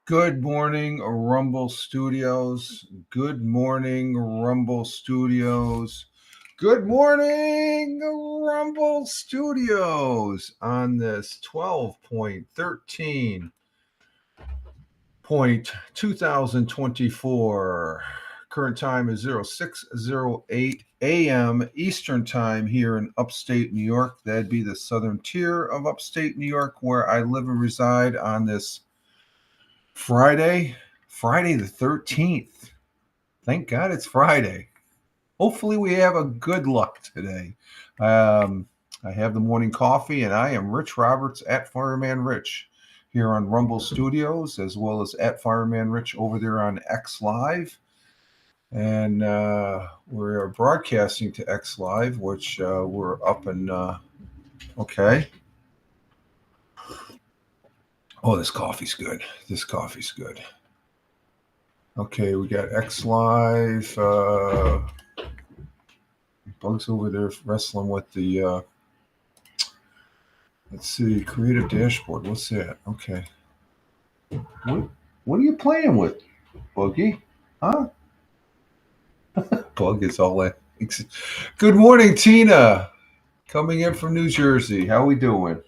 Good morning, Rumble Studios. Good morning, Rumble Studios. Good morning, Rumble Studios on this 12.13.2024. Current time is 0608 a.m. Eastern Time here in upstate New York. That'd be the southern tier of upstate New York where I live and reside on this Friday the 13th. Thank God it's Friday. Hopefully we have a good luck today. I have the morning coffee, and I am Rich Roberts at Fireman Rich here on Rumble Studios, as well as at Fireman Rich over there on X Live. And we're broadcasting to X Live, which we're up and okay. Oh, this coffee's good. Okay, we got X Live. Bugs over there wrestling with the. Let's see, creative dashboard. What's that? Okay. What are you playing with, Buggy? Huh? Bug is all that. Good morning, Tina. Coming in from New Jersey. How we doing?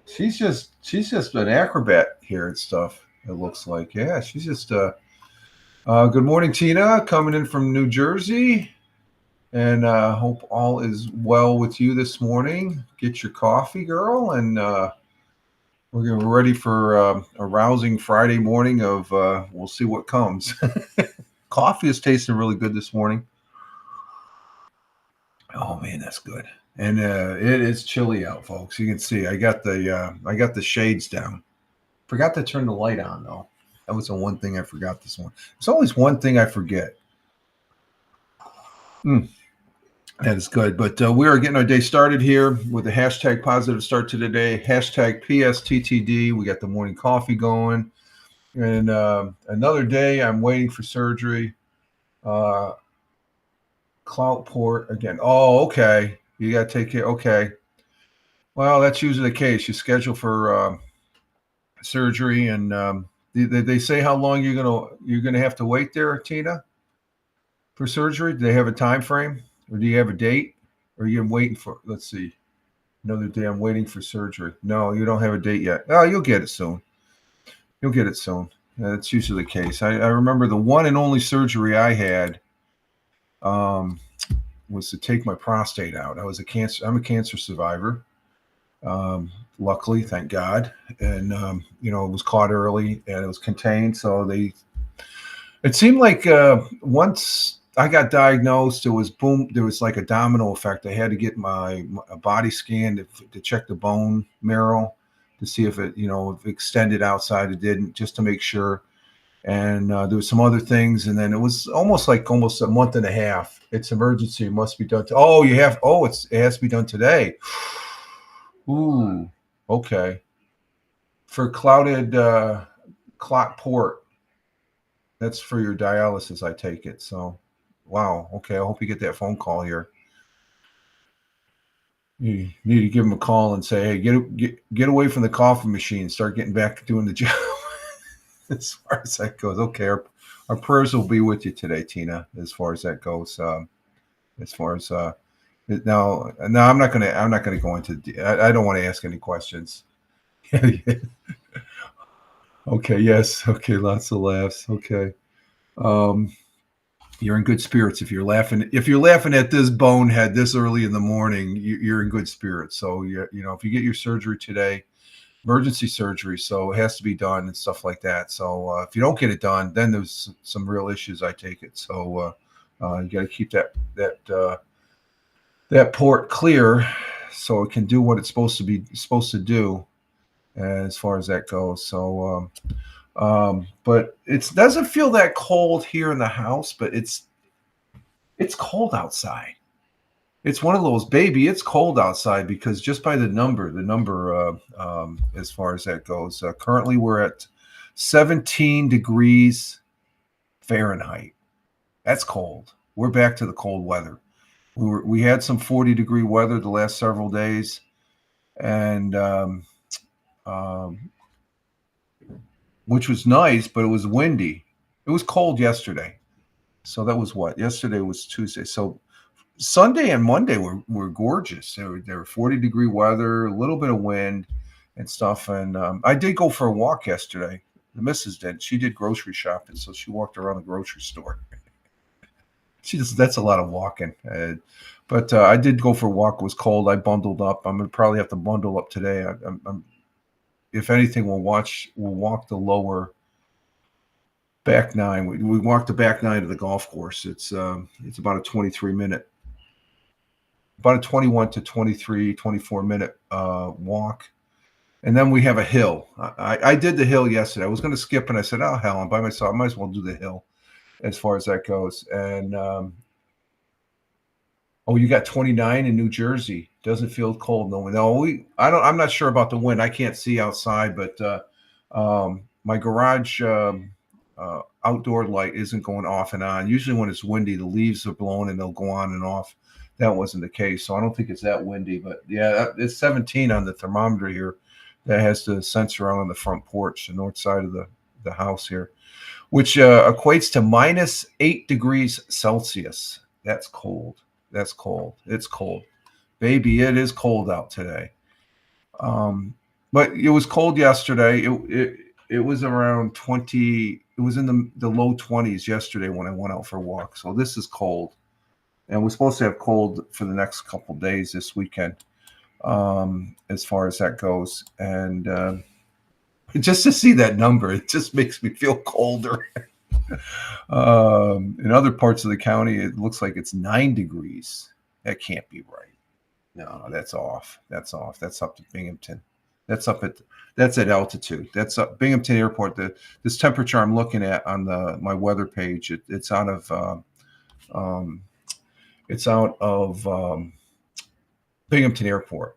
She's just an acrobat here and stuff. It looks like, yeah. She's just good morning, Tina. Coming in from New Jersey. And hope all is well with you this morning. Get your coffee, girl, and we're ready for a rousing Friday morning of we'll see what comes. Coffee is tasting really good this morning. Oh man, that's good. And it is chilly out, folks. You can see I got the shades down. Forgot to turn the light on though. That was the one thing I forgot this morning. There's always one thing I forget. That is good. But we are getting our day started here with the hashtag positive start to the day, hashtag PSTTD. We got the morning coffee going. And another day, I'm waiting for surgery. Clout port again. Oh, okay. You got to take care. Okay. Well, that's usually the case. You schedule for surgery, and they say how long you're gonna have to wait there, Tina, for surgery. Do they have a time frame? Or do you have a date? Or are you waiting for, let's see, another day I'm waiting for surgery. No, you don't have a date yet. Oh, you'll get it soon. That's usually the case. I remember the one and only surgery I had was to take my prostate out. I'm a cancer survivor. Luckily, thank God. And, it was caught early and it was contained. So it seemed like once I got diagnosed, there was like a domino effect. I had to get my body scan to check the bone marrow to see if it, if it extended outside. It didn't, just to make sure. And there was some other things. And then it was almost a month and a half. It's emergency. It must be done. It has to be done today. Ooh, okay. For clouded clot port. That's for your dialysis, I take it. So, wow. Okay, I hope you get that phone call here. You need to give them a call and say, hey, get away from the coffee machine. Start getting back to doing the job. As far as that goes, okay. Our prayers will be with you today, Tina. As far as that goes, now, I'm not gonna go into. I don't want to ask any questions. Okay. Yes. Okay. Lots of laughs. Okay. You're in good spirits if you're laughing. If you're laughing at this bonehead this early in the morning, you're in good spirits. So if you get your surgery today, emergency surgery, so it has to be done and stuff like that. So if you don't get it done, then there's some real issues. I take it. So you got to keep that port clear so it can do what it's supposed to do as far as that goes. So but it doesn't feel that cold here in the house, but it's cold outside. It's one of those, baby, it's cold outside, because just by the number as far as that goes, currently we're at 17 degrees Fahrenheit. That's cold. We're back to the cold weather. We had some 40-degree weather the last several days, and which was nice, but it was windy. It was cold yesterday. So that was what? Yesterday was Tuesday. So Sunday and Monday were gorgeous. They were 40-degree weather, a little bit of wind and stuff. And I did go for a walk yesterday. The missus did. She did grocery shopping, so she walked around the grocery store. That's a lot of walking. But I did go for a walk. It was cold. I bundled up. I'm gonna probably have to bundle up today. If anything, we'll walk the lower back nine. We walked the back nine of the golf course. It's about a 23-minute, about a 21 to 23, 24-minute walk. And then we have a hill. I did the hill yesterday. I was going to skip, and I said, oh, hell, I'm by myself. I might as well do the hill as far as that goes. And, you got 29 in New Jersey. Doesn't feel cold. I'm not sure about the wind. I can't see outside, but my garage outdoor light isn't going off and on. Usually when it's windy, the leaves are blowing and they'll go on and off. That wasn't the case. So I don't think it's that windy, but yeah, it's 17 on the thermometer here. That has the sensor on the front porch, the north side of the house here, which equates to minus 8 degrees Celsius. That's cold. That's cold. It's cold. Baby, it is cold out today. But it was cold yesterday. It was around 20. It was in the low 20s yesterday when I went out for a walk. So this is cold. And we're supposed to have cold for the next couple of days this weekend. As far as that goes, and just to see that number, it just makes me feel colder. In other parts of the county, it looks like it's 9 degrees. That can't be right. No, that's off. That's off. That's up to Binghamton. That's at altitude. That's up Binghamton Airport. This temperature I'm looking at on my weather page. It's out of Binghamton Airport,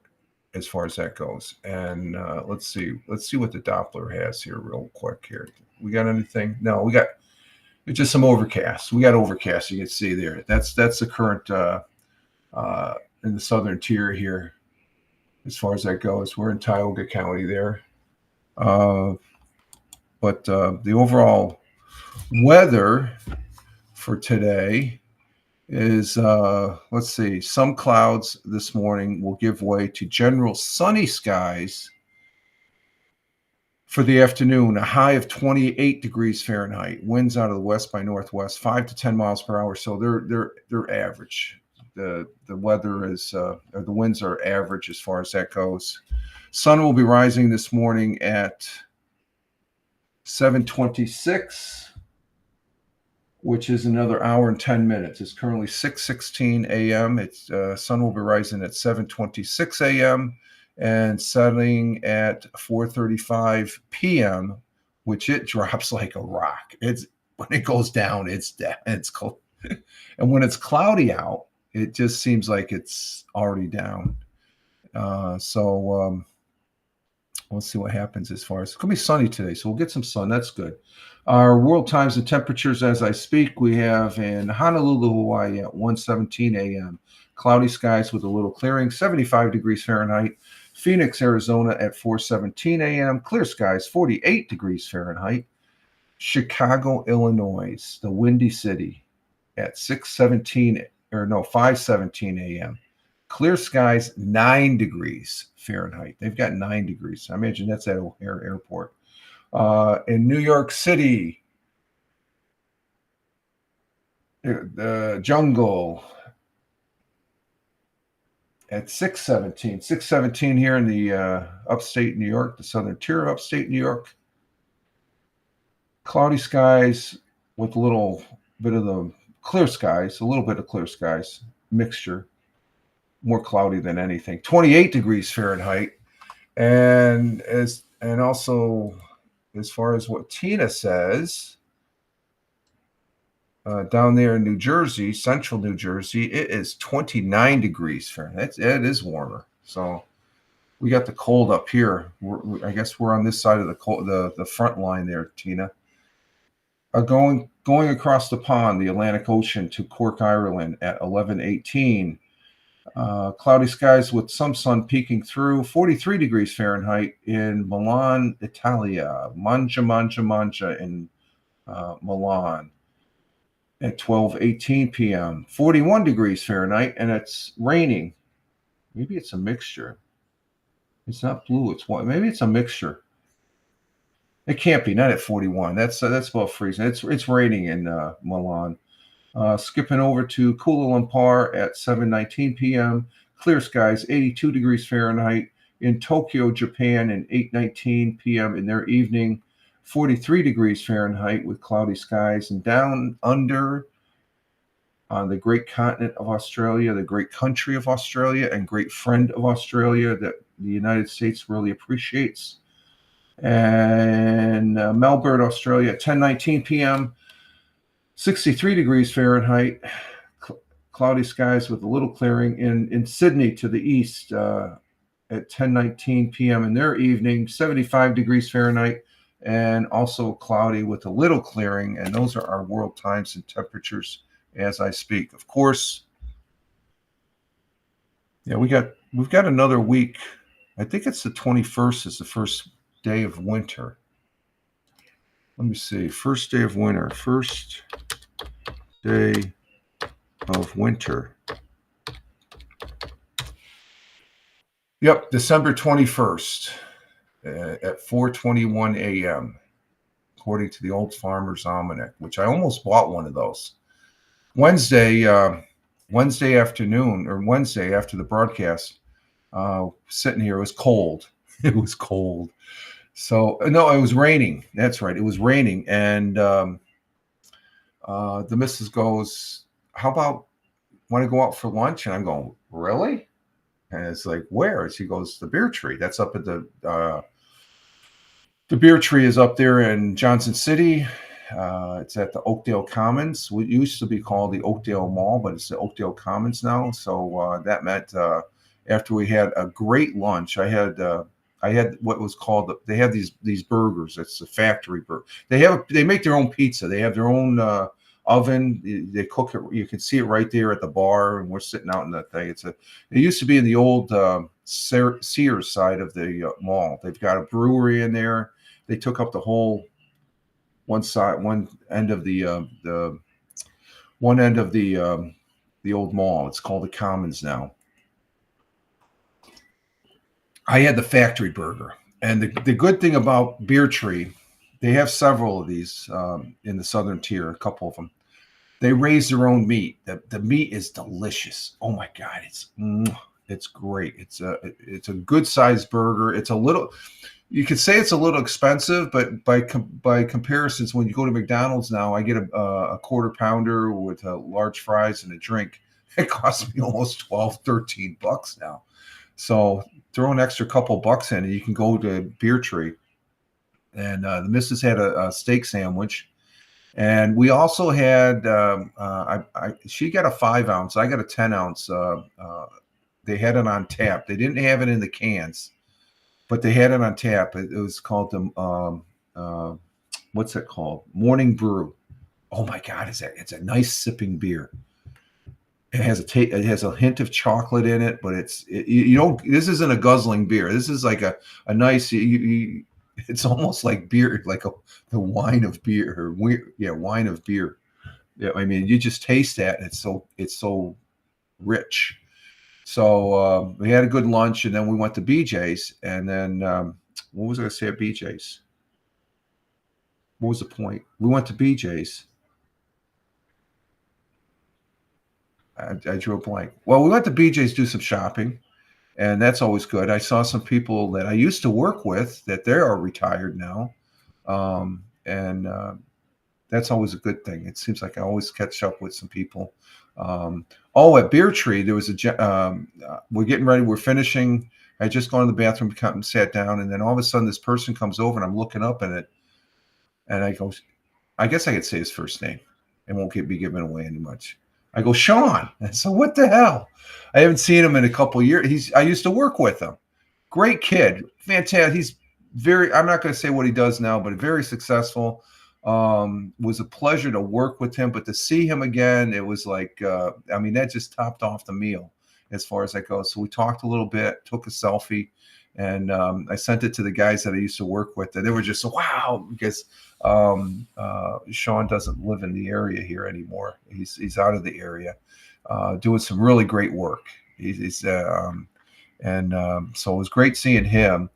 as far as that goes. And let's see what the Doppler has here real quick here. We got anything? No, it's just some overcast. We got overcast. You can see there. That's the current in the southern tier here, as far as that goes. We're in Tioga County there. But the overall weather for today is let's see, some clouds this morning will give way to general sunny skies for the afternoon. A high of 28 degrees Fahrenheit. Winds out of the west by northwest, 5 to 10 miles per hour. So they're average. The weather is or the winds are average as far as that goes. Sun will be rising this morning at 7:26. Which is another hour and 10 minutes. It's currently 6:16 a.m. It's sun will be rising at 7:26 a.m. and setting at 4:35 p.m., which it drops like a rock. It's when it goes down, it's cold. And when it's cloudy out, it just seems like it's already down. So we'll see what happens as far as it's going to be sunny today. So we'll get some sun. That's good. Our world times and temperatures as I speak, we have in Honolulu, Hawaii at 1:17 a.m. Cloudy skies with a little clearing, 75 degrees Fahrenheit. Phoenix, Arizona at 4:17 a.m. Clear skies, 48 degrees Fahrenheit. Chicago, Illinois, the Windy City at 5:17 a.m. Clear skies, 9 degrees Fahrenheit. They've got 9 degrees. I imagine that's at O'Hare Airport. In New York City, the jungle at 6:17 here in the upstate New York, the southern tier of upstate New York. Cloudy skies with a little bit of the clear skies, a little bit of clear skies mixture, more cloudy than anything. 28 degrees Fahrenheit, and also. As far as what Tina says, down there in New Jersey, central New Jersey, it is 29 degrees Fahrenheit. It is warmer. So we got the cold up here. I guess we're on this side of the front line there, Tina. Going across the pond, the Atlantic Ocean to Cork, Ireland at 11:18. Cloudy skies with some sun peeking through. 43 degrees Fahrenheit in Milan, Italia. Mangia in Milan at 12:18 p.m. 41 degrees Fahrenheit, and it's raining. Maybe it's a mixture. It's not blue. It's white. Maybe it's a mixture. It can't be. Not at 41. That's about freezing. It's raining in Milan. Skipping over to Kuala Lumpur at 7:19 p.m. Clear skies, 82 degrees Fahrenheit in Tokyo, Japan, and 8:19 p.m. in their evening. 43 degrees Fahrenheit with cloudy skies. And down under on the great continent of Australia, the great country of Australia, and great friend of Australia that the United States really appreciates. And Melbourne, Australia at 10:19 p.m. 63 degrees Fahrenheit, cloudy skies with a little clearing in Sydney to the east at 10:19 p.m. in their evening, 75 degrees Fahrenheit, and also cloudy with a little clearing. And those are our world times and temperatures as I speak. Of course, yeah, we've got another week. I think it's the 21st is the first day of winter. Let me see. First day of winter. First day of winter. Yep, December 21st at 4:21 a.m. according to the Old Farmer's Almanac, which I almost bought one of those. Wednesday afternoon, or Wednesday after the broadcast, sitting here, it was cold. It was cold. So, no, it was raining. That's right. It was raining. And the missus goes, how about, want to go out for lunch? And I'm going, really? And it's like, where? She goes, the Beer Tree. That's up at the Beer Tree is up there in Johnson City. It's at the Oakdale Commons. What used to be called the Oakdale Mall, but it's the Oakdale Commons now. So that meant after we had a great lunch, I had what was called, they have these burgers. It's a factory burger. They make their own pizza. They have their own oven. They cook it. You can see it right there at the bar, and we're sitting out in that thing. It used to be in the old Sears side of the mall. They've got a brewery in there. They took up the whole one end of the old mall. It's called the Commons now. I had the factory burger, and the good thing about Beer Tree, they have several of these in the southern tier, a couple of them. They raise their own meat. The meat is delicious. Oh my God, it's great. It's a good sized burger. It's a little, you could say it's a little expensive, but by comparisons, when you go to McDonald's now, I get a quarter pounder with large fries and a drink. It costs me almost $12-13 now. So throw an extra couple bucks in, and you can go to Beer Tree. And the missus had a steak sandwich, and we also had she got a 5 ounce, I got a 10 ounce. They had it on tap. They didn't have it in the cans, but they had it on tap. It was called the what's it called? Morning Brew. Oh my God, it's a nice sipping beer. It has a hint of chocolate in it, but you don't. This isn't a guzzling beer. This is like a nice. It's almost like beer, like the wine of beer. Wine of beer. Yeah, I mean, you just taste that, and it's so rich. So we had a good lunch, and then we went to BJ's, and then what was I going to say at BJ's? What was the point? We went to BJ's. I drew a blank. Well, we went to BJ's to do some shopping, and that's always good. I saw some people that I used to work with that they are retired now, and that's always a good thing. It seems like I always catch up with some people. At Beer Tree, there was we're getting ready. We're finishing. I just gone to the bathroom, and sat down, and then all of a sudden this person comes over, and I'm looking up at it, and I go, I guess I could say his first name. It won't be giving away any much. I go, Sean. And so what the hell? I haven't seen him in a couple of years. I used to work with him. Great kid. Fantastic. He's I'm not going to say what he does now, but very successful. Was a pleasure to work with him, but to see him again, it was like, that just topped off the meal. as far as that goes. So we talked a little bit, took a selfie, and I sent it to the guys that I used to work with, and they were just wow, because Sean doesn't live in the area here anymore. He's out of the area, doing some really great work. So it was great seeing him.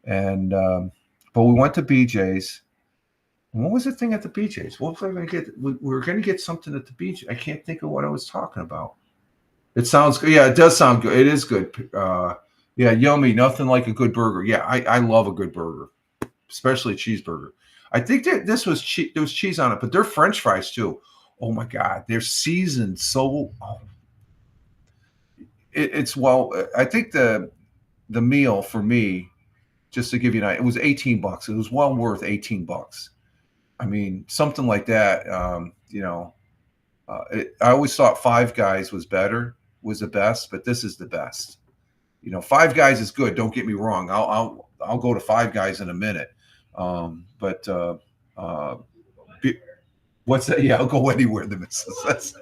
And but we went to BJ's. What was the thing at the BJ's? What was I going to get? We were going to get something at the beach. I can't think of what I was talking about. It sounds good. Yeah, it does sound good. It is good. Yeah, yummy. Nothing like a good burger. Yeah, I love a good burger, especially a cheeseburger. I think that this was there was cheese on it, but they're French fries too. Oh my God, they're seasoned so. Oh, it's well. I think the meal for me, just to give you an idea, it was $18. It was well worth $18. I mean, something like that. I always thought Five Guys was the best, but this is the best. Five Guys is good. Don't get me wrong. I'll go to Five Guys in a minute. But what's that? Yeah, I'll go anywhere. The missus says.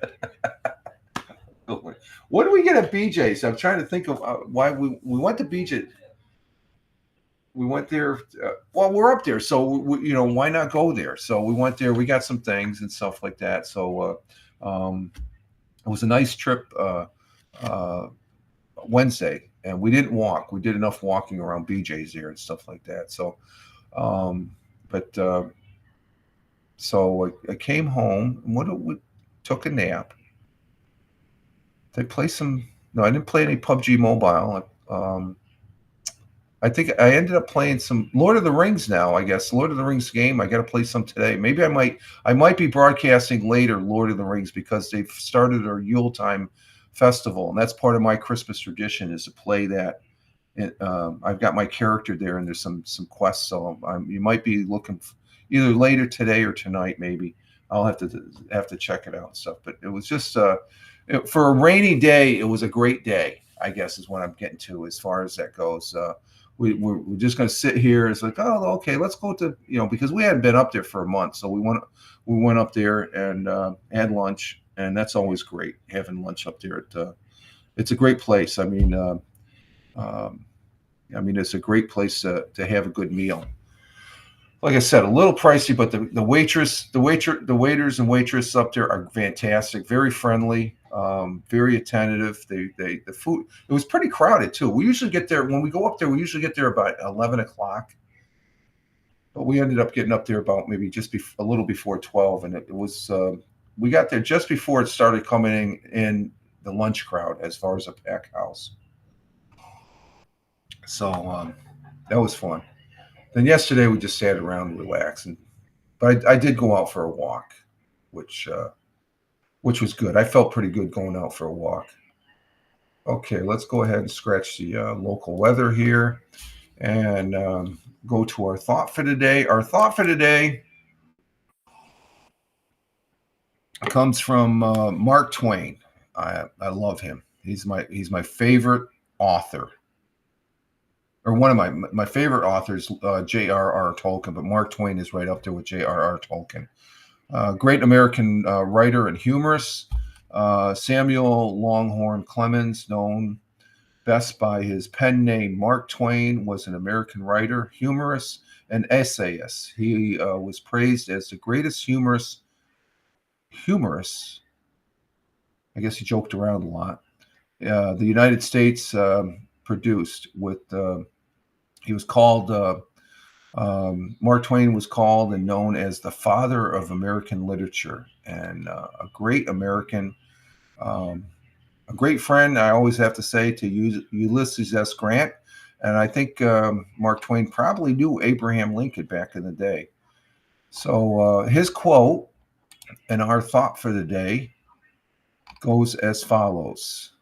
What do we get at BJ's? I'm trying to think of why we went to BJ's. We went there. Well, we're up there, so why not go there? So we went there. We got some things and stuff like that. So it was a nice trip Wednesday, and we didn't walk. We did enough walking around BJ's there and stuff like that. So, so I came home. We took a nap. Did I play some? No, I didn't play any PUBG Mobile. I think I ended up playing some Lord of the Rings now. I guess Lord of the Rings game. I got to play some today. Maybe I might be broadcasting later Lord of the Rings because they've started our Yuletime festival, and that's part of my Christmas tradition is to play that. I've got my character there, and there's some quests. So you might be looking either later today or tonight. Maybe I'll have to check it out and stuff. But it was just for a rainy day. It was a great day, I guess, is what I'm getting to as far as that goes. We're just going to sit here. It's like, oh, okay, let's go to, because we hadn't been up there for a month. So we went up there and had lunch, and that's always great having lunch up there. It's a great place. I mean, it's a great place to have a good meal. Like I said, a little pricey, but the waiters and waitress up there are fantastic, very friendly, very attentive. The food, it was pretty crowded too. We usually get there when we go up there. We usually get there about 11 o'clock, but we ended up getting up there about maybe just a little before 12, and it was we got there just before it started coming in the lunch crowd as far as a pack house. So that was fun. Then yesterday we just sat around and relaxed, but I did go out for a walk, which was good. I felt pretty good going out for a walk. Okay, let's go ahead and scratch the local weather here and go to our thought for today. Our thought for today comes from Mark Twain. I love him. He's my favorite author. Or one of my favorite authors, J.R.R. Tolkien, but Mark Twain is right up there with J.R.R. Tolkien. Great American writer and humorist. Samuel Longhorn Clemens, known best by his pen name Mark Twain, was an American writer, humorist, and essayist. He was praised as the greatest humorist. I guess he joked around a lot. The United States produced with. He was called. Mark Twain was called and known as the father of American literature, and a great American, a great friend. I always have to say to Ulysses S. Grant, and I think Mark Twain probably knew Abraham Lincoln back in the day. So his quote and our thought for the day goes as follows: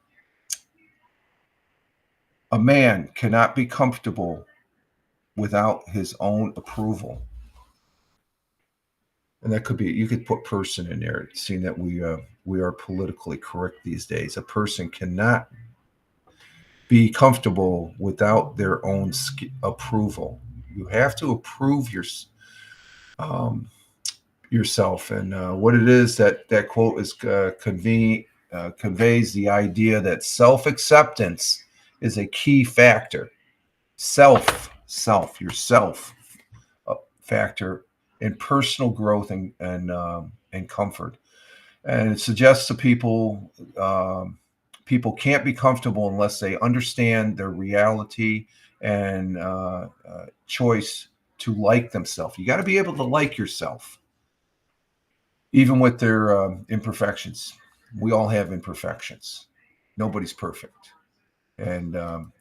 "A man cannot be comfortable without his own approval." And that could be, you could put person in there, seeing that we are politically correct these days. A person cannot be comfortable without their own approval. You have to approve yourself. And what it is that quote is conveying conveys the idea that self-acceptance is a key factor. Yourself factor in personal growth and comfort. And it suggests to people people can't be comfortable unless they understand their reality and choice to like themselves. You got to be able to like yourself, even with their imperfections. We all have imperfections. Nobody's perfect. And and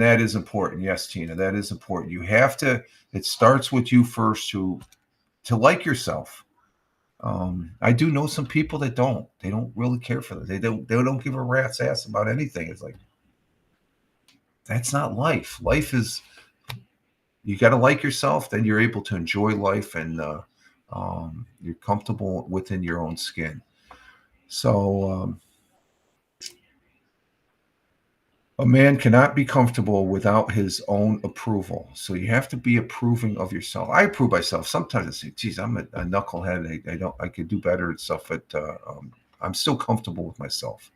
that is important. Yes, Tina, that is important. You have to, it starts with you first to like yourself. I do know some people that they don't really care for that. They don't give a rat's ass about anything. It's like, that's not life. Life is, you got to like yourself, then you're able to enjoy life, and you're comfortable within your own skin. So a man cannot be comfortable without his own approval. So you have to be approving of yourself. I approve myself. Sometimes I say, geez, I'm a knucklehead. I could do better at stuff, but I'm still comfortable with myself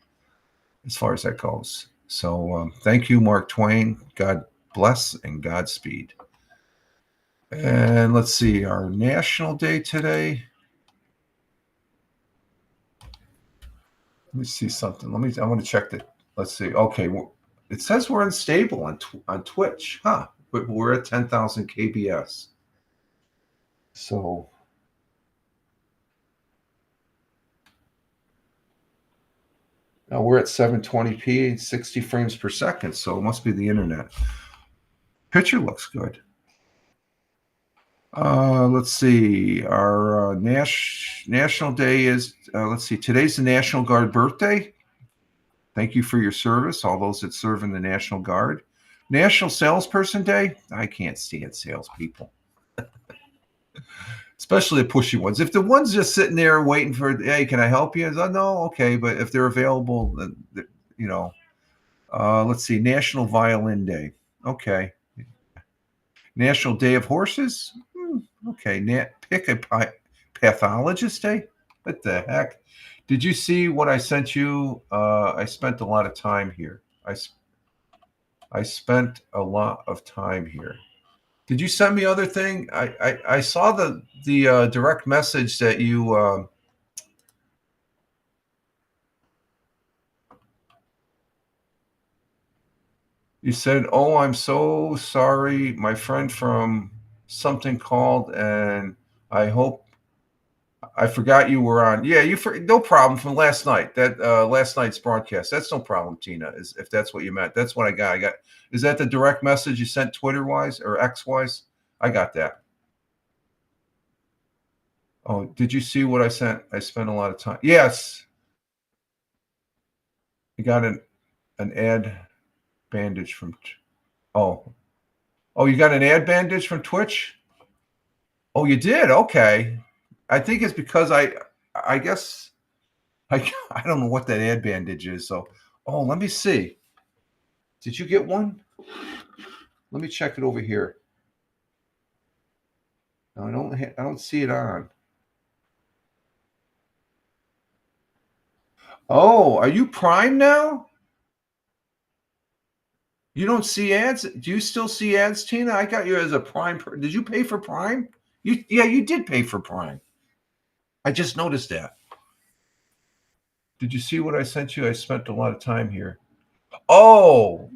as far as that goes. So thank you, Mark Twain. God bless and Godspeed. And let's see, our national day today. Let me see something. I want to check that. Let's see. Okay. It says we're unstable on Twitch. Huh. But we're at 10,000 KBS. So now we're at 720p, 60 frames per second. So it must be the internet. Picture looks good. Let's see. Our national day is, let's see, today's the National Guard birthday. Thank you for your service, all those that serve in the National Guard. National Salesperson Day. I can't stand salespeople, especially the pushy ones. If the one's just sitting there waiting for, hey, can I help you? No, okay. But if they're available, then, you know. Let's see. National Violin Day. Okay. National Day of Horses. Okay. Pick a pathologist day. What the heck? Did you see what I sent you? I spent a lot of time here. I spent a lot of time here. Did you send me other thing? I saw the direct message that you you said, "Oh, I'm so sorry. My friend from something called, and I hope I forgot you were on." Yeah, no problem, from last night. That last night's broadcast. That's no problem, Tina. If that's what you meant. That's what I got. Is that the direct message you sent Twitter wise or X wise? I got that. Oh, did you see what I sent? I spent a lot of time. Yes. I got an ad bandage from oh. Oh, you got an ad bandage from Twitch? Oh, you did? Okay. I think it's because I guess I don't know what that ad bandage is. So, oh, let me see. Did you get one? Let me check it over here. No, I don't see it on. Oh, are you Prime now? You don't see ads? Do you still see ads, Tina? I got you as a Prime. Did you pay for Prime? Yeah, you did pay for Prime. I just noticed that. Did you see what I sent you? I spent a lot of time here. Oh,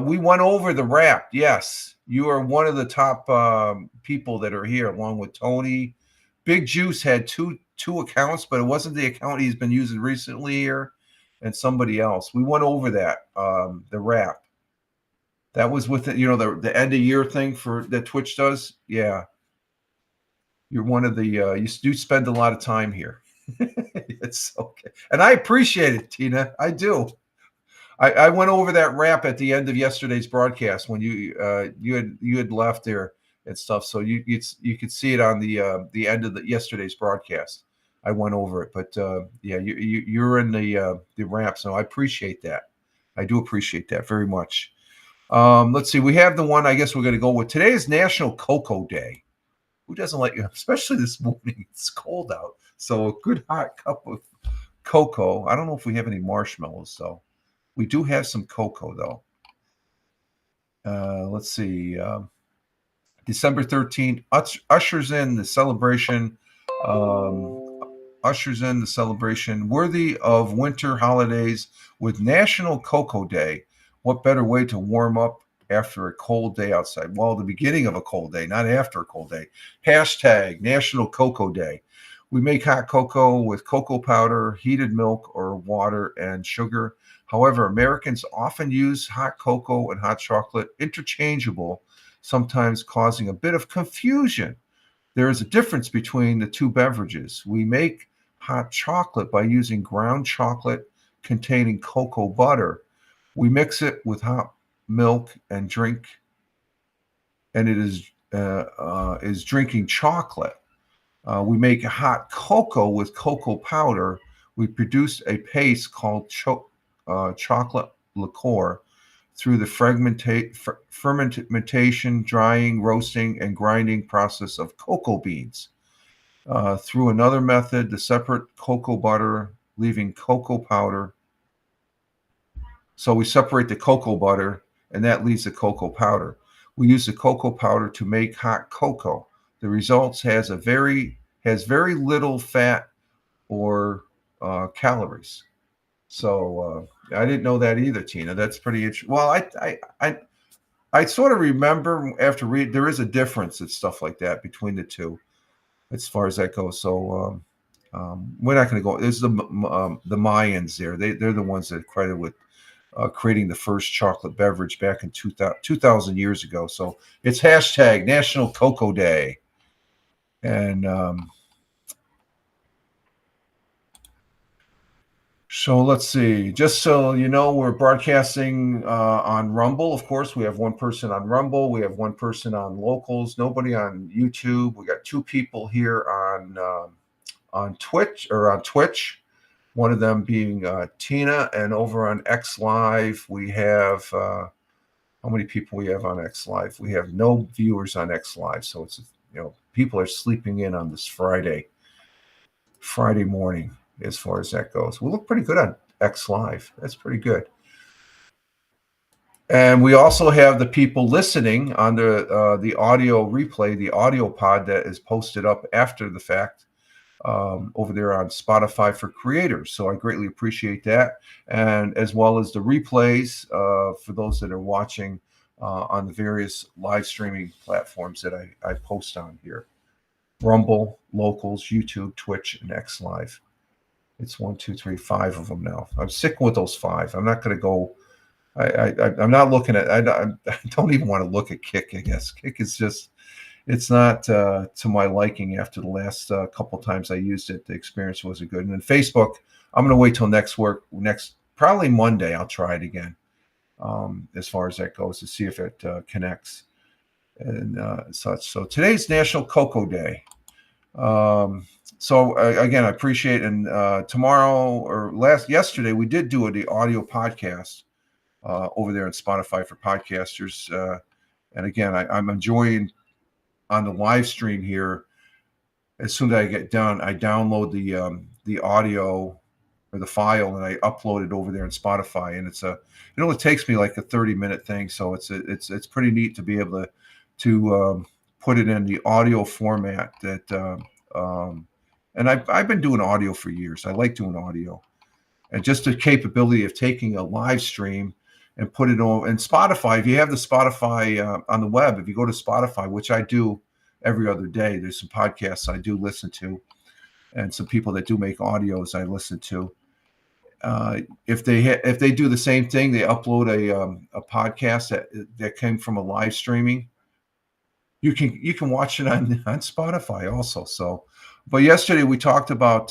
we went over the wrap. Yes, you are one of the top people that are here, along with Tony. Big Juice had two accounts, but it wasn't the account he's been using recently here, and somebody else. We went over that the wrap. That was with the end of year thing for that Twitch does. Yeah, you're one of the you do spend a lot of time here. It's okay, and I appreciate it, Tina. I do. I went over that wrap at the end of yesterday's broadcast when you had left there and stuff, so you could see it on the end of yesterday's broadcast. I went over it, but yeah, you're in the wrap, so I appreciate that. I do appreciate that very much. Let's see, we have the one I guess we're going to go with. Today is National Cocoa Day. Who doesn't like, especially this morning? It's cold out, so a good hot cup of cocoa. I don't know if we have any marshmallows, though. We do have some cocoa, though. Let's see. December 13th ushers in the celebration. Ushers in the celebration worthy of winter holidays with National Cocoa Day. What better way to warm up after a cold day outside? Well, the beginning of a cold day, not after a cold day. Hashtag National Cocoa Day. We make hot cocoa with cocoa powder, heated milk, or water and sugar. However, Americans often use hot cocoa and hot chocolate interchangeable, sometimes causing a bit of confusion. There is a difference between the two beverages. We make hot chocolate by using ground chocolate containing cocoa butter. We mix it with hot milk and drink, and it is drinking chocolate. We make hot cocoa with cocoa powder. We produce a paste called chocolate liqueur through the fermentation, drying, roasting, and grinding process of cocoa beans. Through another method, the separate cocoa butter, leaving cocoa powder. So we separate the cocoa butter, and that leaves the cocoa powder. We use the cocoa powder to make hot cocoa. The results has very little fat or calories. So I didn't know that either, Tina. That's pretty interesting. Well, I sort of remember after read there is a difference and stuff like that between the two, as far as that goes. So we're not going to go. There's the Mayans there. They're the ones that credit with creating the first chocolate beverage back in 2,000 years ago. So it's hashtag National Cocoa Day, and so let's see. Just so you know, we're broadcasting on Rumble. Of course, we have one person on Rumble. We have one person on Locals. Nobody on YouTube. We got two people here on Twitch. One of them being Tina, and over on X Live we have how many people we have on X Live? We have no viewers on X Live, so it's people are sleeping in on this Friday morning. As far as that goes, we look pretty good on X Live. That's pretty good. And we also have the people listening on the audio replay, the audio pod that is posted up after the fact over there on Spotify for creators. So I greatly appreciate that. And as well as the replays for those that are watching on the various live streaming platforms that I post on here. Rumble, Locals, YouTube, Twitch, and X Live. It's 1, 2, 3, 5 of them now. I'm sticking with those 5. I'm not going to go. I'm not looking at. I don't even want to look at Kick. I guess Kick is just. It's not to my liking after the last couple times I used it. The experience wasn't good. And then Facebook, I'm going to wait till next probably Monday. I'll try it again. As far as that goes, to see if it connects and such. So today's National Cocoa Day. So again, I appreciate, and tomorrow or yesterday we did do the audio podcast over there on Spotify for podcasters. And again, I'm enjoying on the live stream here. As soon as I get done, I download the audio or the file and I upload it over there on Spotify. And it's it only takes me like a 30-minute thing, so it's pretty neat to be able to put it in the audio format that. And I've been doing audio for years. I like doing audio, and just the capability of taking a live stream and put it on. And Spotify, if you have the Spotify on the web, if you go to Spotify, which I do every other day, there's some podcasts I do listen to, and some people that do make audios I listen to. If they do the same thing, they upload a podcast that came from a live streaming. You can watch it on Spotify also. So, but yesterday we talked about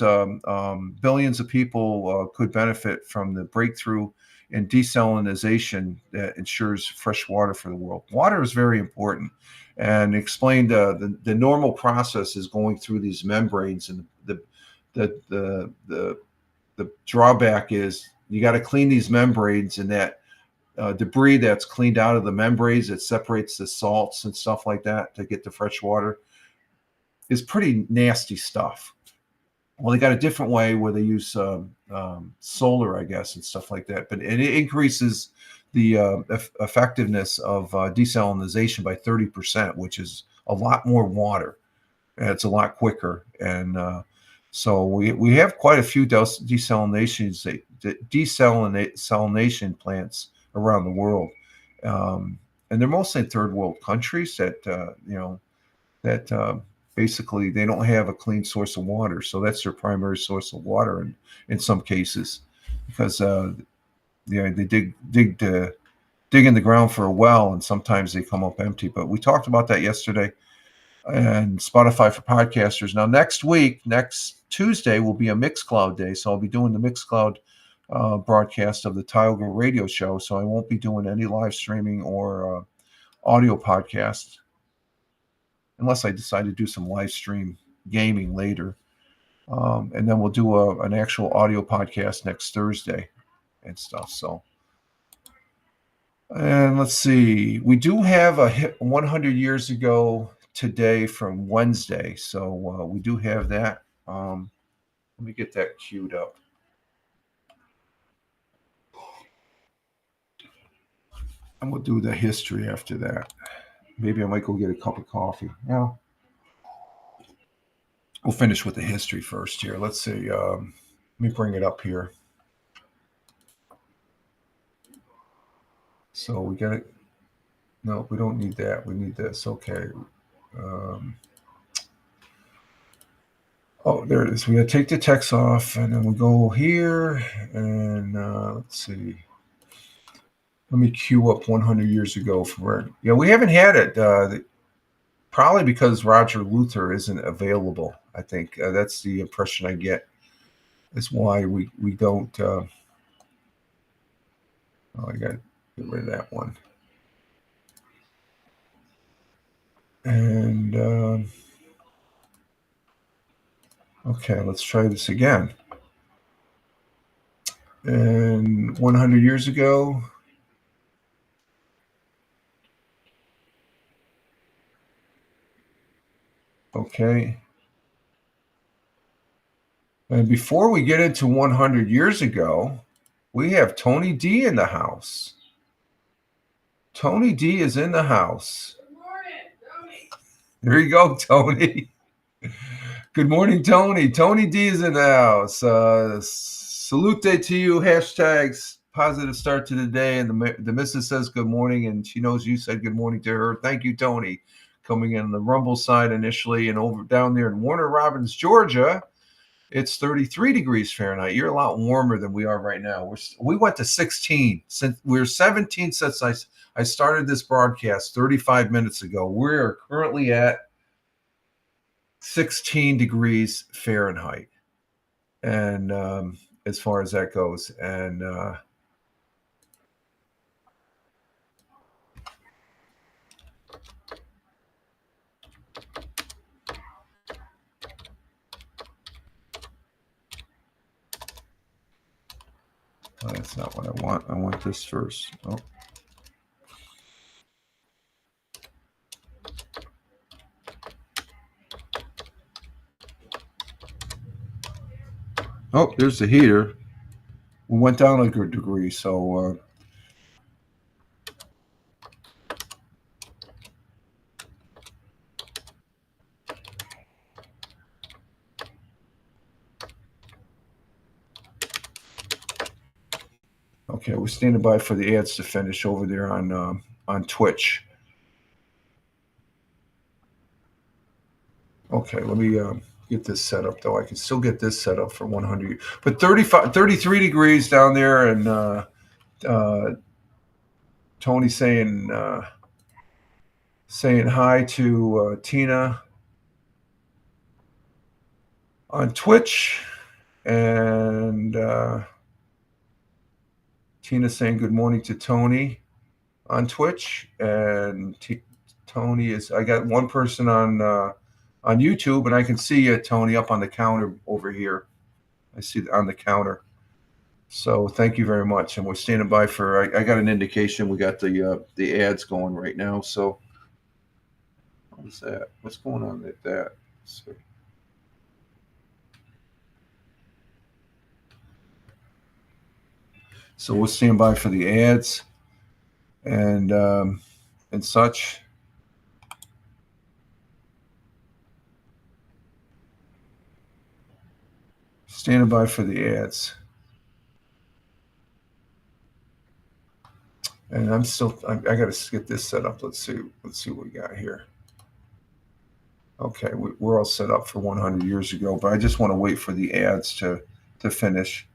billions of people could benefit from the breakthrough in desalination that ensures fresh water for the world. Water is very important, and explained the normal process is going through these membranes, and the drawback is you got to clean these membranes, and that debris that's cleaned out of the membranes that separates the salts and stuff like that to get the fresh water is pretty nasty stuff. Well, they got a different way where they use solar, I guess, and stuff like that. But it increases the effectiveness of desalinization by 30%, which is a lot more water. And it's a lot quicker. And so we have quite a few desalination plants around the world. And they're mostly in third world countries that basically they don't have a clean source of water. So that's their primary source of water in some cases, because they dig in the ground for a well, and sometimes they come up empty. But we talked about that yesterday, and Spotify for podcasters. Now next Tuesday will be a Mixcloud day, so I'll be doing the Mixcloud broadcast of the Tiger Radio Show. So I won't be doing any live streaming or audio podcasts unless I decide to do some live stream gaming later. And then we'll do an actual audio podcast next Thursday and stuff. So, and let's see, we do have a 100 years ago today from Wednesday. So we do have that. Let me get that queued up. And we'll do the history after that. Maybe I might go get a cup of coffee. Yeah. We'll finish with the history first here. Let's see. Let me bring it up here. So we got it. No, we don't need that. We need this. Okay. Oh, there it is. We got to take the text off, and then we go here, and let's see. Let me queue up 100 years ago for we haven't had it. Probably because Roger Luther isn't available. I think that's the impression I get. Is why we don't. I got to get rid of that one. And okay, let's try this again. And 100 years ago. Okay. And before we get into 100 years ago, we have Tony D in the house. Tony D is in the house. Good morning, Tony. There you go, Tony. Good morning, Tony. Tony D is in the house. Salute to you. Hashtags positive start to the day. And the missus says good morning, and she knows you said good morning to her. Thank you, Tony. Coming in on the Rumble side initially, and over down there in Warner Robins, Georgia, it's 33 degrees Fahrenheit. You're a lot warmer than we are right now. We went to 16 since we were 17 since I started this broadcast 35 minutes ago. We're currently at 16 degrees Fahrenheit, and as far as that goes, and that's not what I want. I want this first. Oh, there's the heater. We went down a good degree, so okay, we're standing by for the ads to finish over there on Twitch. Okay, let me get this set up, though. I can still get this set up for 100. But 33 degrees down there, and Tony saying hi to Tina on Twitch, and Tina saying good morning to Tony on Twitch, and Tony is. I got one person on YouTube, and I can see Tony up on the counter over here. I see on the counter. So thank you very much, and we're standing by for. I got an indication. We got the ads going right now. So what's that? What's going on with that? So, So we'll stand by for the ads and such. Standing by for the ads. And I got to get this set up. Let's see what we got here. Okay, we're all set up for 100 years ago, but I just want to wait for the ads to finish.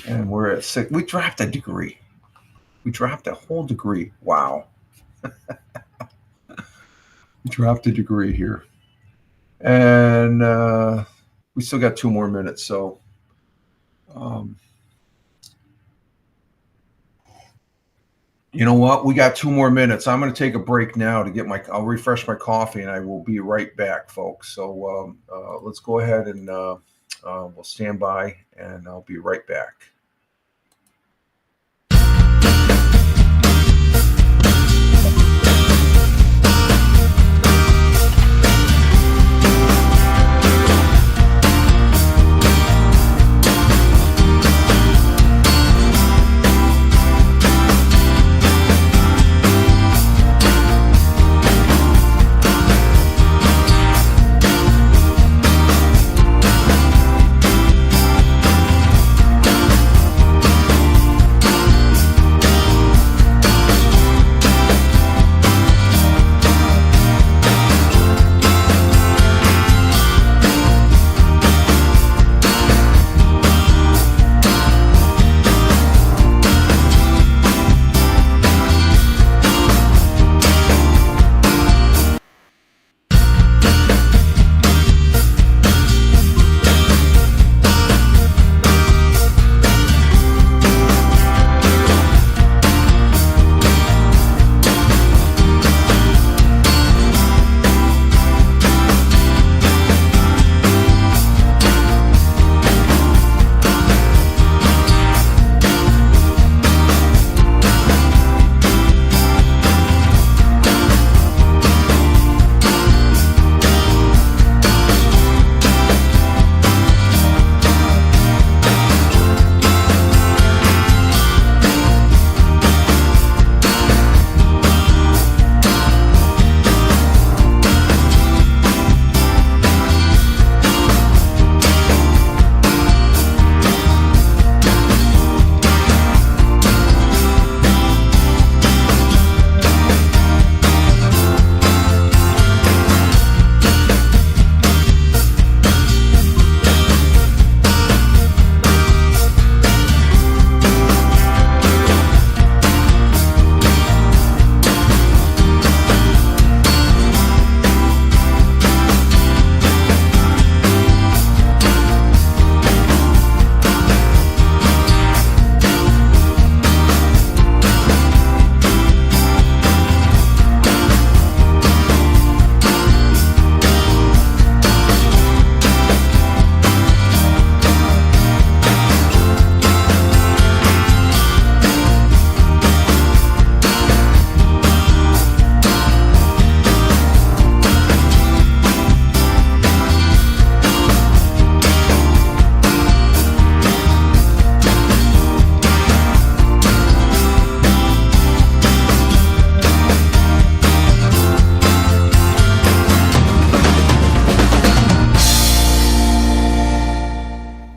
And we're at 6. We dropped a degree. We dropped a whole degree. Wow. We dropped a degree here. And we still got 2 more minutes. So you know what? We got 2 more minutes. I'm going to take a break now to I'll refresh my coffee, and I will be right back, folks. So let's go ahead and we'll stand by, and I'll be right back.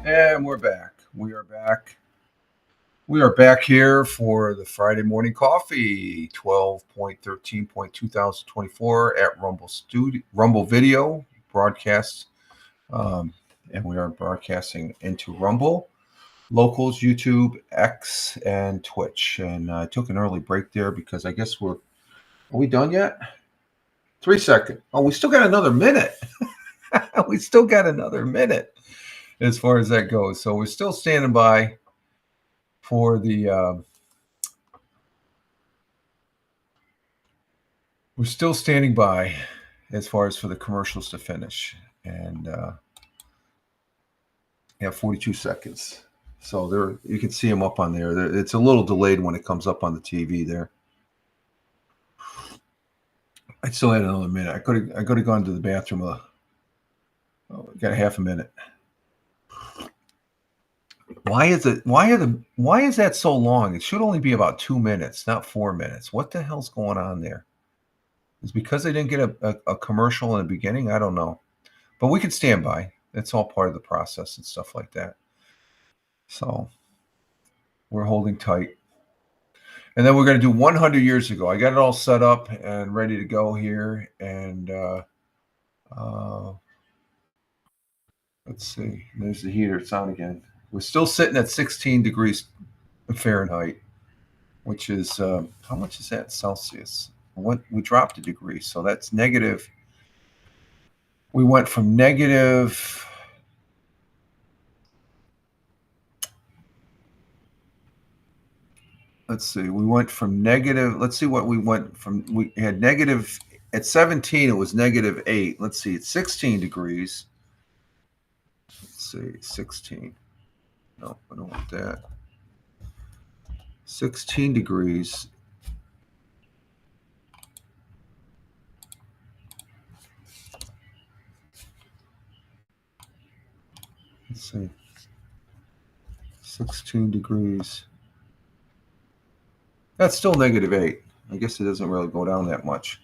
And we're back. We are back here for the Friday morning coffee, 12.13.2024 at Rumble Video broadcast. And we are broadcasting into Rumble, Locals, YouTube, X, and Twitch. And I took an early break there because I guess are we done yet? 3 seconds. Oh, we still got another minute. We still got another minute as far as that goes. So we're still standing by for the we're still standing by as far as for the commercials to finish. And 42 seconds. So there you can see them up on there. It's a little delayed when it comes up on the TV there. I still had another minute. I could have gone to the bathroom. Got a half a minute. Why is that so long? It should only be about 2 minutes, not 4 minutes. What the hell's going on there? Is it because they didn't get a commercial in the beginning? I don't know. But we could stand by. It's all part of the process and stuff like that. So we're holding tight. And then we're going to do 100 years ago. I got it all set up and ready to go here. And let's see. There's the heater. It's on again. We're still sitting at 16 degrees Fahrenheit, which is, how much is that Celsius? We dropped a degree. So that's negative. We went from negative. Let's see. We went from negative. Let's see what we went from. We had negative at 17. It was -8. Let's see. It's 16 degrees. Let's see. 16. No, I don't want that. 16 degrees. Let's see. 16 degrees. That's still -8. I guess it doesn't really go down that much.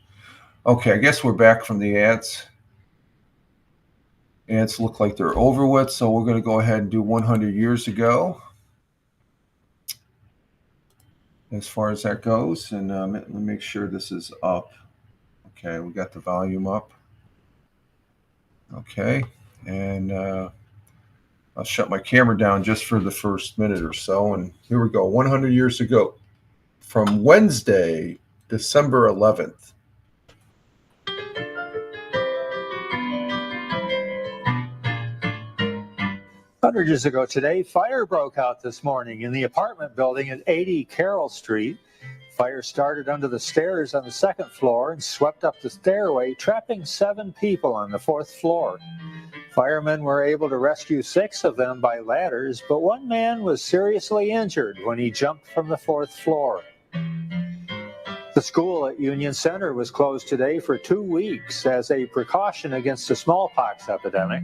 Okay, I guess we're back from the ads. Ads look like they're over with, so we're going to go ahead and do 100 years ago as far as that goes. And let me make sure this is up. Okay, we got the volume up. Okay, and I'll shut my camera down just for the first minute or so. And here we go, 100 years ago from Wednesday, December 11th. Hundred years ago today, fire broke out this morning in the apartment building at 80 Carroll Street. Fire started under the stairs on the second floor and swept up the stairway, trapping 7 people on the 4th floor. Firemen were able to rescue 6 of them by ladders, but 1 man was seriously injured when he jumped from the 4th floor. The school at Union Center was closed today for 2 weeks as a precaution against the smallpox epidemic.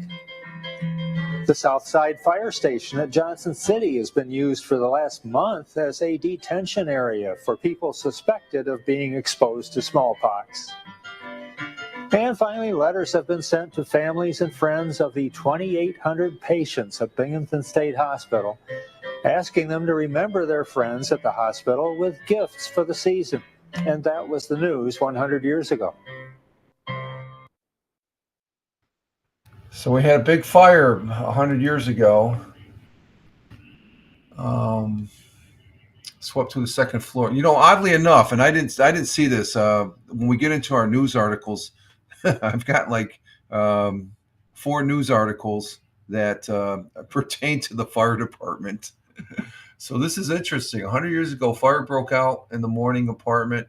The Southside Fire Station at Johnson City has been used for the last month as a detention area for people suspected of being exposed to smallpox. And finally, letters have been sent to families and friends of the 2,800 patients at Binghamton State Hospital, asking them to remember their friends at the hospital with gifts for the season. And that was the news 100 years ago. So we had a big fire 100 years ago. Swept to the 2nd floor. You know, oddly enough, and I didn't see this. When we get into our news articles, I've got like 4 news articles that pertain to the fire department. So this is interesting. 100 years ago, fire broke out in the morning apartment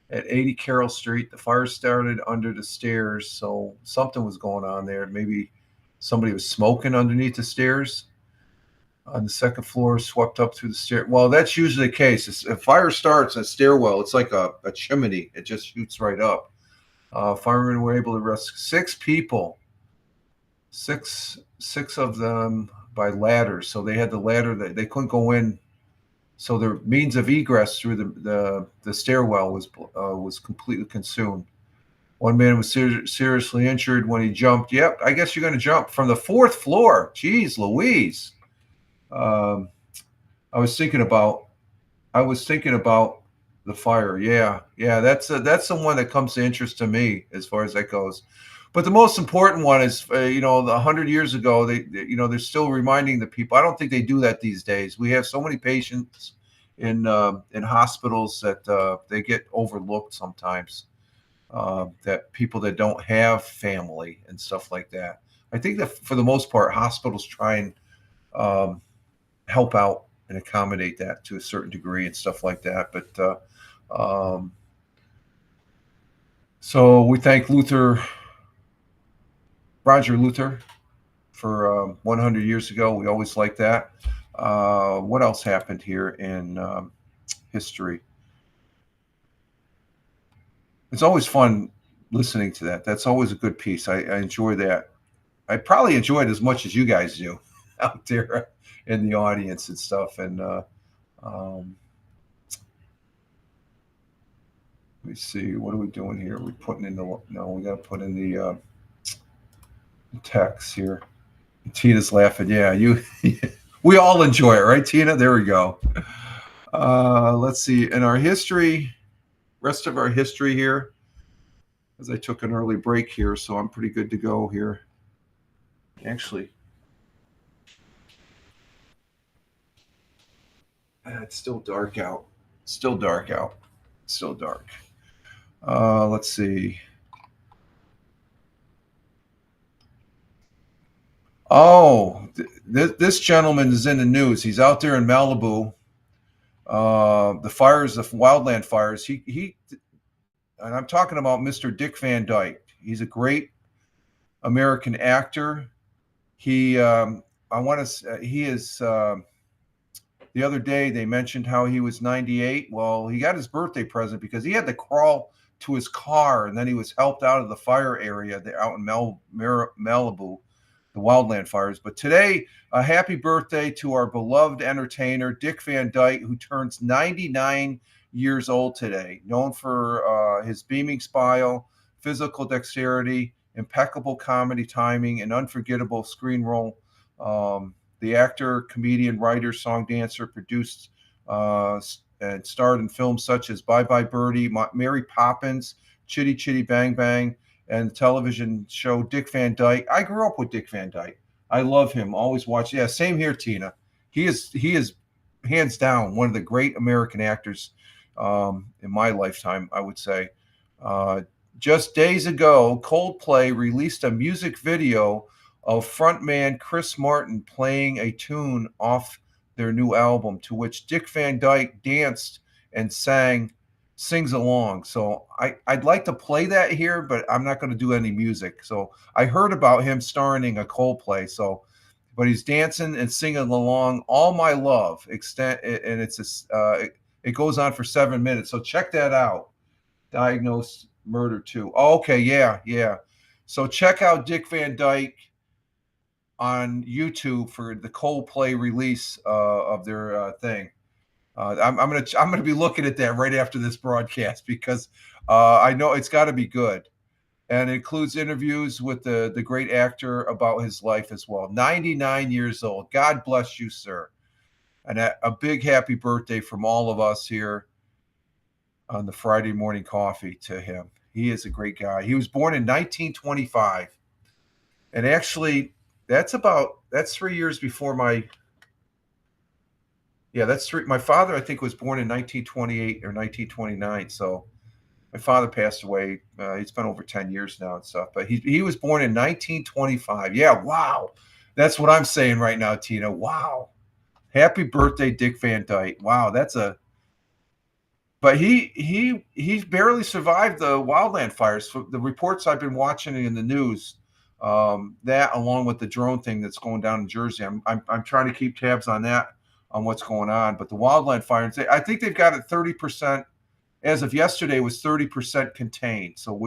at 80 Carroll Street. The fire started under the stairs, so something was going on there. Maybe somebody was smoking underneath the stairs on the 2nd floor, swept up through the stair. Well, that's usually the case. If fire starts in a stairwell, it's like a chimney. It just shoots right up. Firemen were able to rescue 6 people, six of them by ladders. So they had the ladder that they couldn't go in. So their means of egress through the stairwell was completely consumed. 1 man was seriously injured when he jumped. Yep, I guess you're going to jump from the 4th floor. Jeez Louise. I was thinking about the fire. Yeah, that's the one that comes to interest to me as far as that goes. But the most important one is, the 100 years ago, they're still reminding the people. I don't think they do that these days. We have so many patients in hospitals that they get overlooked sometimes. That people that don't have family and stuff like that. I think that for the most part, hospitals try and help out and accommodate that to a certain degree and stuff like that. But so we thank Roger Luther, for 100 years ago. We always like that. What else happened here in history? It's always fun listening to that. That's always a good piece. I enjoy that. I probably enjoy it as much as you guys do out there in the audience and stuff. And um, let me see, what are we doing here? We're putting in the no, we got to put in the text here. Tina's laughing. Yeah, you. We all enjoy it, right, Tina? There we go. Let's see. In our history, rest of our history here, as I took an early break here, so I'm pretty good to go here. Actually, it's still dark out. Still dark out. Still dark. Let's see. Oh, this gentleman is in the news. He's out there in Malibu. The fires, the wildland fires. He, and I'm talking about Mr. Dick Van Dyke. He's a great American actor. He, I want to. He is. The other day they mentioned how he was 98. Well, he got his birthday present because he had to crawl to his car, and then he was helped out of the fire area there out in Malibu, the wildland fires. But today, a happy birthday to our beloved entertainer, Dick Van Dyke, who turns 99 years old today, known for his beaming smile, physical dexterity, impeccable comedy timing, and unforgettable screen role. The actor, comedian, writer, song dancer, produced and starred in films such as Bye Bye Birdie, Mary Poppins, Chitty Chitty Bang Bang, and the television show Dick Van Dyke. I grew up with Dick Van Dyke. I love him. Always watch. Yeah, same here, Tina. He is hands down one of the great American actors in my lifetime, I would say. Just days ago, Coldplay released a music video of frontman Chris Martin playing a tune off their new album, to which Dick Van Dyke danced and sings along. So I'd like to play that here, but I'm not going to do any music. So I heard about him starring in a Coldplay. So, but he's dancing and singing along. All My Love extent, and it goes on for 7 minutes. So check that out. Diagnosed Murder 2. Oh, okay, yeah. So check out Dick Van Dyke on YouTube for the Coldplay release of their thing. I'm gonna be looking at that right after this broadcast because I know it's got to be good, and it includes interviews with the great actor about his life as well. 99 years old. God bless you, sir, and a big happy birthday from all of us here on the Friday Morning Coffee to him. He is a great guy. He was born in 1925, and actually, that's 3 years before my. Yeah, that's three. My father, I think, was born in 1928 or 1929. So my father passed away. It's been over 10 years now and stuff. But he was born in 1925. Yeah, wow. That's what I'm saying right now, Tina. Wow. Happy birthday, Dick Van Dyke. Wow, that's a. But he barely survived the wildland fires. For the reports I've been watching in the news, that along with the drone thing that's going down in Jersey, I'm trying to keep tabs on that, on what's going on. But the wildland fires, I think they've got it 30%. As of yesterday, was 30% contained. So,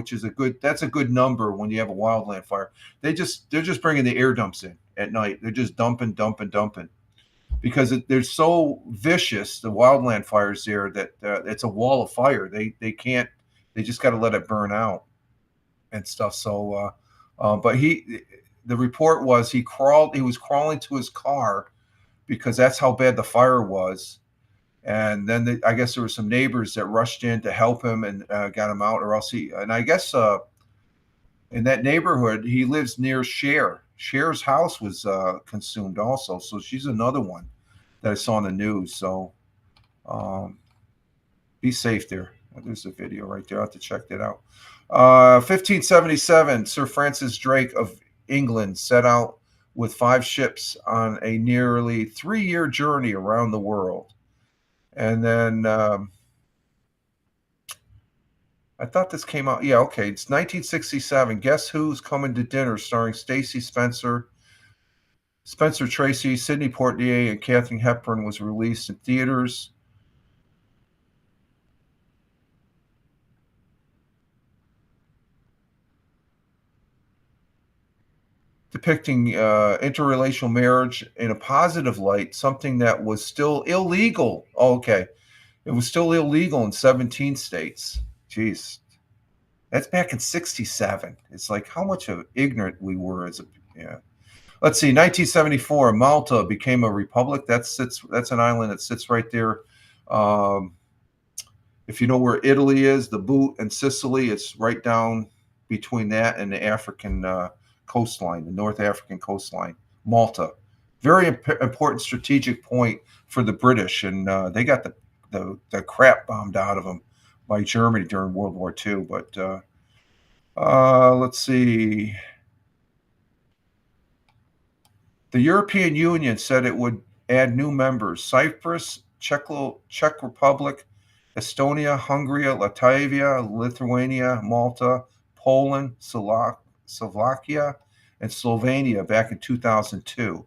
that's a good number when you have a wildland fire. They're just bringing the air dumps in at night. They're just dumping, because they're so vicious, the wildland fires there, that it's a wall of fire. They just got to let it burn out and stuff. So, but the report was he was crawling to his car because that's how bad the fire was. And then I guess there were some neighbors that rushed in to help him and got him out, or else and I guess in that neighborhood, he lives near Cher. Cher's house was consumed also. So she's another one that I saw in the news. So be safe there. There's a video right there. I'll have to check that out. 1577, Sir Francis Drake of England set out with 5 ships on a nearly 3-year journey around the world. And then I thought this came out. Yeah, okay. It's 1967. Guess Who's Coming to Dinner, starring Stacey Spencer, Spencer Tracy, Sidney Poitier, and Katharine Hepburn, was released in theaters. depicting interrelational marriage in a positive light, something that was still illegal. Oh, okay. It was still illegal in 17 states. Jeez. That's back in 67. It's like how much of ignorant we were as a, yeah. Let's see, 1974, Malta became a republic. That's an island that sits right there. If you know where Italy is, the boot, and Sicily, it's right down between that and the African coastline, the North African coastline. Malta, very important strategic point for the British, and they got the crap bombed out of them by Germany during World War II. But let's see. The European Union said it would add new members: Cyprus, Czech Republic, Estonia, Hungary, Latvia, Lithuania, Malta, Poland, Slovakia, and Slovenia back in 2002.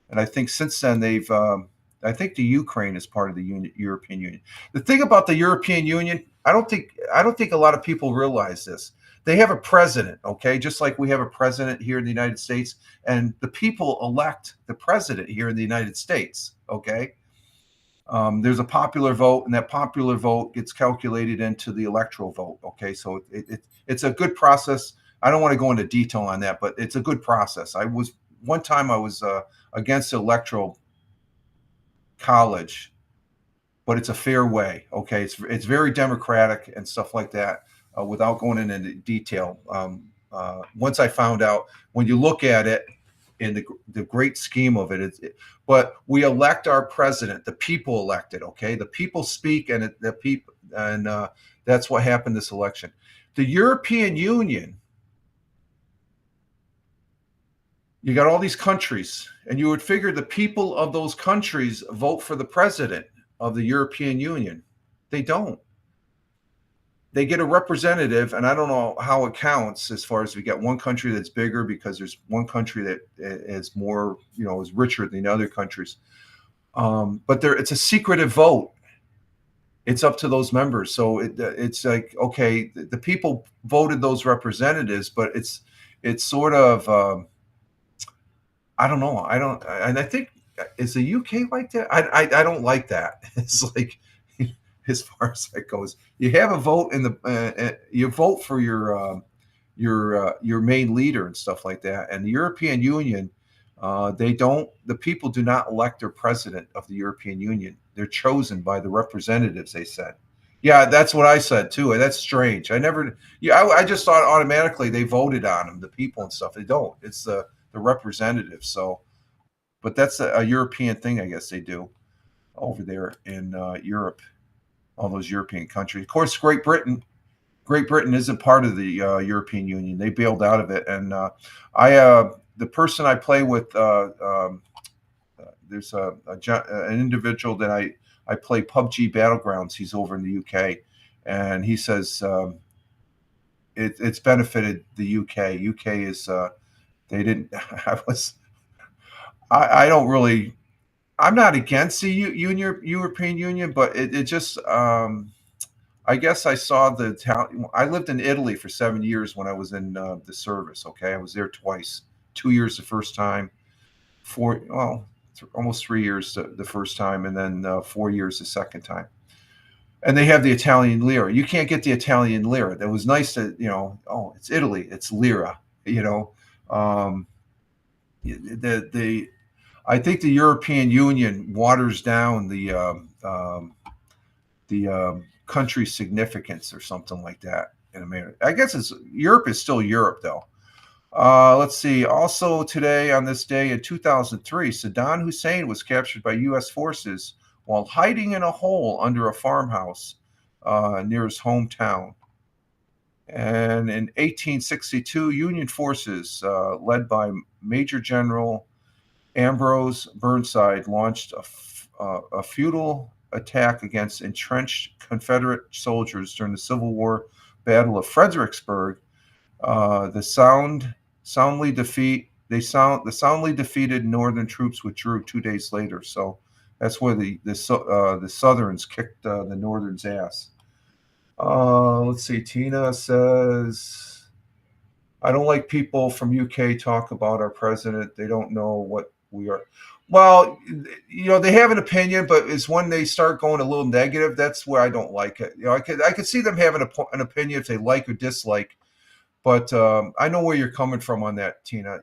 And I think since then they've, I think the Ukraine is part of the European Union. The thing about the European Union, I don't think a lot of people realize this. They have a president, okay, just like we have a president here in the United States, and the people elect the president here in the United States, okay. There's a popular vote, and that popular vote gets calculated into the electoral vote. Okay, so it's a good process. I don't want to go into detail on that, but it's a good process. One time I was against the electoral college, but it's a fair way. Okay, it's very democratic and stuff like that. Without going into detail, once I found out, when you look at it in the great scheme of it, but we elect our president. The people elect it. Okay, the people speak, and the people, and that's what happened this election. The European Union, you got all these countries, and you would figure the people of those countries vote for the president of the European Union. They don't. They get a representative, and I don't know how it counts as far as we get one country that's bigger because there's one country that is more, is richer than other countries. But it's a secretive vote. It's up to those members. So it's like, okay, the people voted those representatives, but it's sort of, I don't know. And I think, is the UK like that? I don't like that. It's like, as far as that goes, you have a vote in the you vote for your main leader and stuff like that. And the European Union, the people do not elect their president of the European Union. They're chosen by the representatives. They said, yeah, that's what I said too. And that's strange. I just thought automatically they voted on them, the people and stuff. They don't. It's the representatives. So, but that's a European thing, I guess they do over there in Europe. All those European countries. Of course, Great Britain isn't part of the European Union. They bailed out of it. And the person I play with, there's an individual that I play PUBG Battlegrounds. He's over in the UK, and he says it's benefited the UK. UK is they didn't. I don't really. I'm not against the European Union, but it just, I guess I saw I lived in Italy for 7 years when I was in the service. Okay. I was there twice, 2 years the first time, almost 3 years the first time, and then 4 years the second time. And they have the Italian lira. You can't get the Italian lira. That was nice to, it's Italy, it's lira, I think the European Union waters down the country's significance or something like that in America. I guess Europe is still Europe, though. Let's see. Also today, on this day in 2003, Saddam Hussein was captured by U.S. forces while hiding in a hole under a farmhouse near his hometown. And in 1862, Union forces, led by Major General Ambrose Burnside, launched a futile attack against entrenched Confederate soldiers during the Civil War Battle of Fredericksburg. The soundly defeated Northern troops withdrew 2 days later. So that's where the Southerns kicked the Northern's ass. Let's see. Tina says, I don't like people from UK talk about our president. They don't know what we are. Well, they have an opinion, but it's when they start going a little negative. That's where I don't like it. I could see them having an opinion if they like or dislike. But I know where you're coming from on that, Tina.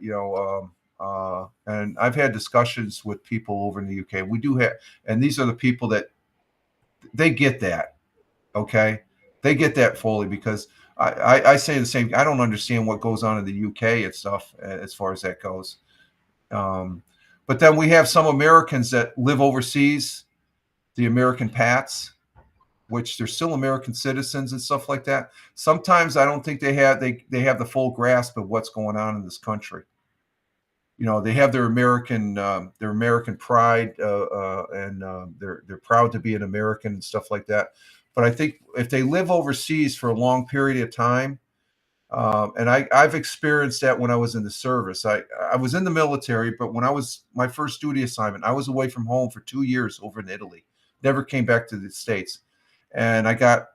And I've had discussions with people over in the UK. We do have, and these are the people that they get that. Okay, they get that fully because I say the same. I don't understand what goes on in the UK and stuff as far as that goes. Um, but then we have some Americans that live overseas, the American Pats, which they're still American citizens and stuff like that. Sometimes I don't think they have the full grasp of what's going on in this country. They have their American pride, and they're proud to be an American and stuff like that. But I think if they live overseas for a long period of time, and I've experienced that when I was in the service. I was in the military, but when I was my first duty assignment, I was away from home for 2 years over in Italy. Never came back to the States, and I got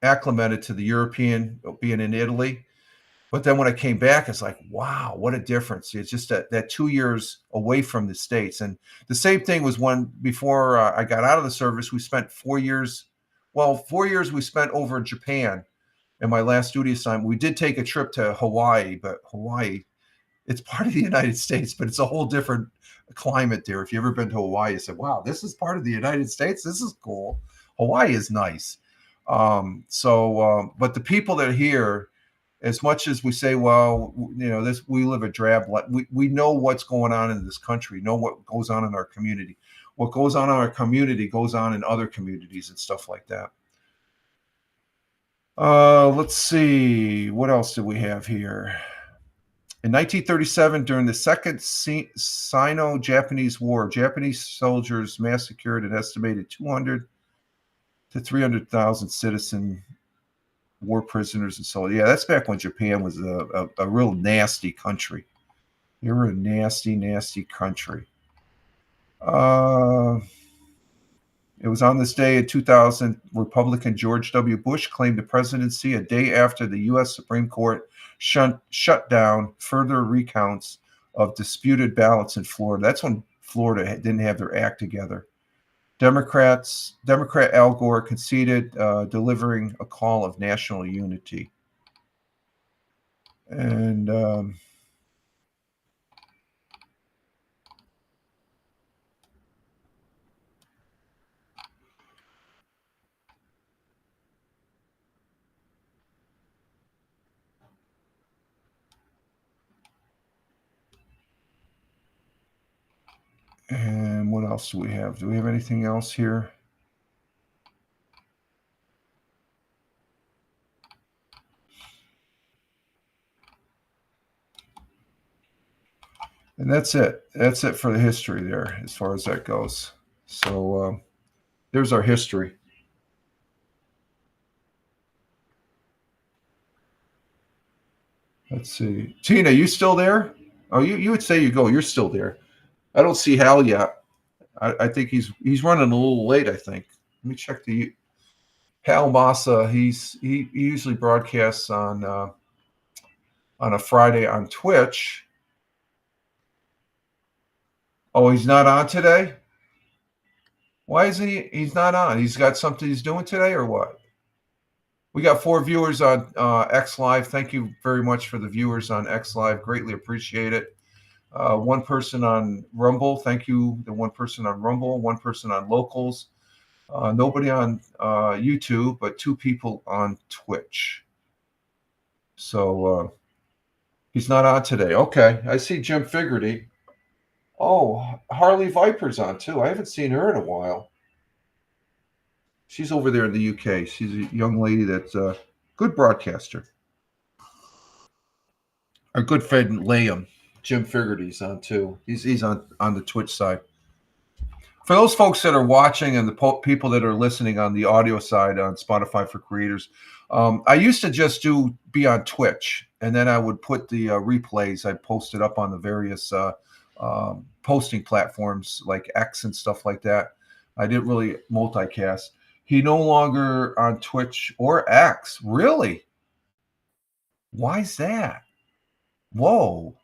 acclimated to the European being in Italy. But then when I came back, it's like, wow, what a difference. It's just that 2 years away from the States. And the same thing was when, before I got out of the service, we spent 4 years. Well, 4 years we spent over in Japan in my last duty assignment. We did take a trip to Hawaii, but Hawaii, it's part of the United States, but it's a whole different climate there. If you've ever been to Hawaii, you said, wow, this is part of the United States. This is cool. Hawaii is nice. But the people that are here, as much as we say, well, we live a drab life. We know what's going on in this country, know what goes on in our community. What goes on in our community goes on in other communities and stuff like that. Let's see. What else do we have here? In 1937, during the Second Sino-Japanese War, Japanese soldiers massacred an estimated 200 to 300,000 citizen war prisoners and so on. Yeah, that's back when Japan was a real nasty country. They were a nasty, nasty country. It was on this day in 2000, Republican George W. Bush claimed the presidency a day after the U.S. Supreme Court shut down further recounts of disputed ballots in Florida. That's when Florida didn't have their act together. Democrat Al Gore conceded, delivering a call of national unity. And what else do we have? Do we have anything else here? And that's it. That's it for the history there, as far as that goes. So there's our history. Let's see. Tina, you still there? Oh, you would say you're still there. I don't see Hal yet. I think he's running a little late, I think. Let me check the Hal Massa. He usually broadcasts on a Friday on Twitch. Oh, he's not on today? Why isn't he's not on? He's got something he's doing today or what? We got 4 viewers on X Live. Thank you very much for the viewers on X Live. Greatly appreciate it. 1 person on Rumble. Thank you. The 1 person on Rumble, 1 person on Locals. Nobody on YouTube, but 2 people on Twitch. So he's not on today. Okay. I see Jim Figerty. Oh, Harley Viper's on too. I haven't seen her in a while. She's over there in the UK. She's a young lady that's a good broadcaster. Our good friend Liam, Jim Figerty's on too. He's on the Twitch side. For those folks that are watching and the people that are listening on the audio side on Spotify for Creators, I used to just be on Twitch, and then I would put the replays. I'd post it up on the various posting platforms like X and stuff like that. I didn't really multicast. He no longer on Twitch or X. Really? Why is that? Whoa,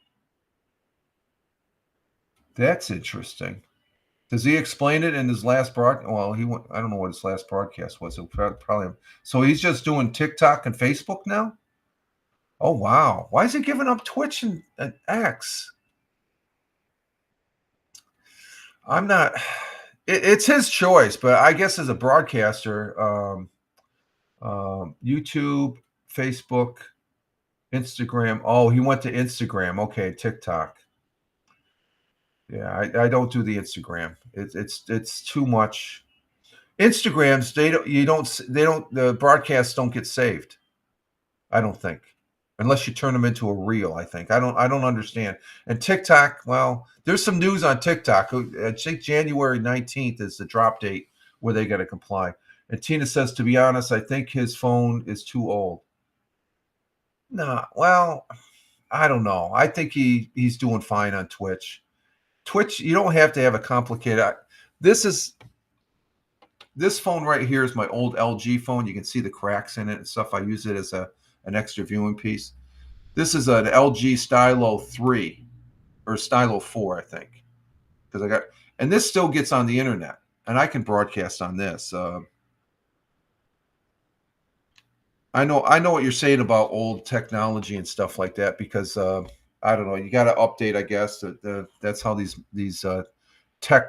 that's interesting. Does he explain it in his last broadcast? Well, he went, I don't know what his last broadcast was. It probably so he's just doing TikTok and Facebook now. Oh wow, why is he giving up Twitch and X? I'm not. It's his choice, but I guess as a broadcaster, YouTube, Facebook, Instagram. Oh, he went to Instagram. Okay, TikTok. Yeah, I don't do the Instagram. It's too much. Instagrams the broadcasts don't get saved. I don't think, unless you turn them into a reel. I think I don't understand. And TikTok, well, there's some news on TikTok. I think January 19th is the drop date where they got to comply. And Tina says, to be honest, I think his phone is too old. No, well, I don't know. I think he's doing fine on Twitch. Twitch, you don't have to have a complicated. This phone right here is my old LG phone. You can see the cracks in it and stuff. I use it as an extra viewing piece. This is an LG Stylo 3 or Stylo 4, I think, because and this still gets on the internet, and I can broadcast on this. I know what you're saying about old technology and stuff like that, because I don't know, you got to update, I guess. That's how these tech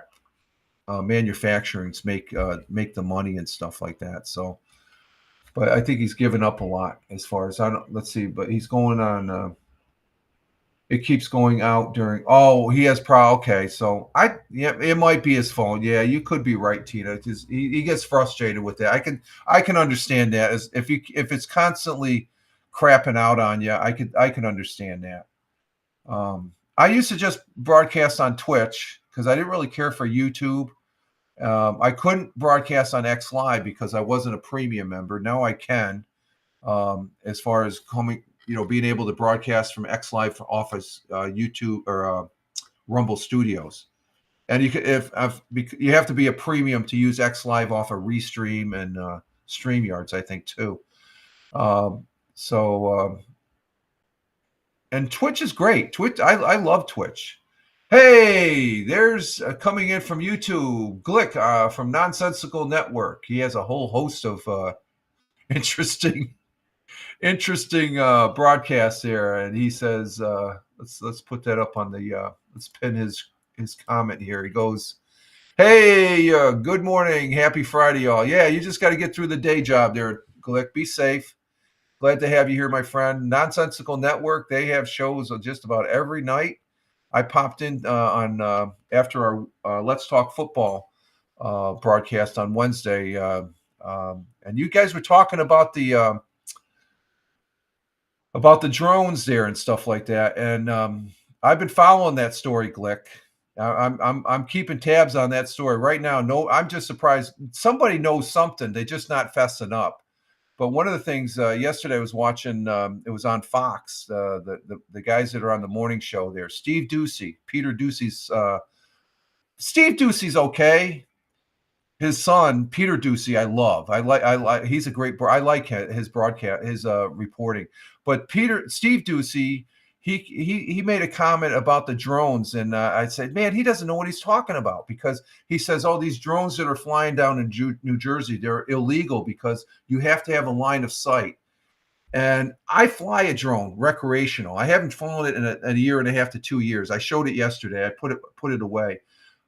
manufacturings make the money and stuff like that. So, but I think he's given up a lot as far as let's see, but he's going on. It keeps going out during. Oh, he has okay. So yeah, it might be his phone. Yeah, you could be right, Tina. He gets frustrated with that. I can understand that. As if it's constantly crapping out on you, I can understand that. I used to just broadcast on Twitch because I didn't really care for YouTube. I couldn't broadcast on X Live because I wasn't a premium member. Now I can, as far as being able to broadcast from X Live Office, YouTube, or Rumble Studios. And you you have to be a premium to use X Live off of Restream and StreamYards, I think too. And Twitch is great. Twitch, I love Twitch. Hey, there's coming in from YouTube, Glick from Nonsensical Network. He has a whole host of interesting broadcasts there, and he says, let's put that up on the let's pin his comment here. He goes, "Hey, good morning, happy Friday, y'all. Yeah, you just got to get through the day job there, Glick. Be safe. Glad to have you here, my friend. Nonsensical Network. They have shows just about every night. I popped in on after our Let's Talk Football broadcast on Wednesday, and you guys were talking about the drones there and stuff like that. And I've been following that story, Glick. I'm keeping tabs on that story right now. No, I'm just surprised somebody knows something. They're just not fessing up. But one of the things yesterday I was watching, it was on Fox, the guys that are on the morning show there, Steve Ducey, Peter Ducey's, Steve Ducey's okay. His son, Peter Ducey, I love. I like. He's a great. I like his broadcast, his reporting. But Steve Ducey, he made a comment about the drones, and I said, man, he doesn't know what he's talking about, because he says, oh, these drones that are flying down in New Jersey, they're illegal because you have to have a line of sight. And I fly a drone recreational. I haven't flown it in a year and a half to 2 years. I showed it yesterday. I put it away.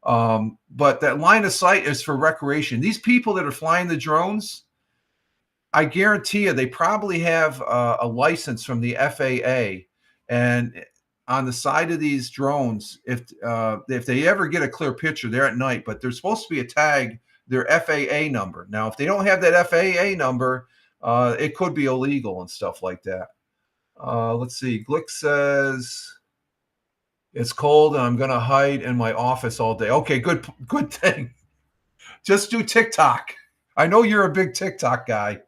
But that line of sight is for recreation. These people that are flying the drones, I guarantee you, they probably have a license from the FAA. And on the side of these drones, if they ever get a clear picture, they're at night, but there's supposed to be a tag, their FAA number. Now, if they don't have that FAA number, it could be illegal and stuff like that. Let's see. Glick says, it's cold and I'm going to hide in my office all day. Okay, good thing. Just do TikTok. I know you're a big TikTok guy.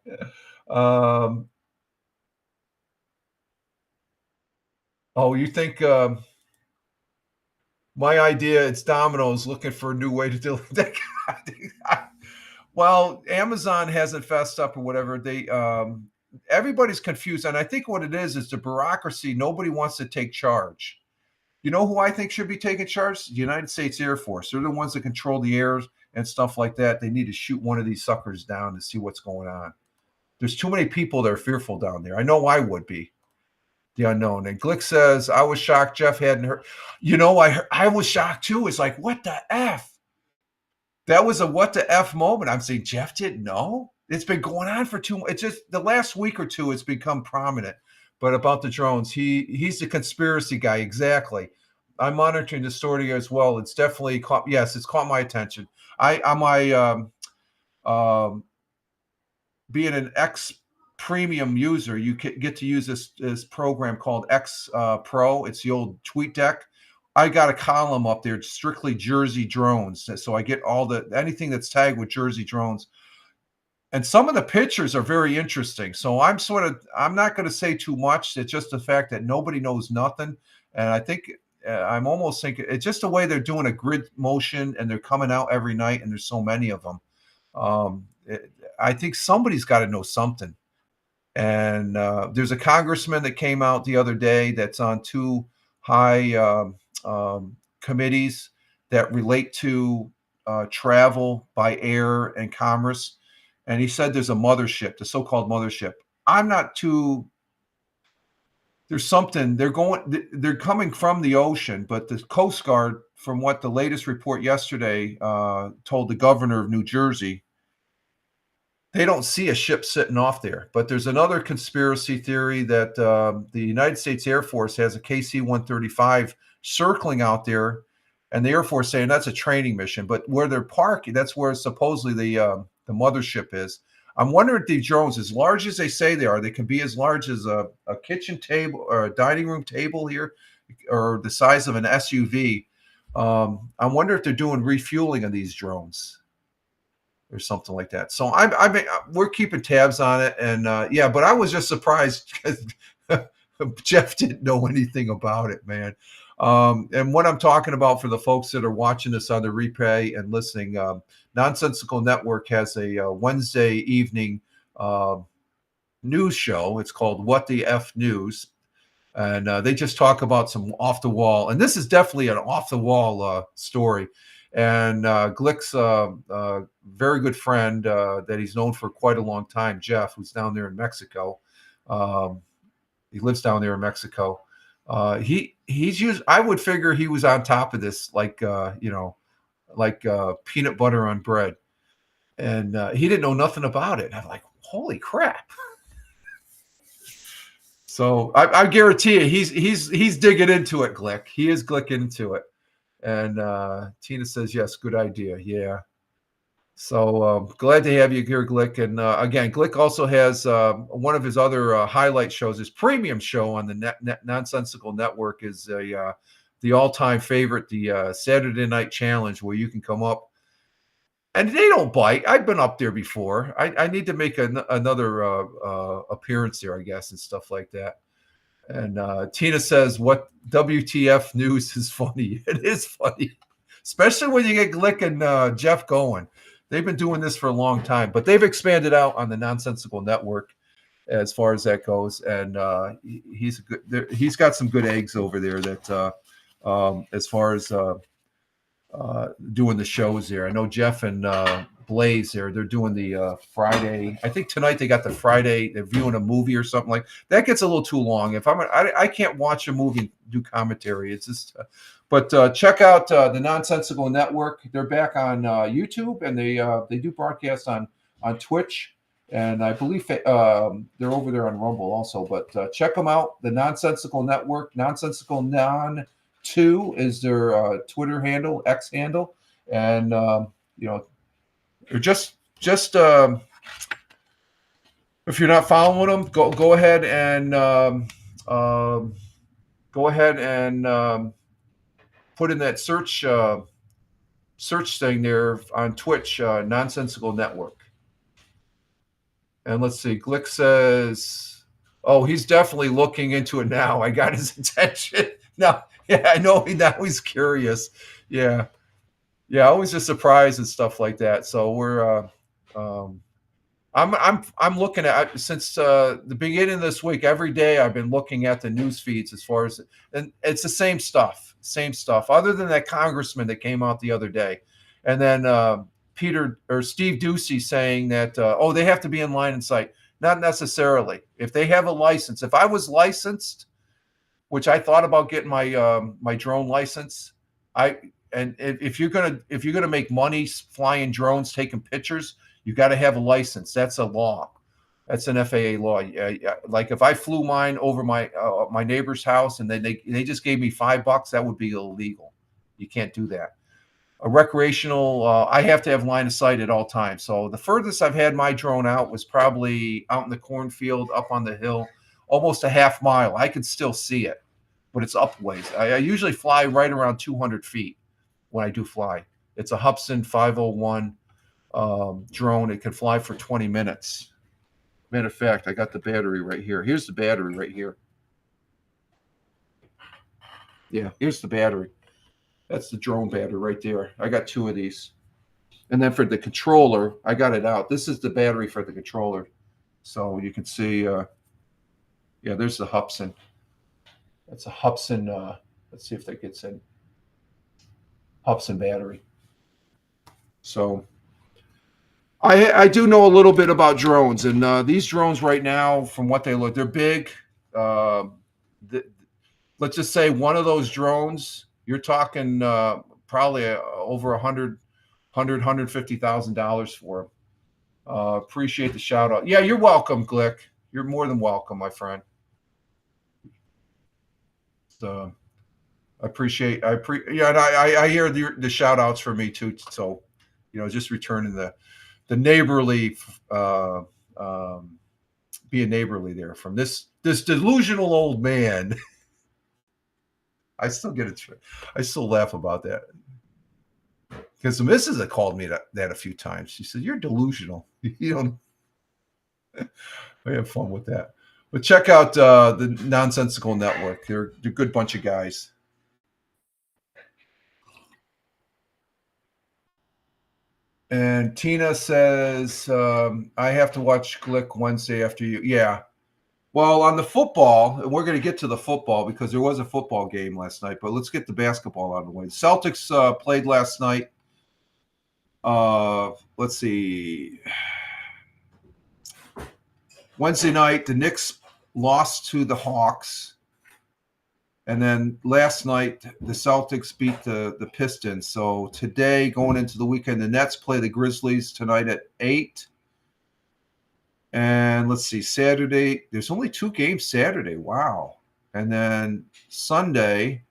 Oh, you think my idea, it's Domino's looking for a new way to do that? Well, Amazon hasn't fessed up or whatever. everybody's confused. And I think what it is the bureaucracy. Nobody wants to take charge. You know who I think should be taking charge? The United States Air Force. They're the ones that control the air and stuff like that. They need to shoot one of these suckers down to see what's going on. There's too many people that are fearful down there. I know I would be. The unknown. And Glick says, I was shocked Jeff hadn't heard. I was shocked too. It's like, what the F? That was a what the F moment. I'm saying, Jeff didn't know? It's been going on for it's just the last week or two, it's become prominent. But about the drones, he's the conspiracy guy. Exactly. I'm monitoring the story as well. It's definitely it's caught my attention. Being an X premium user, you get to use this program called X Pro. It's the old TweetDeck. I got a column up there, strictly Jersey drones. So I get anything that's tagged with Jersey drones. And some of the pictures are very interesting. So I'm not going to say too much. It's just the fact that nobody knows nothing. And I think I'm almost thinking it's just the way they're doing a grid motion and they're coming out every night and there's so many of them. I think somebody's got to know something. And there's a congressman that came out the other day that's on two high committees that relate to travel by air and commerce. And he said there's a mothership, the so-called mothership. I'm not too. There's something they're coming from the ocean, but the Coast Guard, from what the latest report yesterday told the governor of New Jersey, they don't see a ship sitting off there. But there's another conspiracy theory that the United States Air Force has a KC-135 circling out there, and the Air Force saying that's a training mission. But where they're parking, that's where supposedly the mothership is. I'm wondering if these drones, as large as they say they can be as large as a kitchen table or a dining room table here, or the size of an SUV. I wonder if they're doing refueling of these drones or something like that. So we're keeping tabs on it. And but I was just surprised because Jeff didn't know anything about it, man. And what I'm talking about for the folks that are watching this on the replay and listening, Nonsensical Network has a Wednesday evening news show. It's called What the F News. And they just talk about some off the wall. And this is definitely an off the wall story. And Glick's very good friend that he's known for quite a long time, Jeff, who's down there in Mexico. He lives down there in Mexico. He's used. I would figure he was on top of this, like peanut butter on bread, and he didn't know nothing about it. I'm like, holy crap! So I guarantee you, he's digging into it, Glick. He is glicking into it, and Tina says yes, good idea. Yeah. So glad to have you here, Glick. And again, Glick also has one of his other highlight shows. His premium show on the Nonsensical Network is the all-time favorite, the Saturday Night Challenge, where you can come up. And they don't bite. I've been up there before. I need to make another appearance there, I guess, and stuff like that. And Tina says, what WTF news is funny. It is funny, especially when you get Glick and Jeff going. They've been doing this for a long time, but they've expanded out on the Nonsensical Network as far as that goes. And he's got some good eggs over there that as far as doing the shows there. I know Jeff and Blaze they're doing the Friday. I think tonight they got the Friday. They're viewing a movie or something like that. Gets a little too long. If I can't watch a movie and do commentary. It's just. But check out the Nonsensical Network. They're back on YouTube, and they do broadcast on Twitch, and I believe they're over there on Rumble also. But check them out. The Nonsensical Network, Nonsensical Non 2 is their Twitter handle, X handle, and just if you're not following them, go ahead and put in that search thing there on Twitch, Nonsensical Network. And let's see, Glick says, oh, he's definitely looking into it now. I got his attention. Now, yeah, I know now he's curious. Yeah, always a surprise and stuff like that. So we're I'm looking at since the beginning of this week. Every day I've been looking at the news feeds as far as, and it's the same stuff, Other than that congressman that came out the other day, and then Peter or Steve Ducey saying that they have to be in line and sight. Not necessarily. If they have a license, if I was licensed, which I thought about getting my drone license, if you're gonna make money flying drones, taking pictures, you got to have a license. That's a law. That's an FAA law. Like if I flew mine over my neighbor's house and then they just gave me $5, that would be illegal. You can't do that. A recreational, I have to have line of sight at all times. So the furthest I've had my drone out was probably out in the cornfield, up on the hill, almost a half mile. I could still see it, but it's up ways. I usually fly right around 200 feet when I do fly. It's a Hubsan 501 drone. It can fly for 20 minutes. Matter of fact, I got the battery right here. Here's the battery right here. Yeah, here's the battery. That's the drone battery right there. I got 2 of these. And then for the controller, I got it out. This is the battery for the controller. So you can see, there's the Hubsan. That's a Hubsan. Let's see if that gets in. Hubsan battery. So I do know a little bit about drones, and these drones right now, from what they look, they're big. Let's just say one of those drones, you're talking probably over $150,000 for them. Appreciate the shout out. Yeah, you're welcome, Glick. You're more than welcome, my friend. So I hear the shout outs for me too. So, just returning the neighborly, being neighborly there from this delusional old man. I still get it. I still laugh about that because the missus had called me that a few times. She said, "You're delusional." I have fun with that. But check out the Nonsensical Network. They're a good bunch of guys. And Tina says, I have to watch Glick Wednesday after you. Yeah. Well, on the football, and we're going to get to the football because there was a football game last night, but let's get the basketball out of the way. The Celtics played last night. Let's see. Wednesday night, the Knicks lost to the Hawks. And then last night, the Celtics beat the Pistons. So today, going into the weekend, the Nets play the Grizzlies tonight at 8. And let's see, Saturday, there's only 2 games Saturday. Wow. And then Sunday,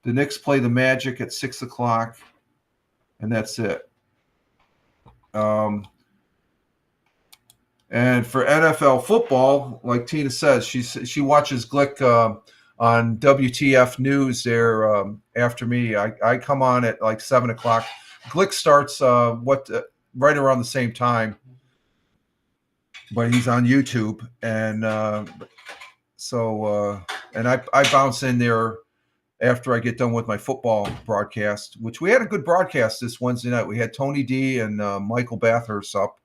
the Knicks play the Magic at 6 o'clock. And that's it. And for NFL football, like Tina says, she watches Glick on WTF News there after me. I come on at like 7 o'clock. Glick starts right around the same time, but he's on YouTube, and and I bounce in there after I get done with my football broadcast, which we had a good broadcast this Wednesday night. We had Tony D and Michael Bathurst up.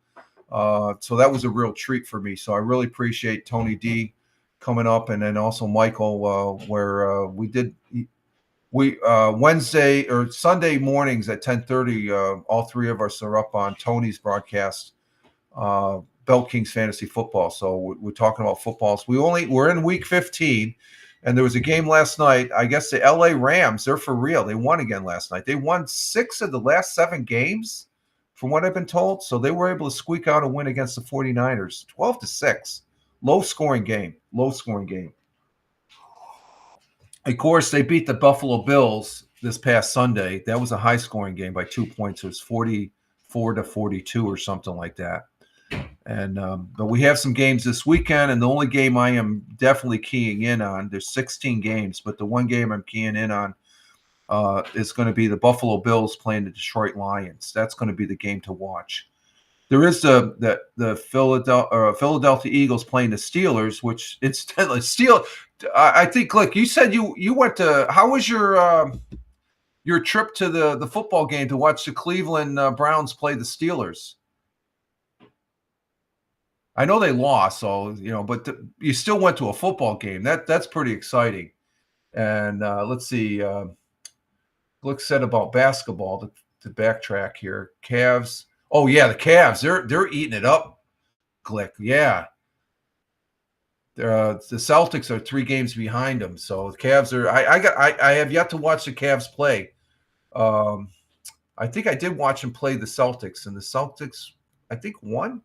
So that was a real treat for me. So I really appreciate Tony D coming up, and then also Michael, where we Wednesday or Sunday mornings at 10:30. All 3 of us are up on Tony's broadcast, Belt Kings Fantasy Football. So we're talking about footballs. We're in week 15, and there was a game last night. I guess the LA Rams, they're for real. They won again last night. They won 6 of the last 7 games, from what I've been told. So they were able to squeak out a win against the 49ers, 12-6. Low scoring game. Of course, they beat the Buffalo Bills this past Sunday. That was a high scoring game by 2 points. It was 44-42 or something like that. And but we have some games this weekend, and the only game I am definitely keying in on, there's 16 games, but the one game I'm keying in on is going to be the Buffalo Bills playing the Detroit Lions. That's going to be the game to watch. There is the Philadelphia Eagles playing the Steelers, which incidentally, I think. Look, you said you went to. How was your trip to the football game to watch the Cleveland Browns play the Steelers? I know they lost, so but you still went to a football game. That's pretty exciting. And let's see. Glick said about basketball to backtrack here. Cavs. Oh yeah, the Cavs. They're eating it up. Glick. Yeah. The Celtics are 3 games behind them, so the Cavs are. I have yet to watch the Cavs play. I think I did watch them play the Celtics, and the Celtics I think won.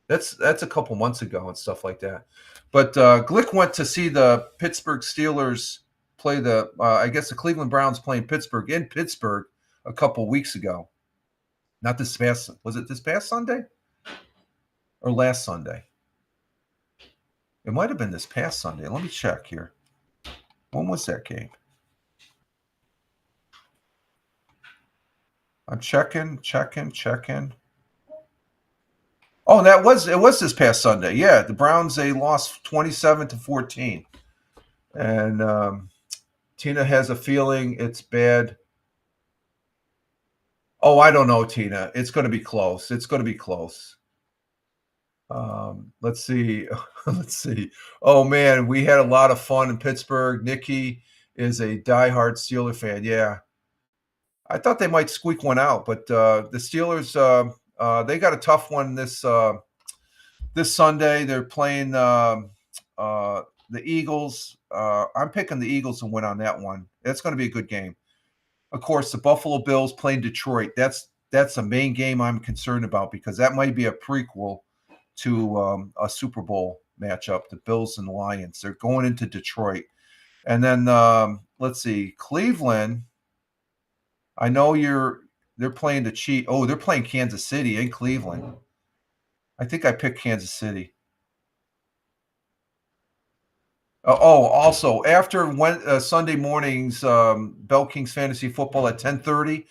That's a couple months ago and stuff like that. But Glick went to see the Pittsburgh Steelers play I guess the Cleveland Browns playing Pittsburgh in Pittsburgh a couple weeks ago. Not this past. Was it this past Sunday or last Sunday? It might have been this past Sunday. Let me check here. When was that game? I'm checking. Oh, it was this past Sunday. Yeah, the Browns, they lost 27-14. And Tina has a feeling it's bad. Oh, I don't know, Tina. It's going to be close. Let's see. Let's see. Oh man, we had a lot of fun in Pittsburgh. Nikki is a diehard Steeler fan. Yeah, I thought they might squeak one out, but the Steelers, they got a tough one this Sunday. They're playing the Eagles. I'm picking the Eagles to win on that one. That's going to be a good game. Of course, the Buffalo Bills playing Detroit. That's the main game I'm concerned about because that might be a prequel to a Super Bowl matchup, the Bills and the Lions. They're going into Detroit. And then let's see, Cleveland. I know they're playing the Chiefs. Oh, they're playing Kansas City in Cleveland. I think I picked Kansas City. Also after Sunday morning's Bell Kings Fantasy Football at 10:30,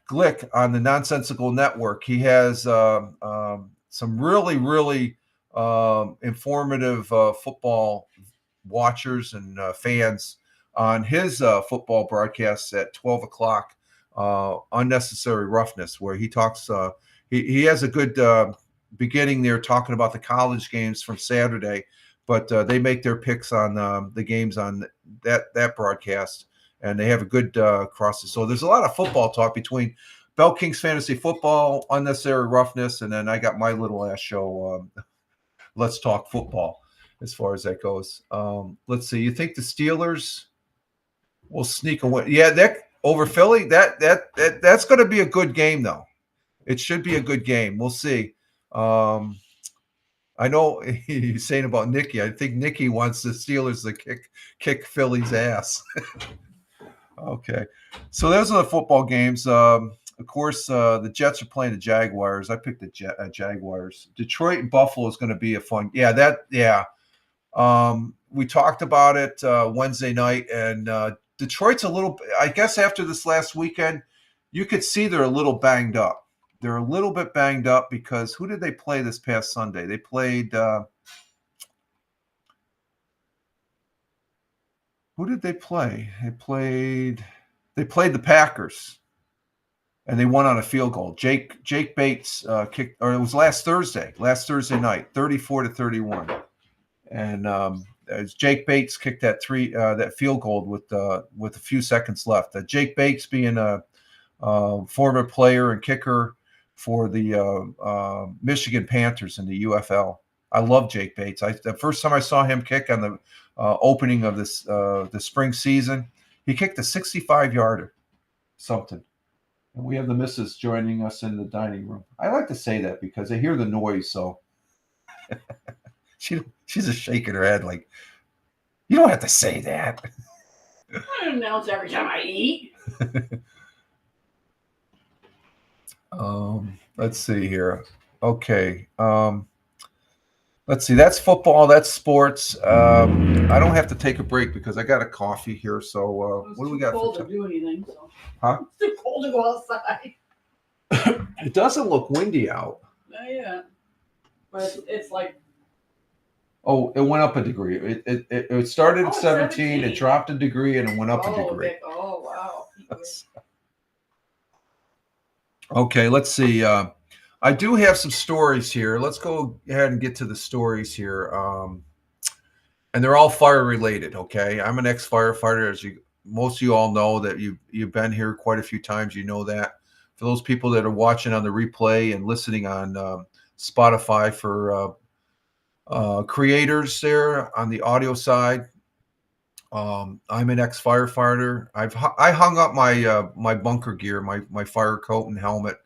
Glick on the Nonsensical Network. He has some really informative football watchers and fans on his football broadcasts at 12 o'clock. Unnecessary Roughness, where he talks. He has a good beginning there talking about the college games from Saturday, but they make their picks on the games on that broadcast, and they have a good cross. So there's a lot of football talk between Bell Kings Fantasy Football, Unnecessary Roughness, and then I got my little ass show, Let's Talk Football, as far as that goes. Let's see. You think the Steelers will sneak away? Yeah, that over Philly. That's going to be a good game, though. It should be a good game. We'll see. I know he's saying about Nikki. I think Nikki wants the Steelers to kick Philly's ass. Okay, so those are the football games. Of course, the Jets are playing the Jaguars. I picked the Jaguars. Detroit and Buffalo is going to be a fun. Yeah. We talked about it Wednesday night, and Detroit's a little. I guess after this last weekend, you could see they're a little banged up. They're a little bit banged up because who did they play this past Sunday? They played. Who did they play? They played the Packers, and they won on a field goal. Jake Bates kicked, or it was last Thursday night, 34-31, and as Jake Bates kicked that field goal with a few seconds left. Jake Bates being a former player and kicker for the Michigan Panthers in the UFL. I love Jake Bates. The first time I saw him kick on the opening of the spring season, he kicked a 65-yarder, something. And we have the missus joining us in the dining room. I like to say that because I hear the noise, so she's just shaking her head like, you don't have to say that. I announce every time I eat. Let's see here. Okay. Let's see. That's football. That's sports. I don't have to take a break because I got a coffee here. So what do we got? It's too cold to do anything. So. Huh? It's too cold to go outside. It doesn't look windy out. Not yet. But it's like. Oh, it went up a degree. It started at 17. It dropped a degree and it went up a degree. Okay. Oh, wow. Okay, let's see. I do have some stories here. Let's go ahead and get to the stories here. And they're all fire related. Okay, I'm an ex firefighter, as you most of you all know that you've been here quite a few times. You know that. For those people that are watching on the replay and listening on Spotify, for creators there on the audio side, I'm an ex firefighter. I hung up my bunker gear, my fire coat and helmet.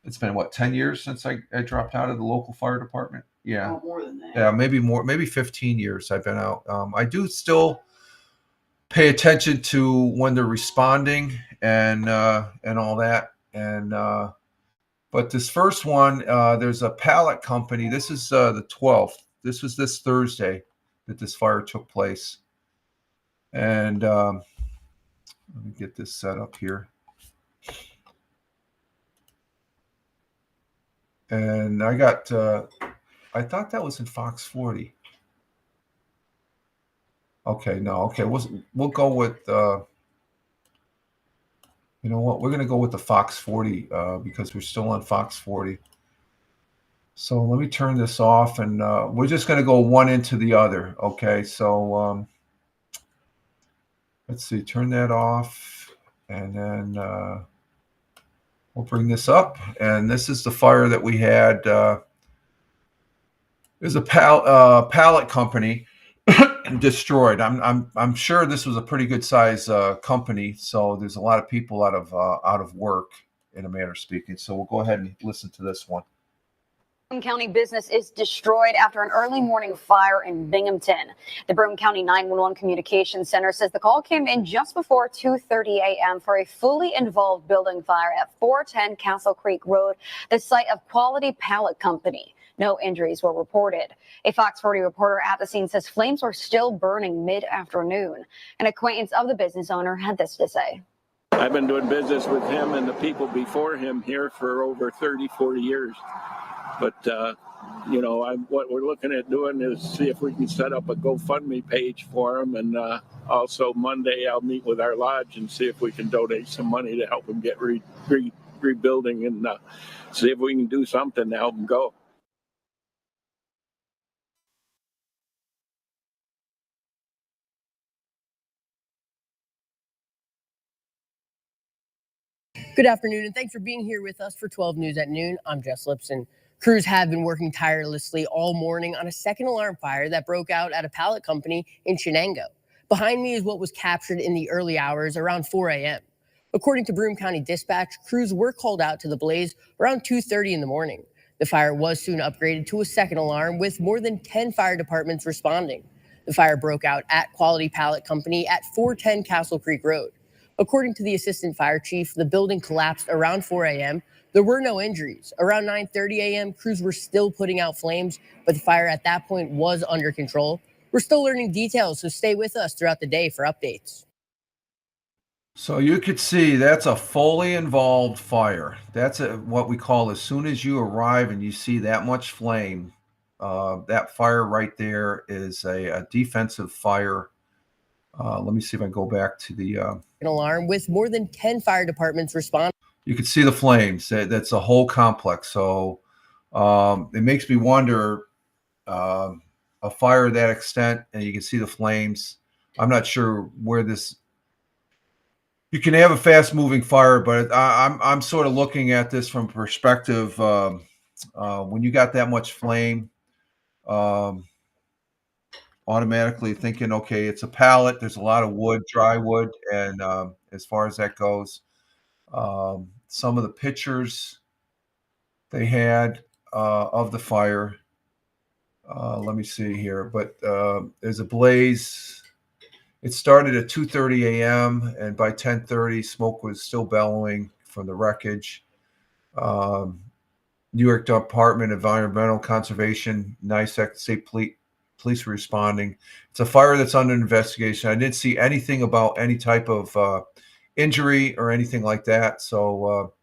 It's been what, 10 years since I dropped out of the local fire department. Yeah. Oh, more than that. Yeah, maybe more, maybe 15 years I've been out. I do still pay attention to when they're responding and all that. And but this first one, there's a pallet company. This is the 12th. This was this Thursday that this fire took place. And let me get this set up here. And I got, I thought that was in Fox 40. Okay, no, okay, we'll go with, you know what, we're going to go with the Fox 40 because we're still on Fox 40. So let me turn this off, and we're just going to go one into the other. Okay, so let's see, turn that off, and then we'll bring this up. And this is the fire that we had. There's a pallet company destroyed. I'm sure this was a pretty good size company, so there's a lot of people out of work, in a manner of speaking. So we'll go ahead and listen to this one. County business is destroyed after an early morning fire in Binghamton. The Broome County 911 Communications Center says the call came in just before 2:30 a.m. for a fully involved building fire at 410 Castle Creek Road, the site of Quality Pallet Company. No injuries were reported. A Fox 40 reporter at the scene says flames were still burning mid-afternoon. An acquaintance of the business owner had this to say. I've been doing business with him and the people before him here for over 30, 40 years. But, you know, what we're looking at doing is see if we can set up a GoFundMe page for him. And also Monday, I'll meet with our lodge and see if we can donate some money to help him get rebuilding and see if we can do something to help him go. Good afternoon, and thanks for being here with us for 12 News at Noon. I'm Jess Lipson. Crews have been working tirelessly all morning on a second alarm fire that broke out at a pallet company in Shenango. Behind me is what was captured in the early hours around 4 a.m. According to Broome County Dispatch, crews were called out to the blaze around 2:30 in the morning. The fire was soon upgraded to a second alarm with more than 10 fire departments responding. The fire broke out at Quality Pallet Company at 410 Castle Creek Road. According to the assistant fire chief, the building collapsed around 4 a.m. There were no injuries. Around 9:30 a.m., crews were still putting out flames, but the fire at that point was under control. We're still learning details, so stay with us throughout the day for updates. So you could see that's a fully involved fire. That's what we call, as soon as you arrive and you see that much flame, that fire right there is a defensive fire. Let me see if I can go back to the An alarm with more than 10 fire departments responding. You can see the flames. That's a whole complex. So it makes me wonder, a fire of that extent, and you can see the flames. I'm not sure where this. You can have a fast-moving fire, but I'm sort of looking at this from perspective. When you got that much flame, automatically thinking, okay, it's a pallet. There's a lot of wood, dry wood, and as far as that goes, some of the pictures they had of the fire. Let me see here, but there's a blaze. It started at 2:30 a.m. and by 10:30, smoke was still bellowing from the wreckage. New York Department of Environmental Conservation, NYSEC, State Police were responding. It's a fire that's under investigation. I didn't see anything about any type of injury or anything like that. So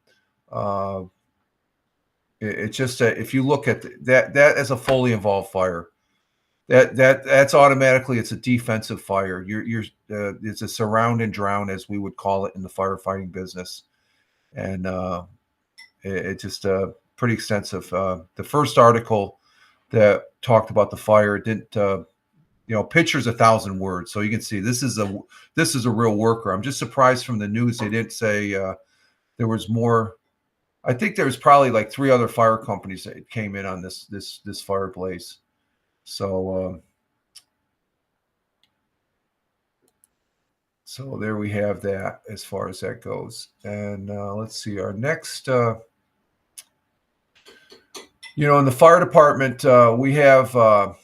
it's just that if you look at that as a fully involved fire, that's automatically, it's a defensive fire. You're it's a surround and drown, as we would call it in the firefighting business. And it just pretty extensive. The first article that talked about the fire didn't, picture's 1,000 words, so you can see this is a real worker. I'm just surprised from the news they didn't say there was more. I think there was probably like 3 other fire companies that came in on this fire blaze. So so there we have that as far as that goes. And let's see our next. In the fire department, we have.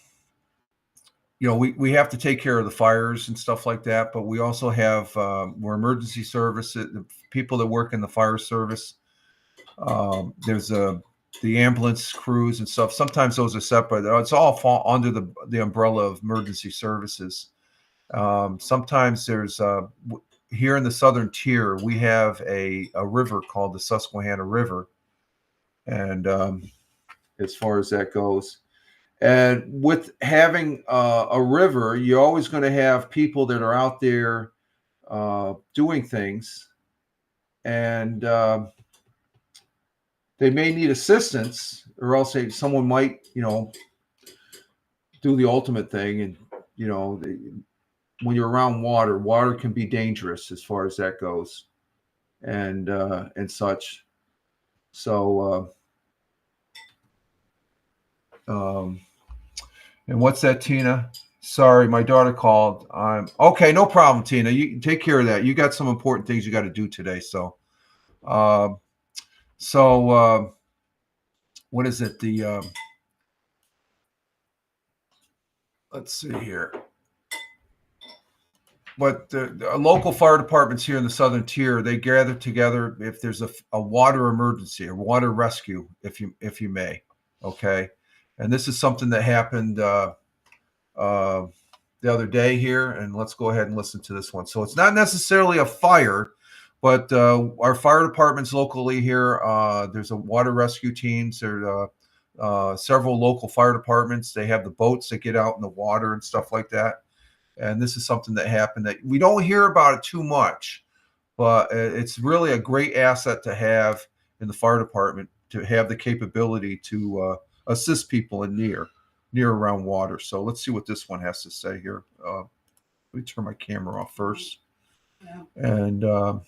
We have to take care of the fires and stuff like that, but we also have we're emergency service. The people that work in the fire service. There's the ambulance crews and stuff. Sometimes those are separate. It's all fall under the umbrella of emergency services. Sometimes there's here in the southern tier we have a river called the Susquehanna River, and as far as that goes. And with having a river, you're always going to have people that are out there doing things, and they may need assistance, or else someone might, do the ultimate thing. And when you're around water can be dangerous as far as that goes, and such. So. And what's that, Tina? Sorry, my daughter called. Okay, no problem, Tina. You take care of that. You got some important things you got to do today. So, what is it? Let's see here. But the local fire departments here in the southern tier, they gather together if there's a water emergency, a water rescue, if you may. Okay. And this is something that happened the other day here, and let's go ahead and listen to this one. So it's not necessarily a fire, but our fire departments locally here, there's a water rescue teams. There are several local fire departments. They have the boats that get out in the water and stuff like that. And this is something that happened that we don't hear about it too much, but it's really a great asset to have in the fire department, to have the capability to assist people in near around water. So let's see what this one has to say here. Let me turn my camera off first. Yeah. And okay,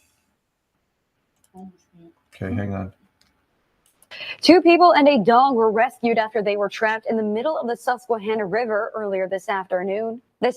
hang on. 2 people and a dog were rescued after they were trapped in the middle of the Susquehanna River earlier this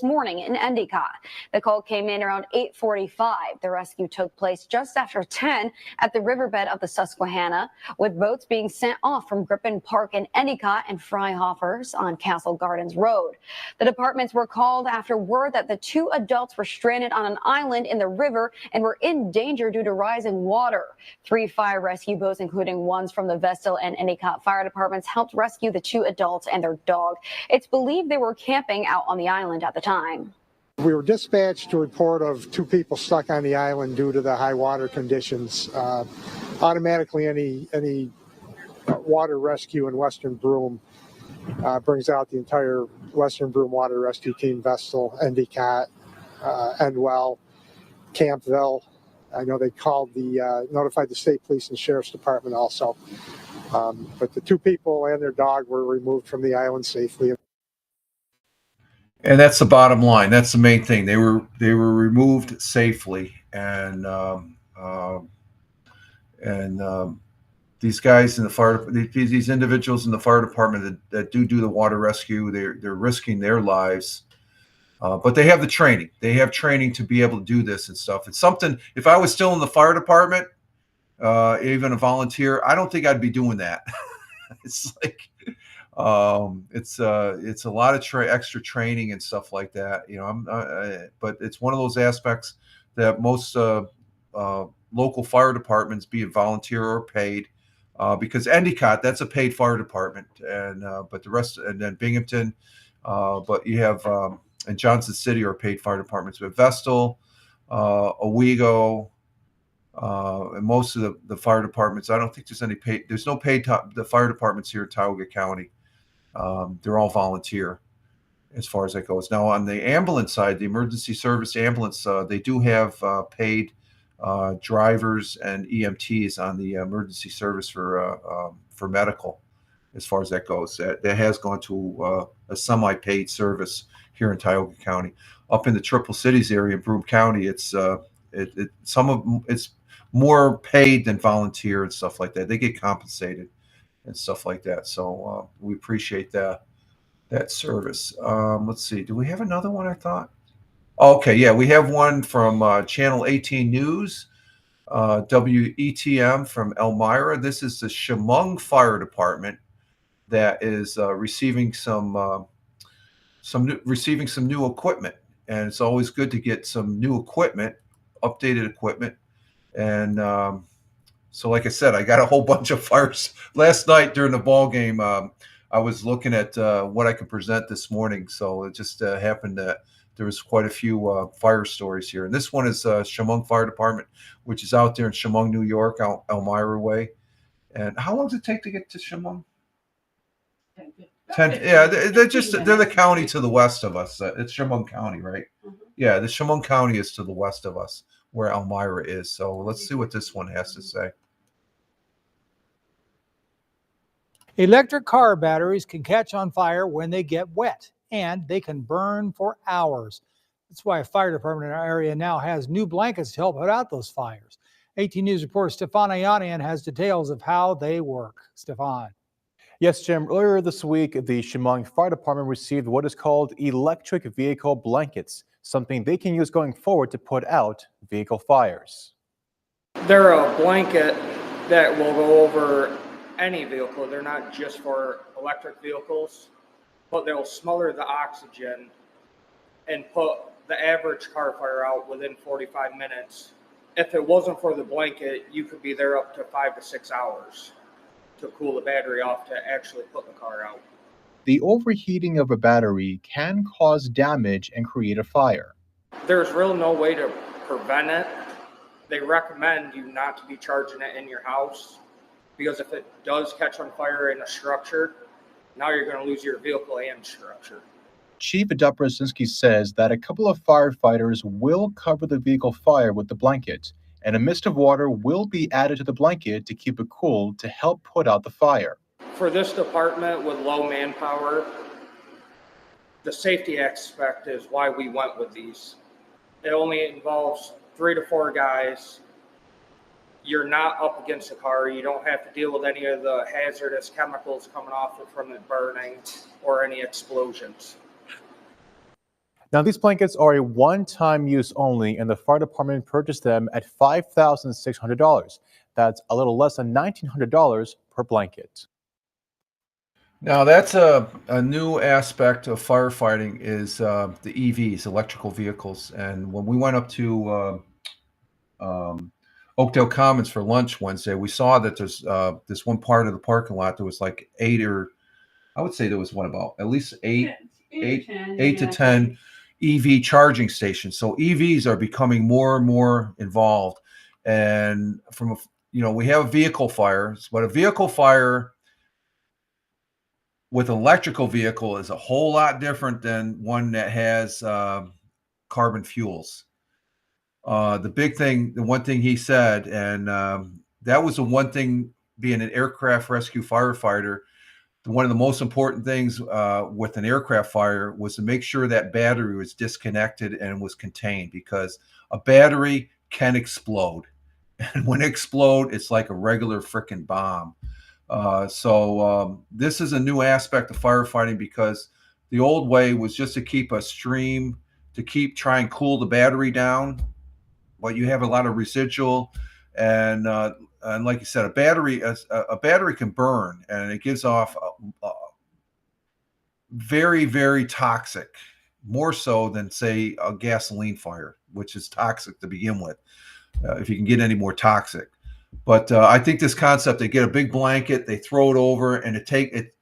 morning in Endicott. The call came in around 8:45. The rescue took place just after 10 at the riverbed of the Susquehanna, with boats being sent off from Griffin Park in Endicott and Freihofer's on Castle Gardens Road. The departments were called after word that the 2 adults were stranded on an island in the river and were in danger due to rising water. 3 fire rescue boats, including ones from the Vestal and Endicott fire departments, helped rescue the 2 adults and their dog. It's believed they were camping out on the island at the time. We were dispatched to report of 2 people stuck on the island due to the high water conditions. Automatically, any water rescue in Western Broome brings out the entire Western Broome Water Rescue Team, Vestal, Endicott, Endwell, Campville. I know they called notified the state police and sheriff's department also. But the 2 people and their dog were removed from the island safely. And that's the bottom line. That's the main thing. They were removed safely, and these guys in the fire, these individuals in the fire department that do the water rescue, they're risking their lives, but they have the training. They have training to be able to do this and stuff. It's something. If I was still in the fire department, even a volunteer, I don't think I'd be doing that. It's like. It's a lot of extra training and stuff like that, but it's one of those aspects that most local fire departments, be it volunteer or paid, because Endicott, that's a paid fire department, and but the rest, and then Binghamton, but you have and Johnson City are paid fire departments, but Vestal, Owego, and most of the fire departments, I don't think there's any paid. There's no paid. The fire departments here in Tioga County. They're all volunteer as far as that goes. Now, on the ambulance side, the emergency service ambulance, they do have paid drivers and EMTs on the emergency service for for medical, as far as that goes. That has gone to a semi-paid service here in Tioga County. Up in the Triple Cities area in Broome County, it's more paid than volunteer and stuff like that. They get compensated and stuff like that. So we appreciate that service. Let's see. Do we have another one? I thought. Okay, yeah, we have one from Channel 18 News, WETM from Elmira. This is the Chemung Fire Department that is receiving some new equipment, and it's always good to get some new equipment, updated equipment. And so, like I said, I got a whole bunch of fires last night during the ball game. I was looking at what I could present this morning, so it just happened that there was quite a few fire stories here. And this one is Chemung Fire Department, which is out there in Chemung, New York, Elmira way. And how long does it take to get to Chemung? 10. Yeah, they're the county to the west of us. It's Chemung County, right? Mhm. Yeah, the Chemung County is to the west of us, where Elmira is. So let's see what this one has to say. Electric car batteries can catch on fire when they get wet, and they can burn for hours. That's why a fire department in our area now has new blankets to help put out those fires. 18 News reporter Stefan Ayanian has details of how they work. Stefan. Yes, Jim. Earlier this week, the Chemung Fire Department received what is called electric vehicle blankets, something they can use going forward to put out vehicle fires. They're a blanket that will go over any vehicle. They're not just for electric vehicles, but they'll smother the oxygen and put the average car fire out within 45 minutes. If it wasn't for the blanket, you could be there up to 5 to 6 hours to cool the battery off to actually put the car out. The overheating of a battery can cause damage and create a fire. There's really no way to prevent it. They recommend you not to be charging it in your house, because if it does catch on fire in a structure, now you're going to lose your vehicle and structure. Chief Dobrzinski says that a couple of firefighters will cover the vehicle fire with the blanket, and a mist of water will be added to the blanket to keep it cool to help put out the fire. For this department with low manpower, the safety aspect is why we went with these. It only involves 3 to 4 guys. You're not up against the car. You don't have to deal with any of the hazardous chemicals coming off it from it burning or any explosions. Now, these blankets are a one-time use only, and the fire department purchased them at $5,600. That's a little less than $1,900 per blanket. Now, that's a new aspect of firefighting is the EVs, electrical vehicles. And when we went up to Oakdale Commons for lunch Wednesday, we saw that there's this one part of the parking lot that was like 8 or I would say there was about at least 8 to 10 EV charging stations. So EVs are becoming more and more involved. And we have vehicle fires, but a vehicle fire with an electrical vehicle is a whole lot different than one that has carbon fuels. The one thing he said, and that was the one thing, being an aircraft rescue firefighter, one of the most important things with an aircraft fire was to make sure that battery was disconnected and was contained, because a battery can explode. And when it explodes, it's like a regular freaking bomb. So this is a new aspect of firefighting, because the old way was just to keep a stream, to try and cool the battery down, but you have a lot of residual, and like you said, a battery can burn, and it gives off very, very toxic, more so than say a gasoline fire, which is toxic to begin with, if you can get any more toxic. But I think this concept, they get a big blanket, they throw it over, and if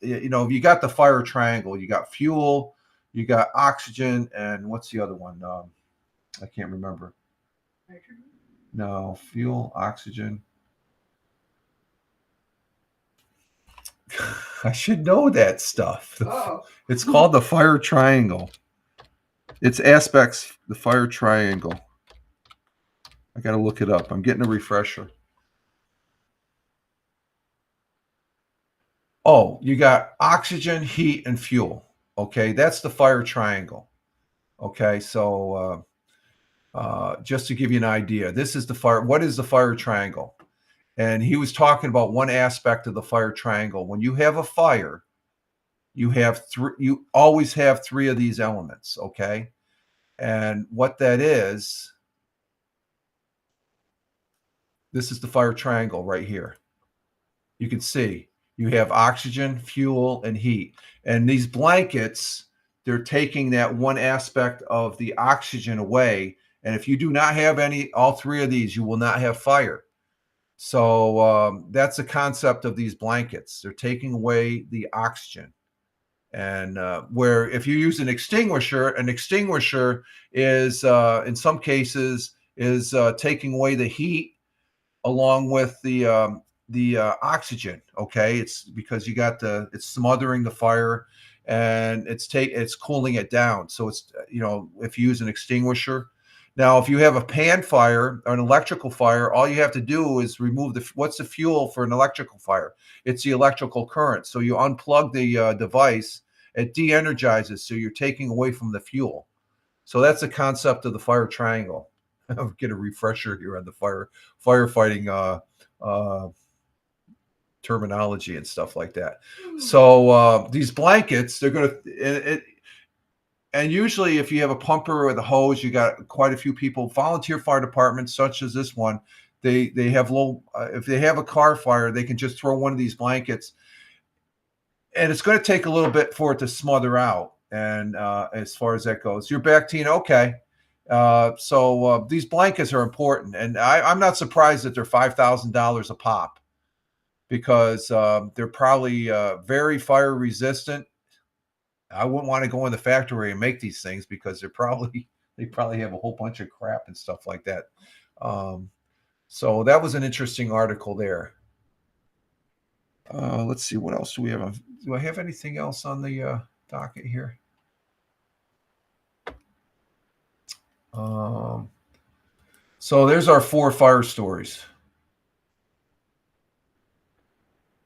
you got the fire triangle, you got fuel, you got oxygen, and what's the other one? I can't remember. No, fuel, oxygen. I should know that stuff. It's called the fire triangle. It's aspects, the fire triangle. I got to look it up. I'm getting a refresher. Oh, you got oxygen, heat, and fuel. Okay, that's the fire triangle. Okay, so just to give you an idea, this is the fire. What is the fire triangle? And he was talking about one aspect of the fire triangle. When you have a fire, you have three. You always have three of these elements. Okay, and what that is, this is the fire triangle right here. You can see you have oxygen, fuel, and heat. And these blankets, they're taking that one aspect of the oxygen away. And if you do not have all three of these, you will not have fire. So that's the concept of these blankets. They're taking away the oxygen. And where if you use an extinguisher is, in some cases, is taking away the heat along with the oxygen. Okay, it's because you got it's smothering the fire, and it's cooling it down. So it's, if you use an extinguisher. Now, if you have a pan fire or an electrical fire, all you have to do is remove what's the fuel for an electrical fire? It's the electrical current. So you unplug the device, it de-energizes. So you're taking away from the fuel. So that's the concept of the fire triangle. I'll get a refresher here on the firefighting terminology and stuff like that. So these blankets, they're going to, and usually if you have a pumper with a hose, you got quite a few people. Volunteer fire departments, such as this one, they have if they have a car fire, they can just throw one of these blankets, and it's going to take a little bit for it to smother out. And as far as that goes, you're back, Tina. Okay. So these blankets are important, and I'm not surprised that they're $5,000 a pop, because they're probably very fire resistant. I wouldn't want to go in the factory and make these things, because they probably have a whole bunch of crap and stuff like that. So that was an interesting article there. Let's see, what else do we have? Do I have anything else on the docket here? So there's our 4 fire stories.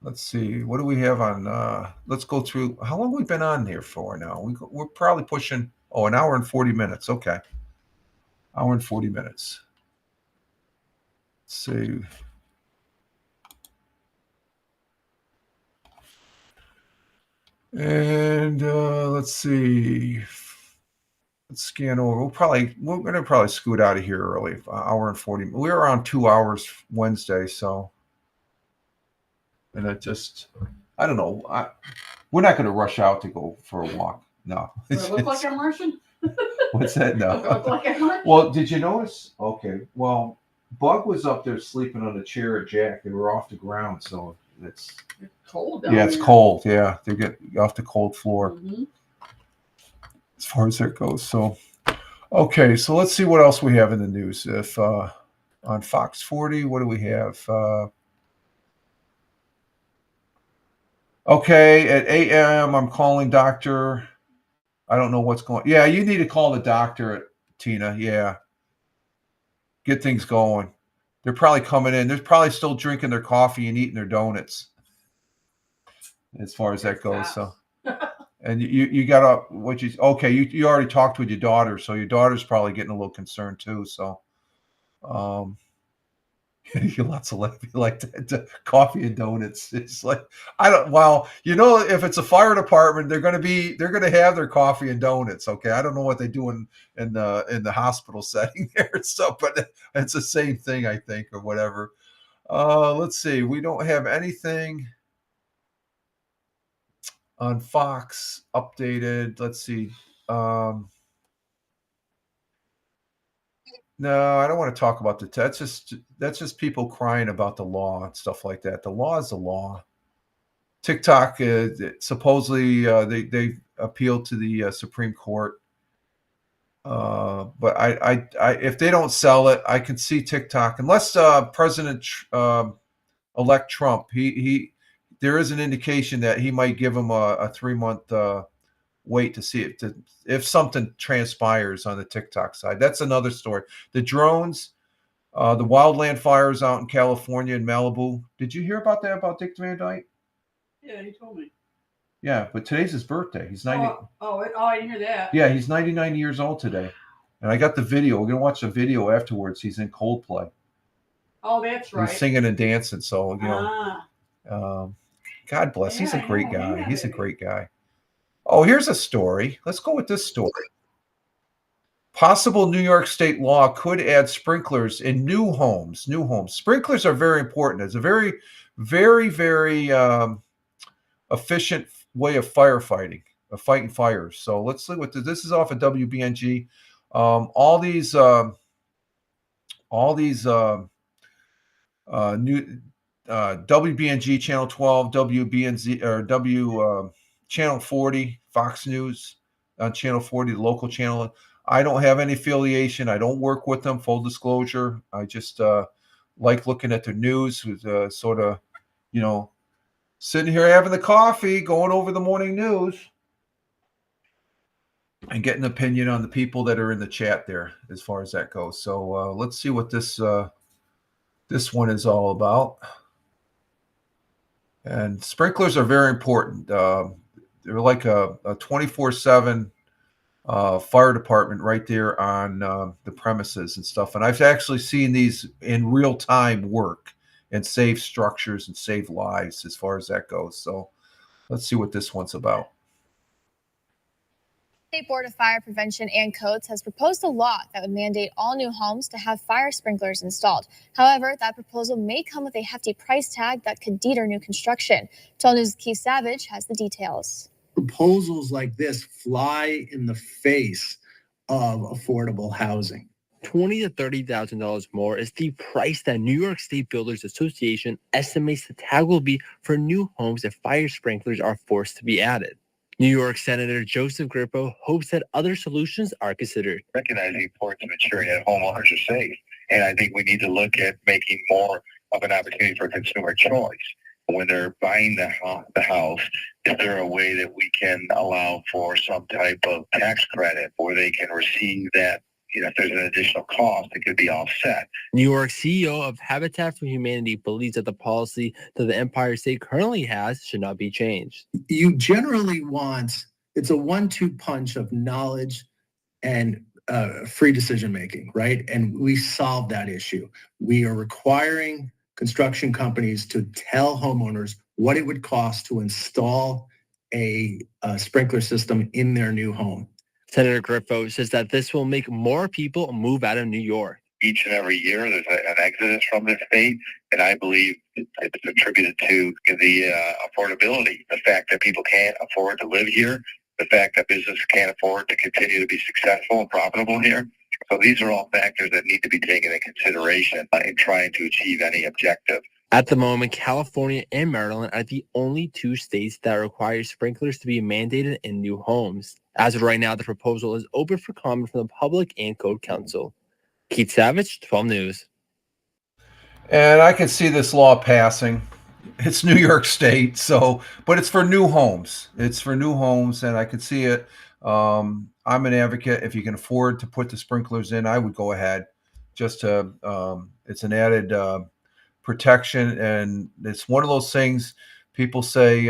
Let's see, what do we have on? Let's go through. How long have we been on here for now? We're probably pushing, an hour and 40 minutes. Okay. Hour and 40 minutes. Let's see. And let's see. Let's scan over. We're going to probably scoot out of here early. Hour and 40. We're around 2 hours Wednesday, so. And I don't know. We're not going to rush out to go for a walk. No. Do I look like I'm Russian? What's that? No. Do I look like I'm Russian? Well, did you notice? Okay. Well, Bug was up there sleeping on the chair at Jack. They were off the ground, so it's cold down it's there. cold. Yeah, they get off the cold floor. Mm-hmm. As far as that goes. So, okay. So let's see what else we have in the news. If on Fox 40, what do we have? Okay, at 8 a.m., I'm calling doctor. I don't know what's going on. Yeah, you need to call the doctor, Tina. Yeah. Get things going. They're probably coming in. They're probably still drinking their coffee and eating their donuts, as far as that goes. So, and you got to, you already talked with your daughter, so your daughter's probably getting a little concerned too. So, lots of like that, coffee and donuts. It's like, if it's a fire department, they're going to have their coffee and donuts. Okay. I don't know what they do in the hospital setting there and stuff, but it's the same thing, I think, or whatever. Let's see. We don't have anything on Fox updated. Let's see. No, I don't want to talk about that's just people crying about the law and stuff like that. The law is the law. TikTok, supposedly they appealed to the Supreme Court, but I if they don't sell it, I can see TikTok, unless President elect Trump, there is an indication that he might give him a 3-month wait to see if something transpires on the TikTok side. That's another story. The drones, the wildland fires out in California and Malibu. Did you hear about that, about Dick Van Dyke? Yeah, he told me. Yeah, but today's his birthday. He's 90. I didn't hear that. Yeah, he's 99 years old today. And I got the video. We're gonna watch the video afterwards. He's in Coldplay. Oh, that's right. He's singing and dancing. So Ah. God bless. He's a Yeah, I great know. guy. Yeah, He's a baby. great guy. Oh, here's a story. Let's go with this story. Possible New York state law could add sprinklers in new homes. New homes. Sprinklers are very important. It's a very, very, very efficient way of firefighting, of fighting fires. So let's see what this is off of WBNG. All these new WBNG channel 12, WBNZ or channel 40, Fox News on channel 40, the local channel. I don't have any affiliation. I don't work with them. Full disclosure. I just like looking at the news with sort of, sitting here having the coffee, going over the morning news, and getting an opinion on the people that are in the chat there as far as that goes. So let's see what this one is all about. And sprinklers are very important. They're like a 24/7 fire department right there on the premises and stuff. And I've actually seen these in real time work and save structures and save lives as far as that goes. So let's see what this one's about. State Board of Fire Prevention and Codes has proposed a law that would mandate all new homes to have fire sprinklers installed. However, that proposal may come with a hefty price tag that could deter new construction. 12 News' Keith Savage has the details. Proposals like this fly in the face of affordable housing. $20,000 to $30,000 more is the price that New York State Builders Association estimates the tag will be for new homes if fire sprinklers are forced to be added. New York Senator Joseph Grippo hopes that other solutions are considered. Recognize the importance of ensuring that homeowners are safe. And I think we need to look at making more of an opportunity for consumer choice. When they're buying the house, is there a way that we can allow for some type of tax credit where they can receive that? If there's an additional cost, it could be offset. New York CEO of Habitat for Humanity believes that the policy that the Empire State currently has should not be changed. You generally want, it's a 1-2 punch of knowledge and free decision making, right? And we solve that issue. We are requiring construction companies to tell homeowners what it would cost to install a sprinkler system in their new home. Senator Grippo says that this will make more people move out of New York. Each and every year, there's an exodus from this state, and I believe it's attributed to the affordability, the fact that people can't afford to live here, the fact that businesses can't afford to continue to be successful and profitable here. So these are all factors that need to be taken into consideration in trying to achieve any objective. At the moment, California and Maryland are the only two states that require sprinklers to be mandated in new homes. As of right now, the proposal is open for comment from the public and Code Council. Keith Savage, 12 News. And I can see this law passing. It's New York State, but it's for new homes. It's for new homes, and I can see it. I'm an advocate. If you can afford to put the sprinklers in, I would go ahead. Just to, it's an added protection, and it's one of those things people say,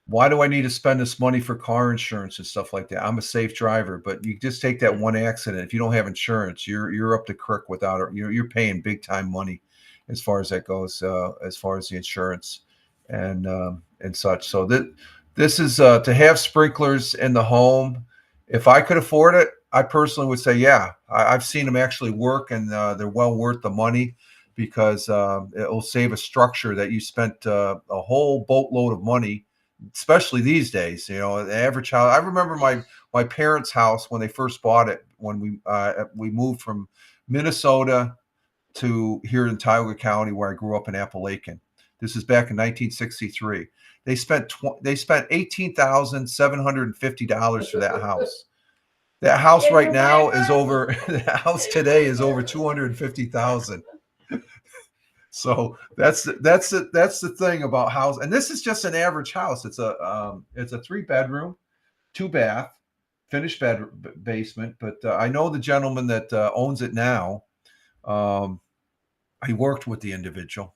why do I need to spend this money for car insurance and stuff like that? I'm a safe driver, but you just take that one accident. If you don't have insurance, you're up the creek without it. You're paying big time money as far as that goes, as far as the insurance and such. So this is to have sprinklers in the home. If I could afford it, I personally would say, yeah. I've seen them actually work, and they're well worth the money because it will save a structure that you spent a whole boatload of money. Especially these days, the average house. I remember my parents' house when they first bought it, when we moved from Minnesota to here in Tioga County, where I grew up in Appalachian. This is back in 1963. They spent $18,750 for that house. That house right now is over. The house today is over $250,000. So that's the thing about house, and this is just an average house. It's a 3-bedroom, 2-bath, finished basement. But I know the gentleman that owns it now. I worked with the individual,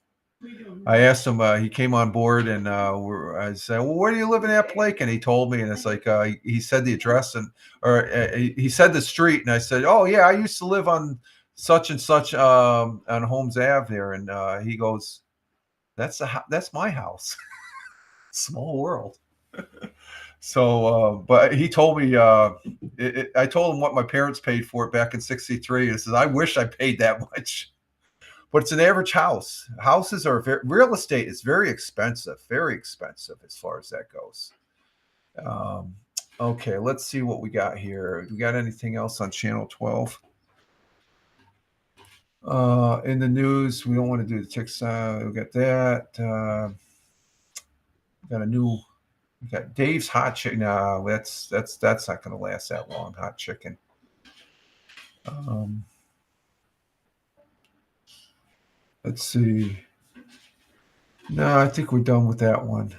I asked him. He came on board, and I said, "Well, where do you live in that Lake?" And he told me, and it's like he said the address, and or he said the street, and I said, "Oh yeah, I used to live on such and such on Holmes Ave there." And he goes, "That's my house." Small world. So, but he told me, I told him what my parents paid for it back in '63. And says, I wish I paid that much, but it's an average house. Houses are real estate is very expensive as far as that goes. Um, okay, let's see what we got here. We got anything else on Channel 12? In the news, we don't want to do the ticks. We got that. Got a new. We got Dave's hot chicken. No, that's not going to last that long. Hot chicken. Let's see. No, I think we're done with that one.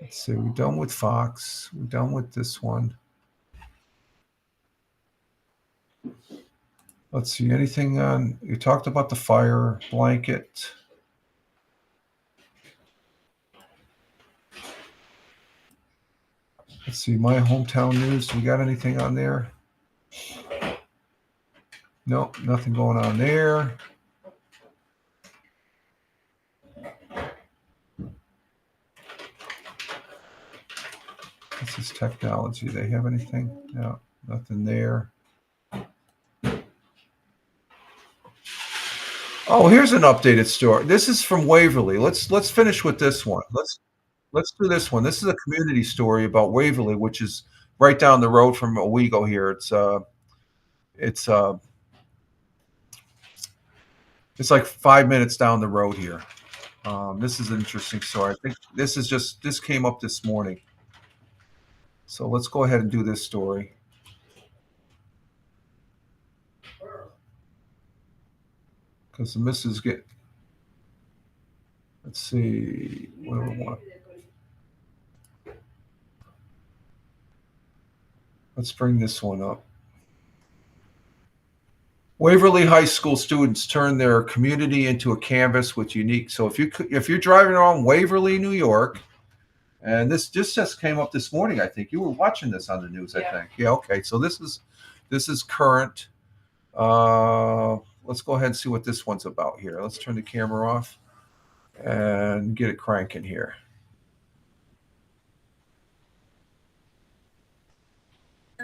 Let's see. We're done with Fox. We're done with this one. Let's see. Anything on? You talked about the fire blanket. Let's see. My hometown news. We got anything on there? Nope. Nothing going on there. This is technology. They have anything? No, nothing there. Oh, here's an updated story. This is from Waverly. Let's finish with this one. Let's do this one. This is a community story about Waverly, which is right down the road from Owego here. It's like 5 minutes down the road here. This is an interesting story. I think this came up this morning. So let's go ahead and do this story. Because the missus let's see, what do we want? Let's bring this one up. Waverly High School students turn their community into a canvas with unique. So if you're driving around Waverly, New York, and this just came up this morning, I think you were watching this on the news. I think. Yeah. Okay. So this is current. Let's go ahead and see what this one's about here. Let's turn the camera off and get it cranking here.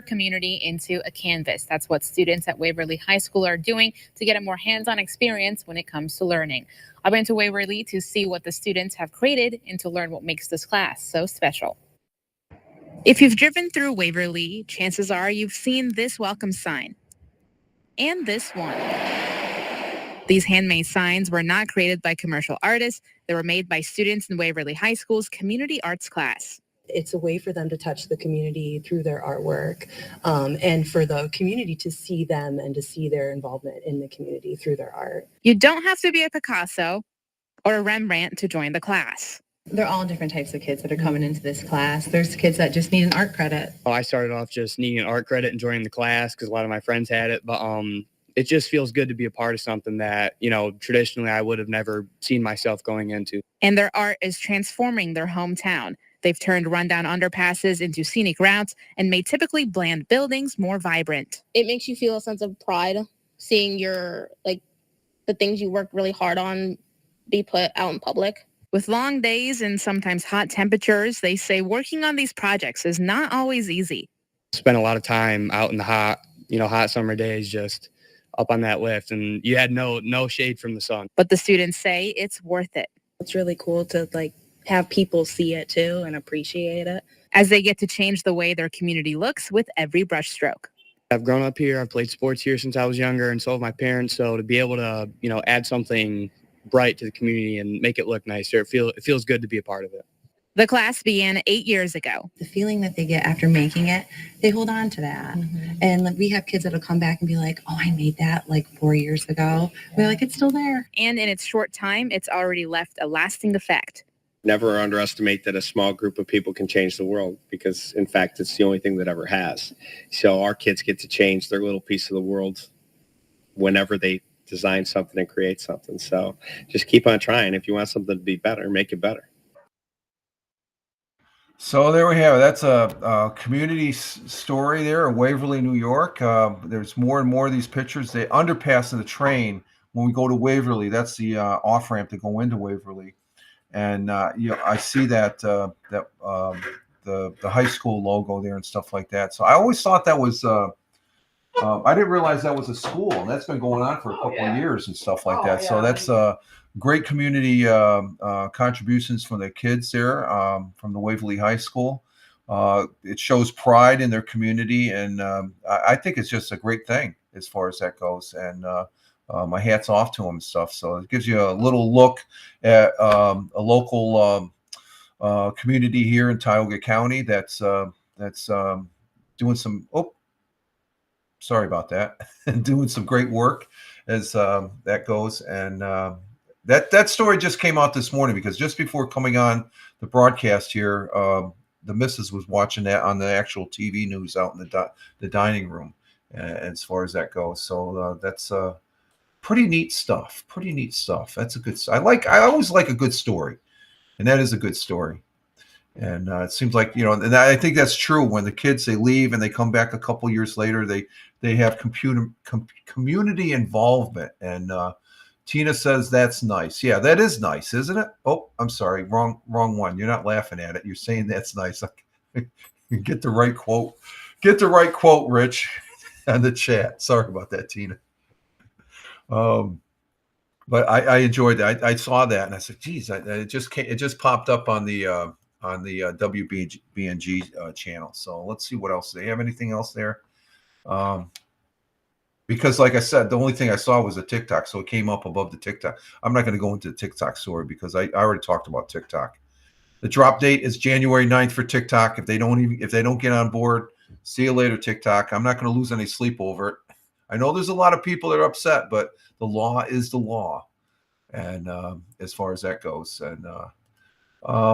Community into a canvas. That's what students at Waverly High School are doing to get a more hands-on experience when it comes to learning. I went to Waverly to see what the students have created and to learn what makes this class so special. If you've driven through Waverly, chances are you've seen this welcome sign and this one. These handmade signs were not created by commercial artists. They were made by students in Waverly High School's community arts class. It's a way for them to touch the community through their artwork, and for the community to see them and to see their involvement in the community through their art. You don't have to be a Picasso or a Rembrandt to join the class. They're all different types of kids that are coming into this class. There's kids that just need an art credit. I started off just needing an art credit and joining the class because a lot of my friends had it, but it just feels good to be a part of something that, traditionally I would have never seen myself going into. And their art is transforming their hometown. They've turned rundown underpasses into scenic routes and made typically bland buildings more vibrant. It makes you feel a sense of pride seeing the things you worked really hard on be put out in public. With long days and sometimes hot temperatures, they say working on these projects is not always easy. Spent a lot of time out in the hot summer days just up on that lift, and you had no shade from the sun. But the students say it's worth it. It's really cool to have people see it too and appreciate it. As they get to change the way their community looks with every brushstroke. I've grown up here. I've played sports here since I was younger, and so have my parents. So to be able to, add something bright to the community and make it look nicer, it feels good to be a part of it. The class began 8 years ago. The feeling that they get after making it, they hold on to that. Mm-hmm. And we have kids that'll come back and be like, oh, I made that 4 years ago. We're like, it's still there. And in its short time, it's already left a lasting effect. Never underestimate that a small group of people can change the world, because in fact, it's the only thing that ever has. So our kids get to change their little piece of the world whenever they design something and create something. So just keep on trying. If you want something to be better, make it better. So there we have it. That's a community story there in Waverly, New York. There's more and more of these pictures. The underpass of the train when we go to Waverly, that's the off ramp to go into Waverly, and I see that the high school logo there and stuff like that. So I always thought that was. I didn't realize that was a school, and that's been going on for a couple of years and stuff like that. So that's great community contributions from the kids there from the Waverly High School. It shows pride in their community, and I think it's just a great thing as far as that goes. And my hat's off to them and stuff. So it gives you a little look at a local community here in Tioga County that's doing some. Sorry about that. Doing some great work as that goes. And that story just came out this morning because just before coming on the broadcast here, the missus was watching that on the actual TV news out in the dining room as far as that goes. So that's pretty neat stuff. Pretty neat stuff. That's a good. I always like a good story, and that is a good story. And it seems like, and I think that's true when the kids, they leave and they come back a couple years later, they have community involvement. And Tina says that's nice. Yeah, that is nice, isn't it? Oh, I'm sorry. Wrong one. You're not laughing at it. You're saying that's nice. Get the right quote. Get the right quote, Rich, on the chat. Sorry about that, Tina. But I enjoyed that. I saw that and I said, geez, it just popped up on the WBNG channel. So let's see what else. Do they have anything else there? Because like I said, the only thing I saw was a TikTok. So it came up above the TikTok. I'm not going to go into the TikTok story because I already talked about TikTok. The drop date is January 9th for TikTok. If they don't get on board, see you later, TikTok. I'm not going to lose any sleep over it. I know there's a lot of people that are upset, but the law is the law. And as far as that goes, and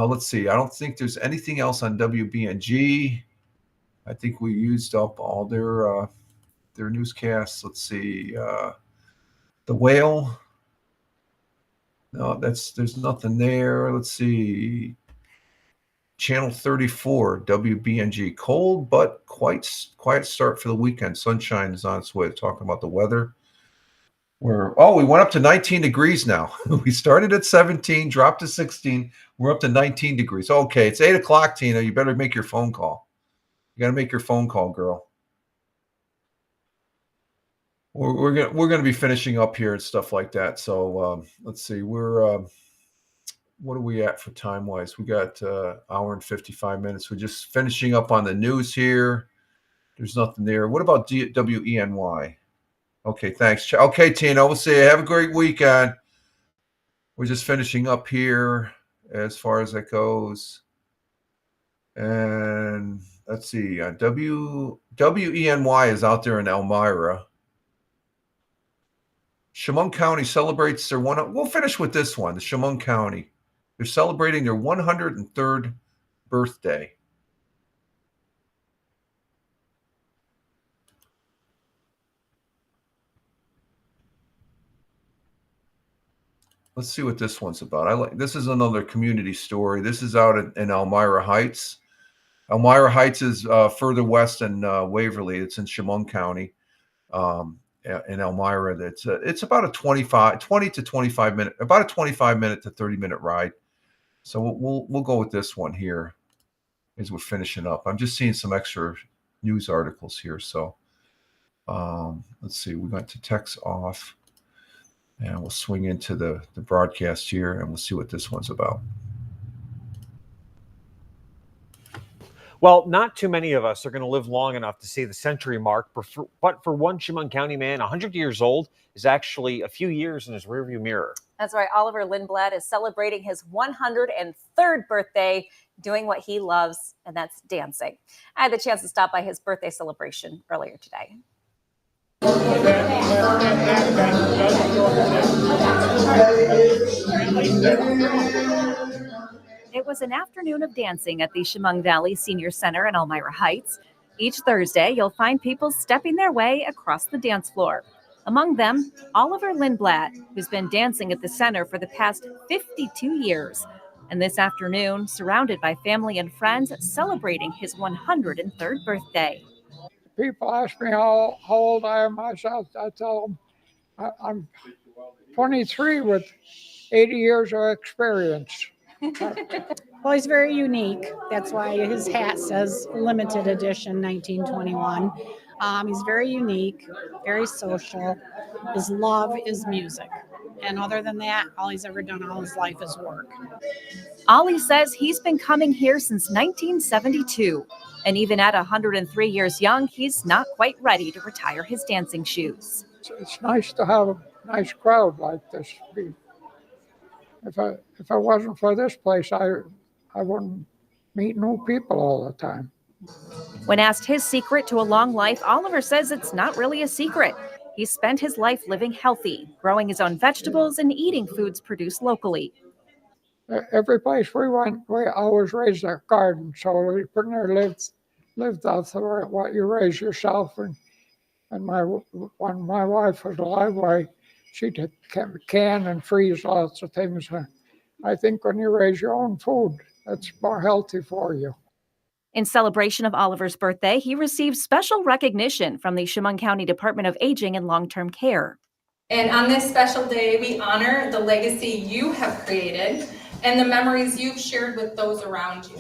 let's see. I don't think there's anything else on WBNG. I think we used up all their newscasts. Let's see. The Whale. No, there's nothing there. Let's see. Channel 34, WBNG. Cold but quiet start for the weekend. Sunshine is on its way. Talking about the weather. We went up to 19 degrees now. We started at 17, dropped to 16. We're up to 19 degrees. Okay, it's 8 o'clock, Tina. You better make your phone call. You got to make your phone call, girl. We're gonna be finishing up here and stuff like that. So let's see. We're what are we at for time wise? We got hour and 55 minutes. We're just finishing up on the news here. There's nothing there. What about WENY? Okay, thanks. Okay, Tina, we'll see you. Have a great weekend. We're just finishing up here as far as that goes. And let's see. WENY is out there in Elmira. Chemung County celebrates their we'll finish with this one. The Chemung County. They're celebrating their 103rd birthday. Let's see what this one's about. This is another community story. This is out in Elmira Heights. Elmira Heights is further west than Waverly. It's in Chemung County, in Elmira. It's about a 20 to 25 minute, about a 25 minute to 30 minute ride. So we'll go with this one here as we're finishing up. I'm just seeing some extra news articles here. So let's see. We got to text off. And we'll swing into the broadcast here, and we'll see what this one's about. Well, not too many of us are going to live long enough to see the century mark, but for one Chemung County man, 100 years old is actually a few years in his rearview mirror. That's right. Oliver Lindblad is celebrating his 103rd birthday, doing what he loves, and that's dancing. I had the chance to stop by his birthday celebration earlier today. It was an afternoon of dancing at the Chemung Valley Senior Center in Elmira Heights. Each Thursday, you'll find people stepping their way across the dance floor. Among them, Oliver Lindblad, who's been dancing at the center for the past 52 years. And this afternoon, surrounded by family and friends, celebrating his 103rd birthday. People ask me how old I am myself. I tell them I'm 23 with 80 years of experience. Well, he's very unique. That's why his hat says limited edition 1921. He's very unique, very social. His love is music. And other than that, all he's ever done all his life is work. Ollie says he's been coming here since 1972. And even at 103 years young, he's not quite ready to retire his dancing shoes. It's nice to have a nice crowd like this. If it wasn't for this place, I wouldn't meet new people all the time. When asked his secret to a long life, Oliver says it's not really a secret. He spent his life living healthy, growing his own vegetables and eating foods produced locally. Every place we went, we always raised a garden, so we pretty near lived off what you raise yourself. And when my wife was alive, she'd can and freeze lots of things. I think when you raise your own food, that's more healthy for you. In celebration of Oliver's birthday, he received special recognition from the Chemung County Department of Aging and Long-Term Care. And on this special day, we honor the legacy you have created and the memories you've shared with those around you.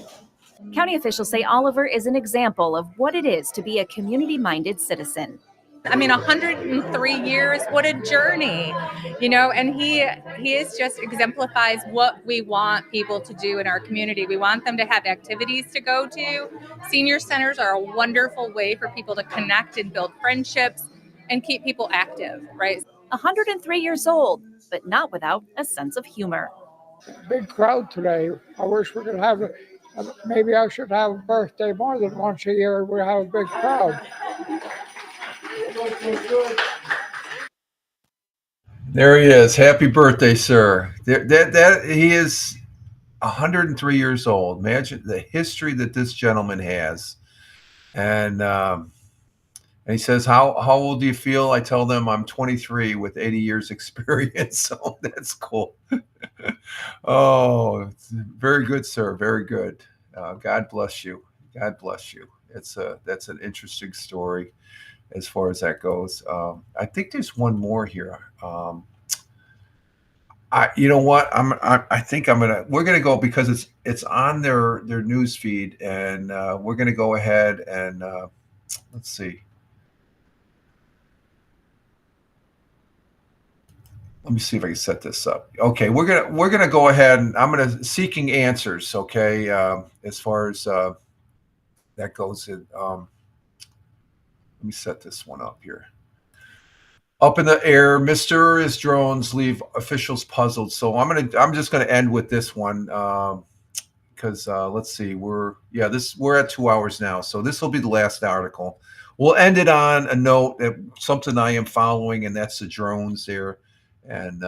County officials say Oliver is an example of what it is to be a community-minded citizen. I mean, 103 years, what a journey, you know, and he is just exemplifies what we want people to do in our community. We want them to have activities to go to. Senior centers are a wonderful way for people to connect and build friendships and keep people active, right? 103 years old, but not without a sense of humor. Big crowd today. I wish we could have maybe I should have a birthday more than once a year. We have a big crowd. There he is. Happy birthday, sir. That he is 103 years old. Imagine the history that this gentleman has. And he says, how old do you feel? I tell them I'm 23 with 80 years experience. So that's cool. Oh, very good, sir. Very good. God bless you. God bless you. That's an interesting story as far as that goes. I think there's one more here. You know what? I think we're gonna go because it's on their news feed, and we're gonna go ahead and let's see. Let me see if I can set this up. Okay, we're gonna go ahead and seeking answers. Okay, as far as that goes. Let me set this one up here. Up in the air, mysterious drones leave officials puzzled. So I'm just gonna end with this one because let's see, we're at 2 hours now, so this will be the last article. We'll end it on a note that something I am following, and that's the drones there. And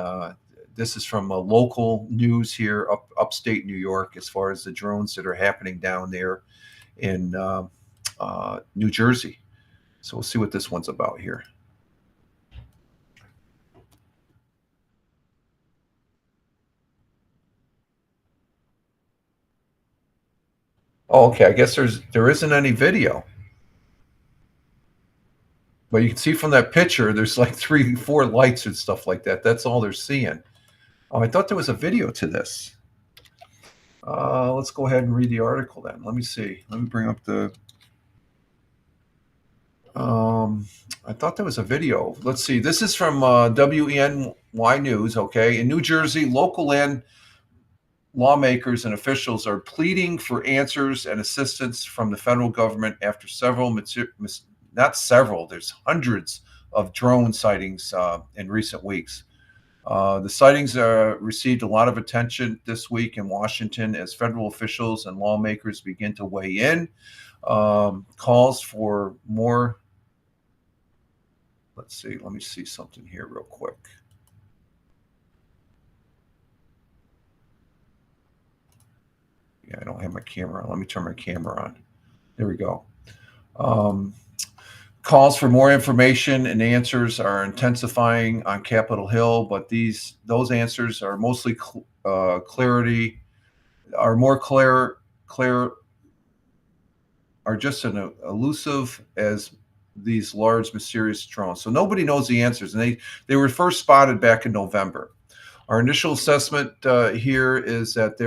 this is from local news here, upstate New York, as far as the drones that are happening down there in New Jersey. So we'll see what this one's about here. Oh, okay, I guess there isn't any video. But you can see from that picture, there's like 3-4 lights and stuff like that. That's all they're seeing. Oh, I thought there was a video to this. Let's go ahead and read the article then. Let me see. Let me bring up the... I thought there was a video. Let's see. This is from WENY News, okay? In New Jersey, local land lawmakers and officials are pleading for answers and assistance from the federal government after there's hundreds of drone sightings in recent weeks. The sightings received a lot of attention this week in Washington as federal officials and lawmakers begin to weigh in. Calls for more. Let's see. Let me see something here real quick. Yeah, I don't have my camera on. Let me turn my camera on. There we go. calls for more information and answers are intensifying on Capitol Hill, but those answers are mostly clarity, are more clear, are just an elusive as these large mysterious drones. So nobody knows the answers, and they were first spotted back in November. Our initial assessment here is that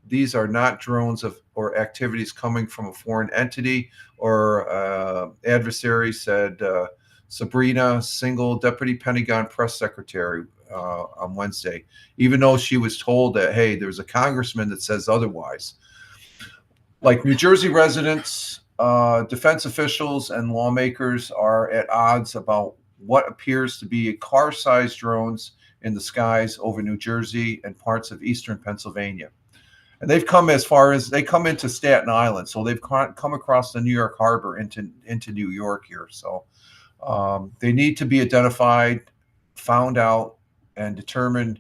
these are not drones or activities coming from a foreign entity or adversary, said Sabrina Single, Deputy Pentagon Press Secretary, on Wednesday, even though she was told that, hey, there's a congressman that says otherwise. Like New Jersey residents, defense officials, and lawmakers are at odds about what appears to be car-sized drones in the skies over New Jersey and parts of eastern Pennsylvania. And they've come as far as they come into Staten Island. So they've come across the New York Harbor into New York here. So they need to be identified, found out, and determination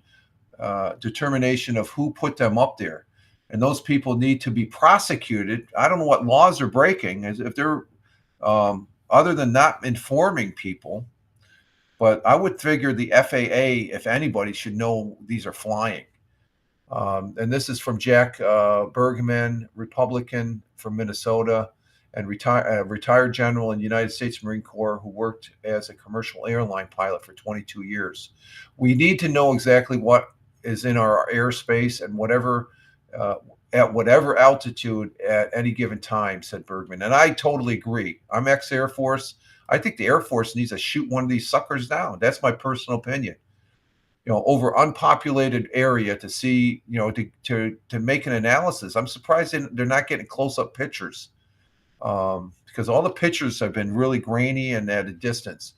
of who put them up there. And those people need to be prosecuted. I don't know what laws are breaking, as if they're other than not informing people. But I would figure the FAA, if anybody, should know these are flying. And this is from Jack Bergman, Republican from Minnesota, and retired general in the United States Marine Corps who worked as a commercial airline pilot for 22 years. We need to know exactly what is in our airspace and at whatever altitude at any given time, said Bergman. And I totally agree. I'm ex-Air Force. I think the Air Force needs to shoot one of these suckers down. That's my personal opinion. Over unpopulated area to see, to make an analysis. I'm surprised they're not getting close-up pictures because all the pictures have been really grainy and at a distance.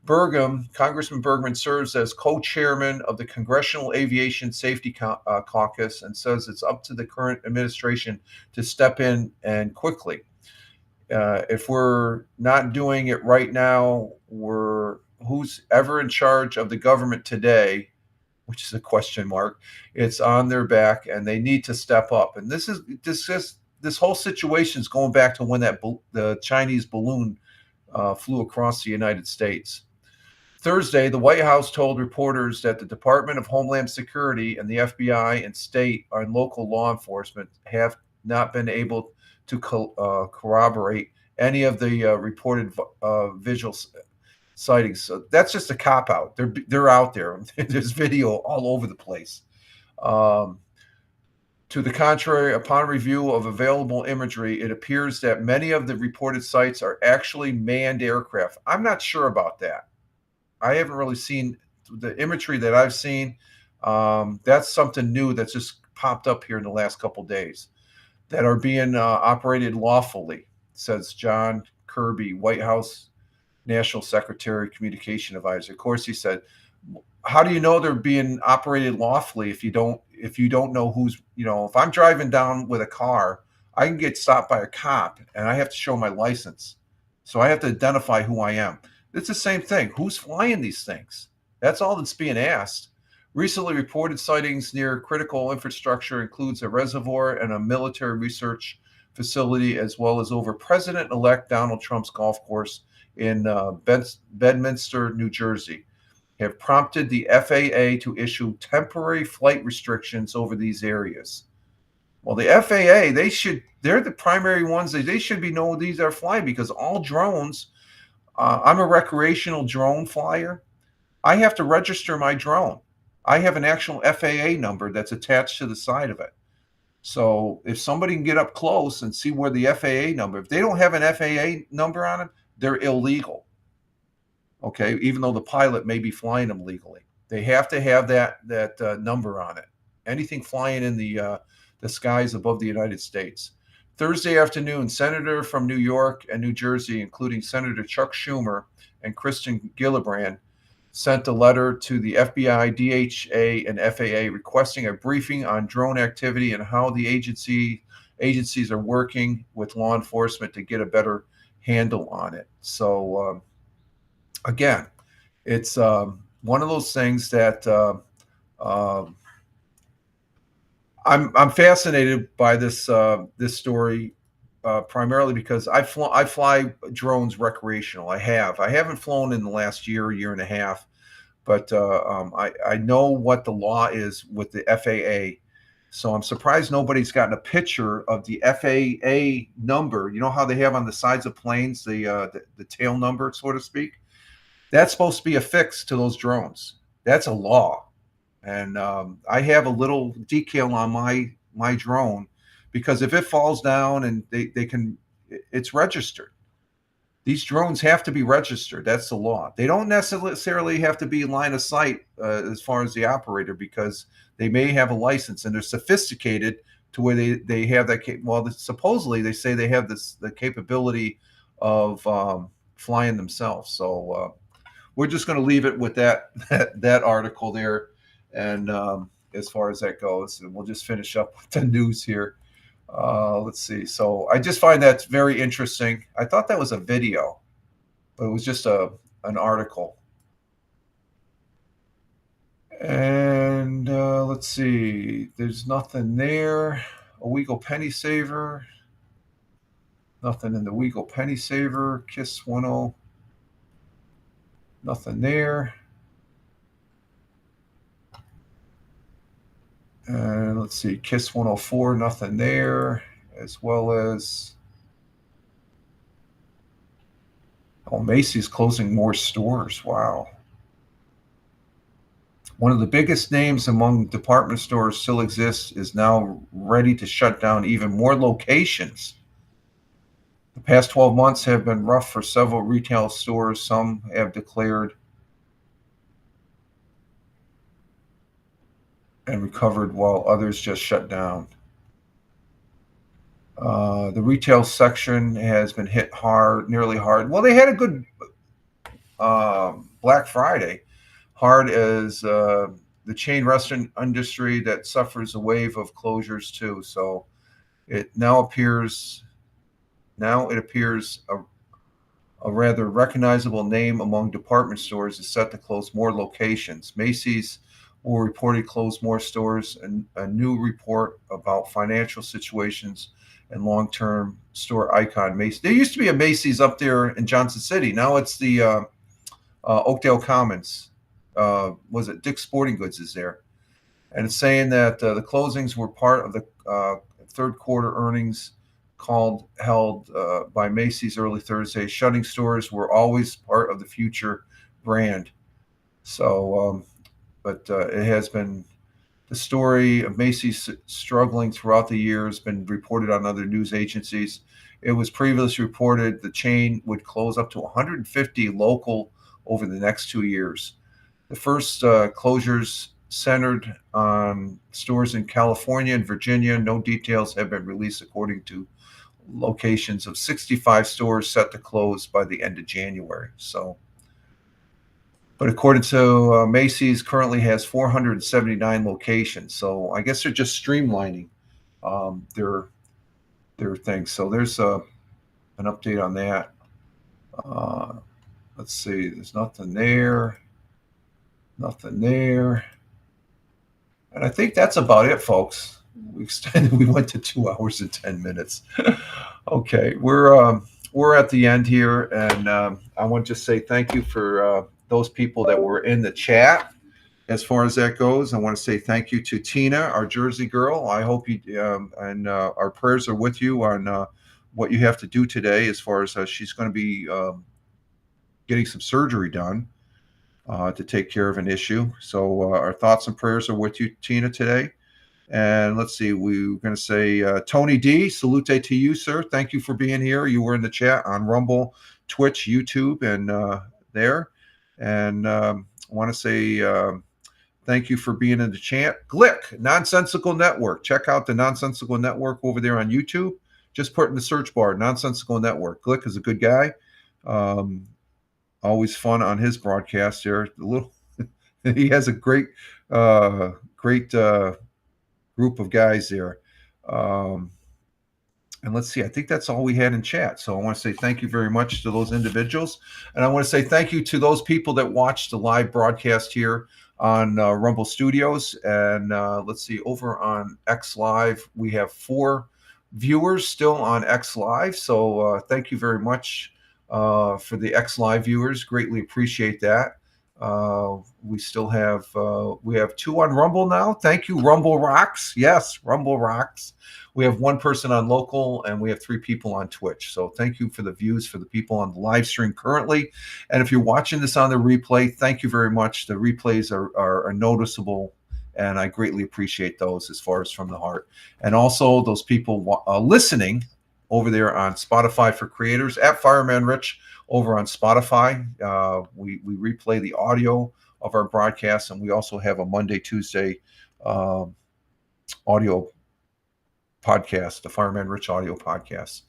Congressman Bergman serves as co-chairman of the Congressional Aviation Safety Caucus and says it's up to the current administration to step in and quickly. If we're not doing it right now, who's ever in charge of the government today, which is a question mark, it's on their back and they need to step up. And this whole situation is going back to when the Chinese balloon flew across the United States. Thursday, the White House told reporters that the Department of Homeland Security and the FBI and state and local law enforcement have not been able to corroborate any of the reported visual sightings. So that's just a cop-out. They're out there. There's video all over the place. To the contrary, upon review of available imagery, it appears that many of the reported sites are actually manned aircraft. I'm not sure about that. I haven't really seen the imagery that I've seen. That's something new that's just popped up here in the last couple of days that are being operated lawfully, says John Kirby, White House National Secretary Communication Advisor. Of course, he said, how do you know they're being operated lawfully if you don't know who's, if I'm driving down with a car, I can get stopped by a cop and I have to show my license. So I have to identify who I am. It's the same thing. Who's flying these things? That's all that's being asked. Recently reported sightings near critical infrastructure includes a reservoir and a military research facility, as well as over President-elect Donald Trump's golf course in Bedminster, New Jersey, have prompted the FAA to issue temporary flight restrictions over these areas. Well, the FAA, they're the primary ones. They should be knowing these are flying because all drones, I'm a recreational drone flyer. I have to register my drone. I have an actual FAA number that's attached to the side of it. So if somebody can get up close and see where the FAA number, if they don't have an FAA number on it, they're illegal. Okay, even though the pilot may be flying them legally, they have to have that number on it. Anything flying in the skies above the United States. Thursday afternoon, Senator from New York and New Jersey, including Senator Chuck Schumer and Kristen Gillibrand, sent a letter to the FBI, DHA, and FAA requesting a briefing on drone activity and how the agencies are working with law enforcement to get a better handle on it. So again, it's one of those things that I'm fascinated by this story. primarily because I fly drones recreational. I haven't flown in the last year and a half, but I know what the law is with the FAA. So I'm surprised nobody's gotten a picture of the FAA number. You know how they have on the sides of planes the tail number, so to speak. That's supposed to be affixed to those drones. That's a law, and I have a little decal on my drone because if it falls down and it's registered. These drones have to be registered. That's the law. They don't necessarily have to be line of sight as far as the operator because they may have a license and they're sophisticated to where they have that. Supposedly they say they have the capability of flying themselves. So we're just going to leave it with that article there, and as far as that goes, and we'll just finish up with the news here. Let's see. So I just find that very interesting. I thought that was a video, but it was just an article. And let's see. There's nothing there. A Weagle Penny Saver. Nothing in the Weagle Penny Saver. Kiss 10. Nothing there. And let's see, Kiss 104, nothing there, as well as Macy's closing more stores. Wow. One of the biggest names among department stores still exists is now ready to shut down even more locations. The past 12 months have been rough for several retail stores. Some have declared and recovered while others just shut down. The retail section has been hit hard, nearly hard. Well, they had a good Black Friday, hard as the chain restaurant industry that suffers a wave of closures too. So it appears a rather recognizable name among department stores is set to close more locations. Macy's will reportedly close more stores, and a new report about financial situations and long-term store icon Macy's. There used to be a Macy's up there in Johnson City. Now it's the Oakdale Commons. Was it Dick's Sporting Goods is there? And it's saying that the closings were part of the third quarter earnings held by Macy's early Thursday. Shutting stores were always part of the future brand. So, but it has been the story of Macy's struggling throughout the year has been reported on other news agencies. It was previously reported the chain would close up to 150 local over the next 2 years. The first closures centered on stores in California and Virginia. No details have been released according to locations of 65 stores set to close by the end of January. So, but according to Macy's, currently has 479 locations. So I guess they're just streamlining their things. So there's an update on that. Let's see. There's nothing there. Nothing there. And I think that's about it, folks. We went to 2 hours and 10 minutes. Okay, we're at the end here, and I want to just say thank you for those people that were in the chat. As far as that goes, I want to say thank you to Tina, our Jersey girl. I hope you and our prayers are with you on what you have to do today. As far as she's going to be getting some surgery done to take care of an issue. So our thoughts and prayers are with you, Tina, today. And let's see, we're going to say Tony D, salute to you, sir. Thank you for being here. You were in the chat on Rumble, Twitch, YouTube, and there. And I want to say thank you for being in the chat. Glick, Nonsensical Network. Check out the Nonsensical Network over there on YouTube. Just put in the search bar, Nonsensical Network. Glick is a good guy. Always fun on his broadcast there. He has a great group of guys there. And let's see, I think that's all we had in chat. So I want to say thank you very much to those individuals. And I want to say thank you to those people that watched the live broadcast here on Rumble Studios. And let's see, over on X Live, we have 4 viewers still on X Live. So thank you very much for the X Live viewers. Greatly appreciate that. We still have we have 2 on Rumble now. Thank you, Rumble rocks. Yes, Rumble rocks. We have 1 person on local, and we have 3 people on Twitch. So thank you for the views for the people on the live stream currently. And if you're watching this on the replay, thank you very much. The replays are noticeable, and I greatly appreciate those as far as from the heart. And also those people listening over there on Spotify for Creators at Fireman Rich over on Spotify. We replay the audio of our broadcast, and we also have a Monday, Tuesday audio podcast, the Fireman Rich audio podcast.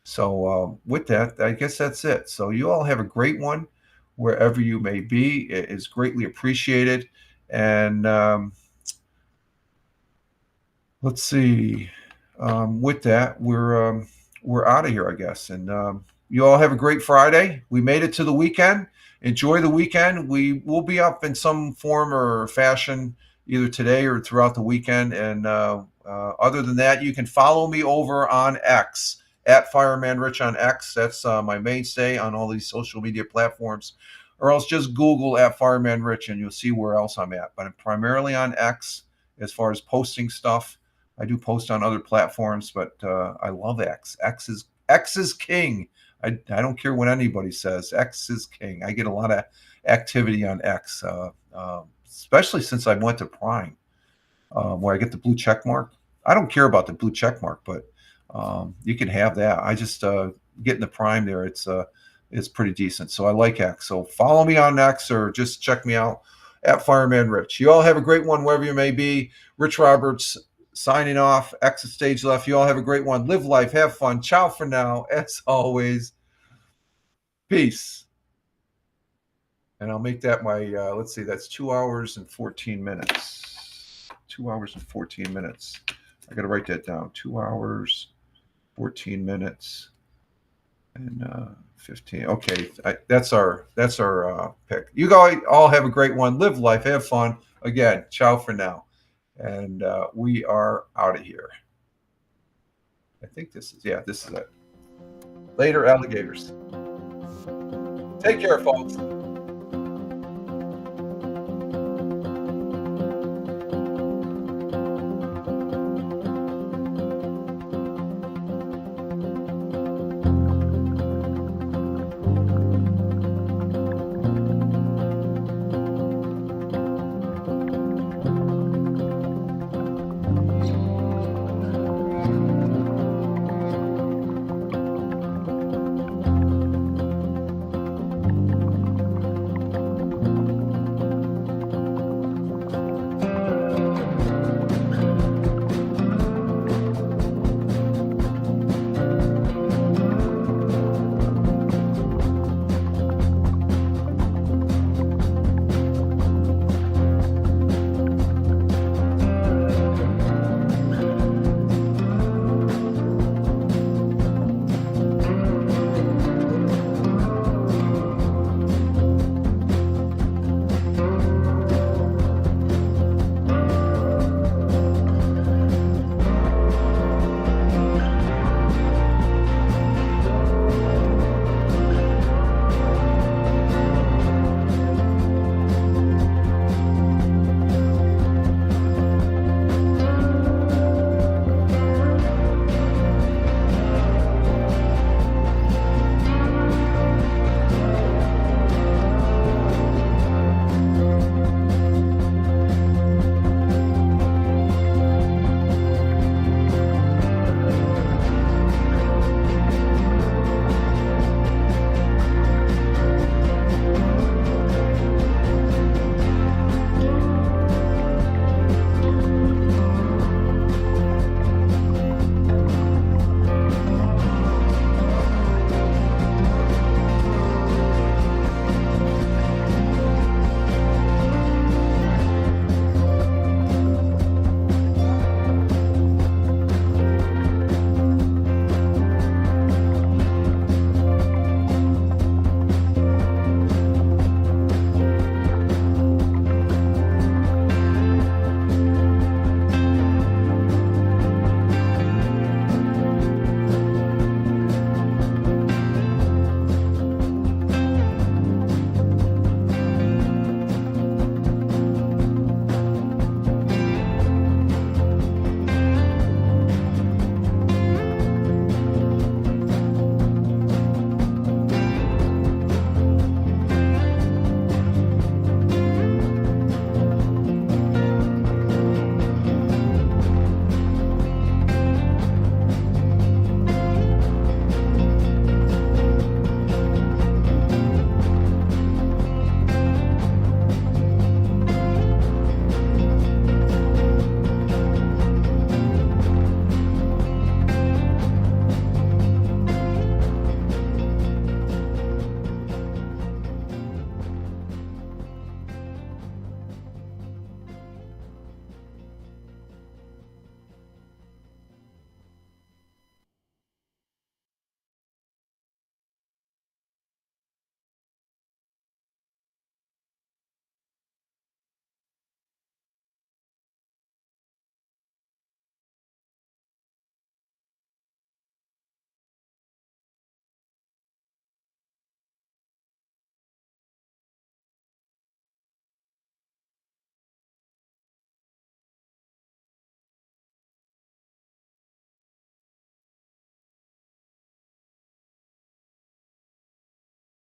So with that, I guess that's it. So you all have a great one wherever you may be. It is greatly appreciated. And let's see. With that, we're out of here, I guess. And you all have a great Friday. We made it to the weekend. Enjoy the weekend. We will be up in some form or fashion either today or throughout the weekend. And other than that, you can follow me over on X at Fireman Rich on X. That's my mainstay on all these social media platforms. Or else just Google at Fireman Rich and you'll see where else I'm at. But I'm primarily on X as far as posting stuff. I do post on other platforms, but I love X. X is king. I don't care what anybody says. X is king. I get a lot of activity on X, especially since I went to Prime, where I get the blue check mark. I don't care about the blue check mark, but you can have that. I just getting the Prime there. It's pretty decent. So I like X. So follow me on X or just check me out at Fireman Rich. You all have a great one wherever you may be. Rich Roberts signing off. Exit stage left. You all have a great one. Live life. Have fun. Ciao for now. As always, peace. And I'll make that my, let's see, that's 2 hours and 14 minutes. 2 hours and 14 minutes. I got to write that down. 2 hours, 14 minutes, and 15. Okay, that's our pick. You guys all have a great one. Live life. Have fun. Again, ciao for now. And we are out of here. I think this is it. Later, alligators. Take care, folks.